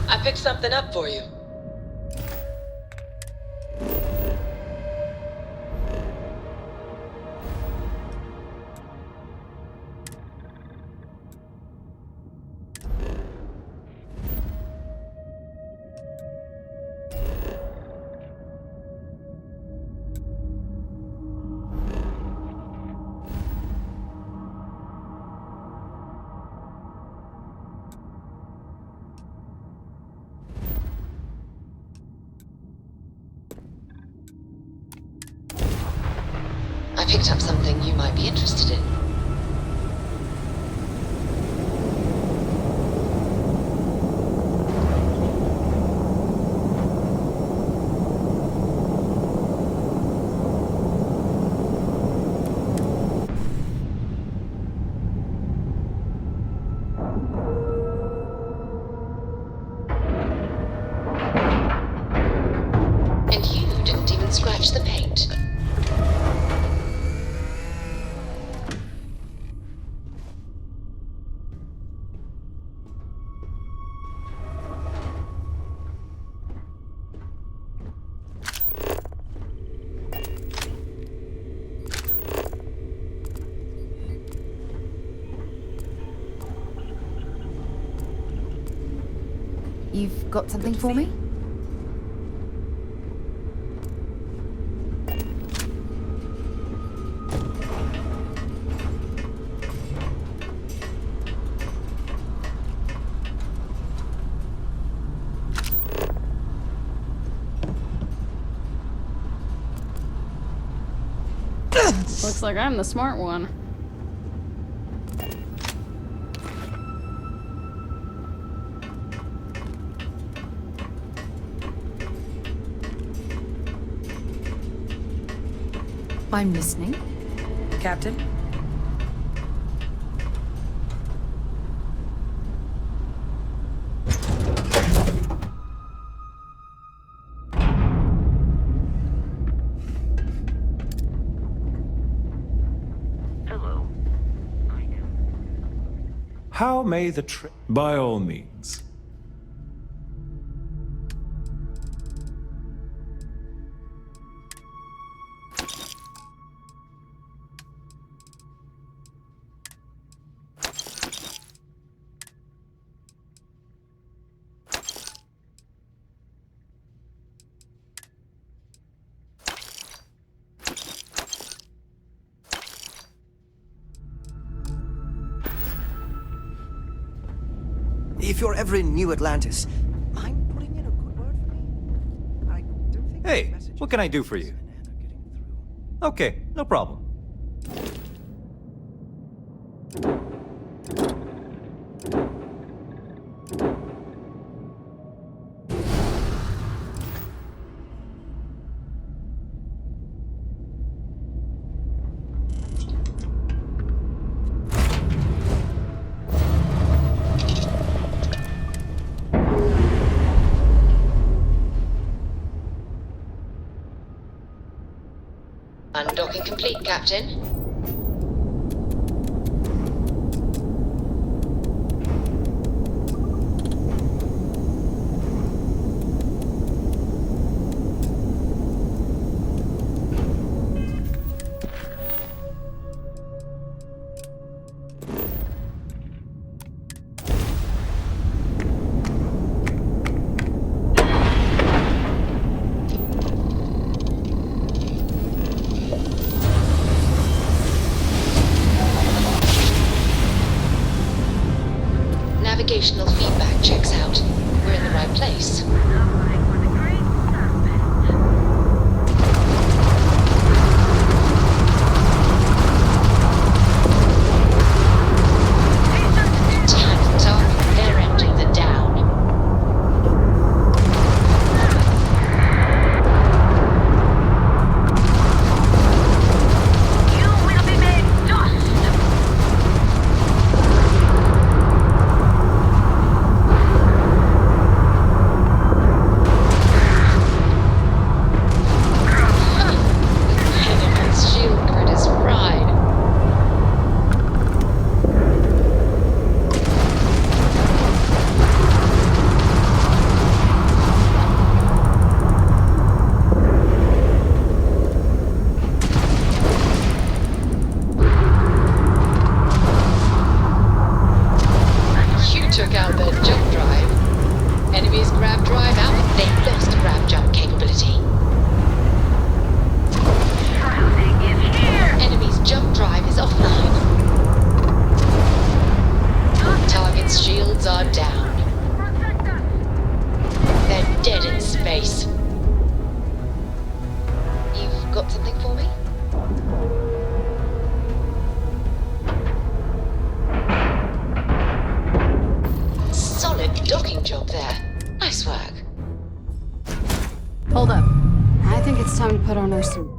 I picked something up for you. I picked up something you might be interested in. And you didn't even scratch the paint. You've got something for me? Looks like I'm the smart one. I'm listening. Captain? How may the By all means. If you're ever in New Atlantis, mind putting in a good word for me? I don't think Hey, what can I do for you? Okay, no problem. Undocking complete, Captain. Navigational feedback checks out. We're in the right place. Attack target. Their engines are down. You will be made dust! Enemy's shield grid is fried. You took out their jump drive. Enemy's grab drive out. They've lost grab jump capability. Enemy's jump drive is offline. Target's shields are down. They're dead in space. You've got something for me? Solid docking job there. Nice work. Hold up. I think it's time to put on our suit.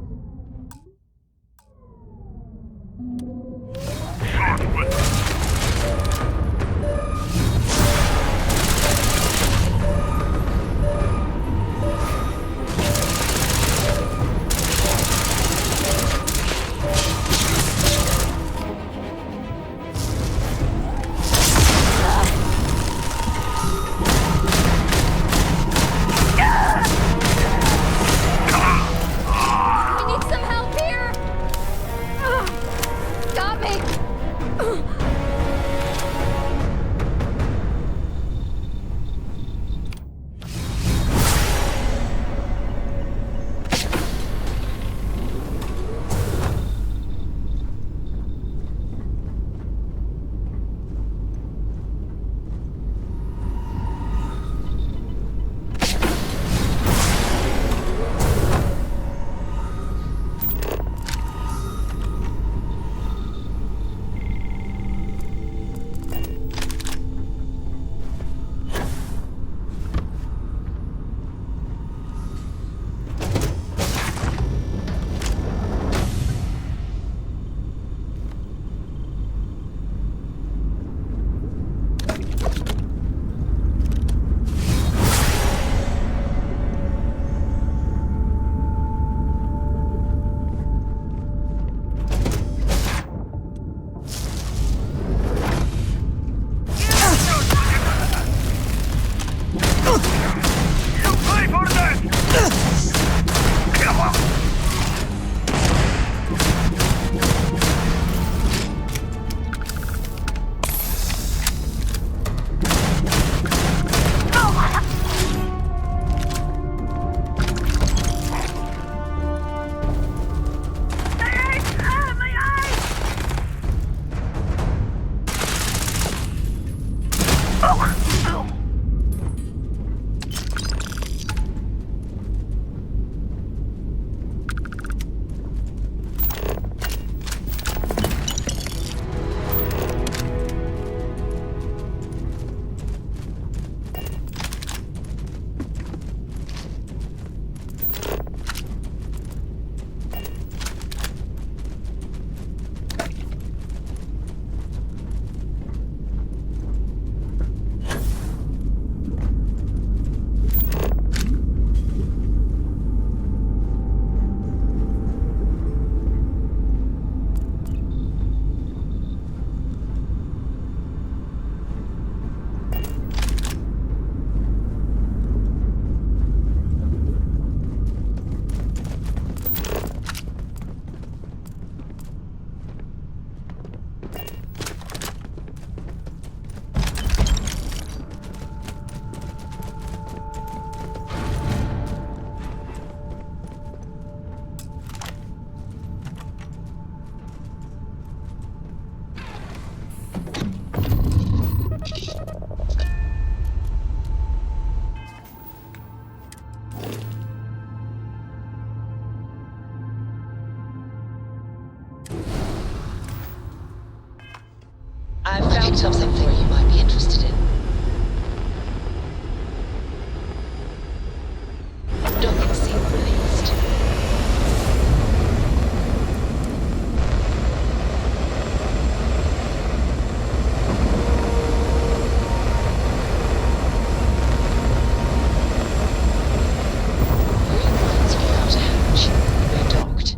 I've found something for you might be interested in. Docking seal released. Green lights for outer hatch. We're docked.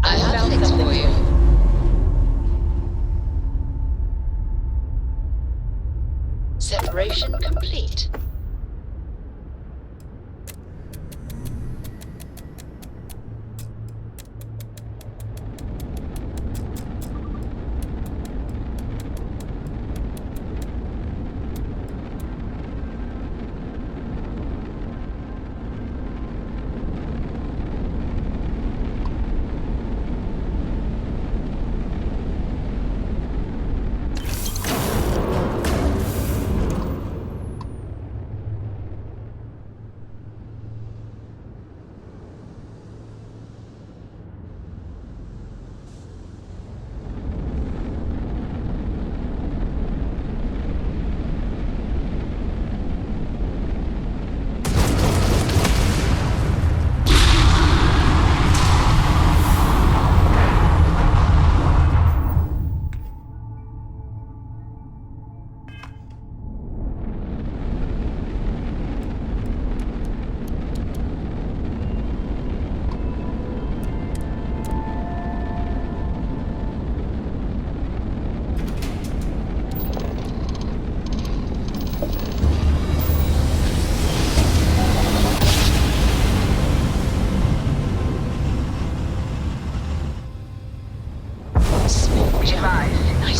I found something for you. Separation complete.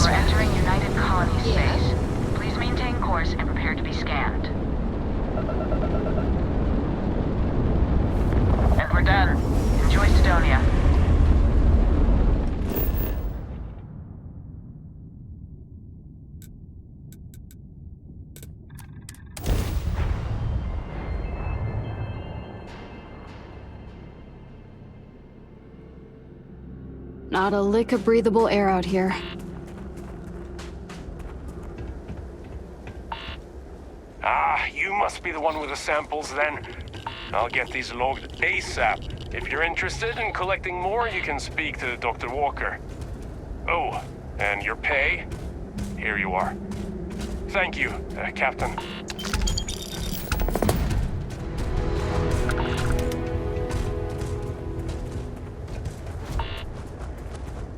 We're entering United Colony space. Please maintain course and prepare to be scanned. And we're done. Enjoy Sidonia. Not a lick of breathable air out here. Ah, you must be the one with the samples then. I'll get these logged ASAP. If you're interested in collecting more, you can speak to Dr. Walker. Oh, and your pay? Here you are. Thank you, Captain.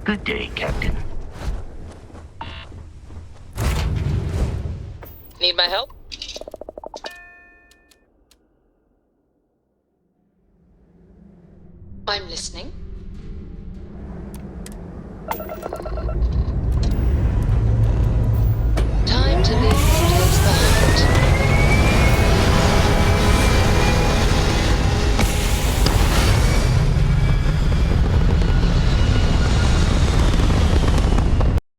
Good day, Captain. Need my help? I'm listening.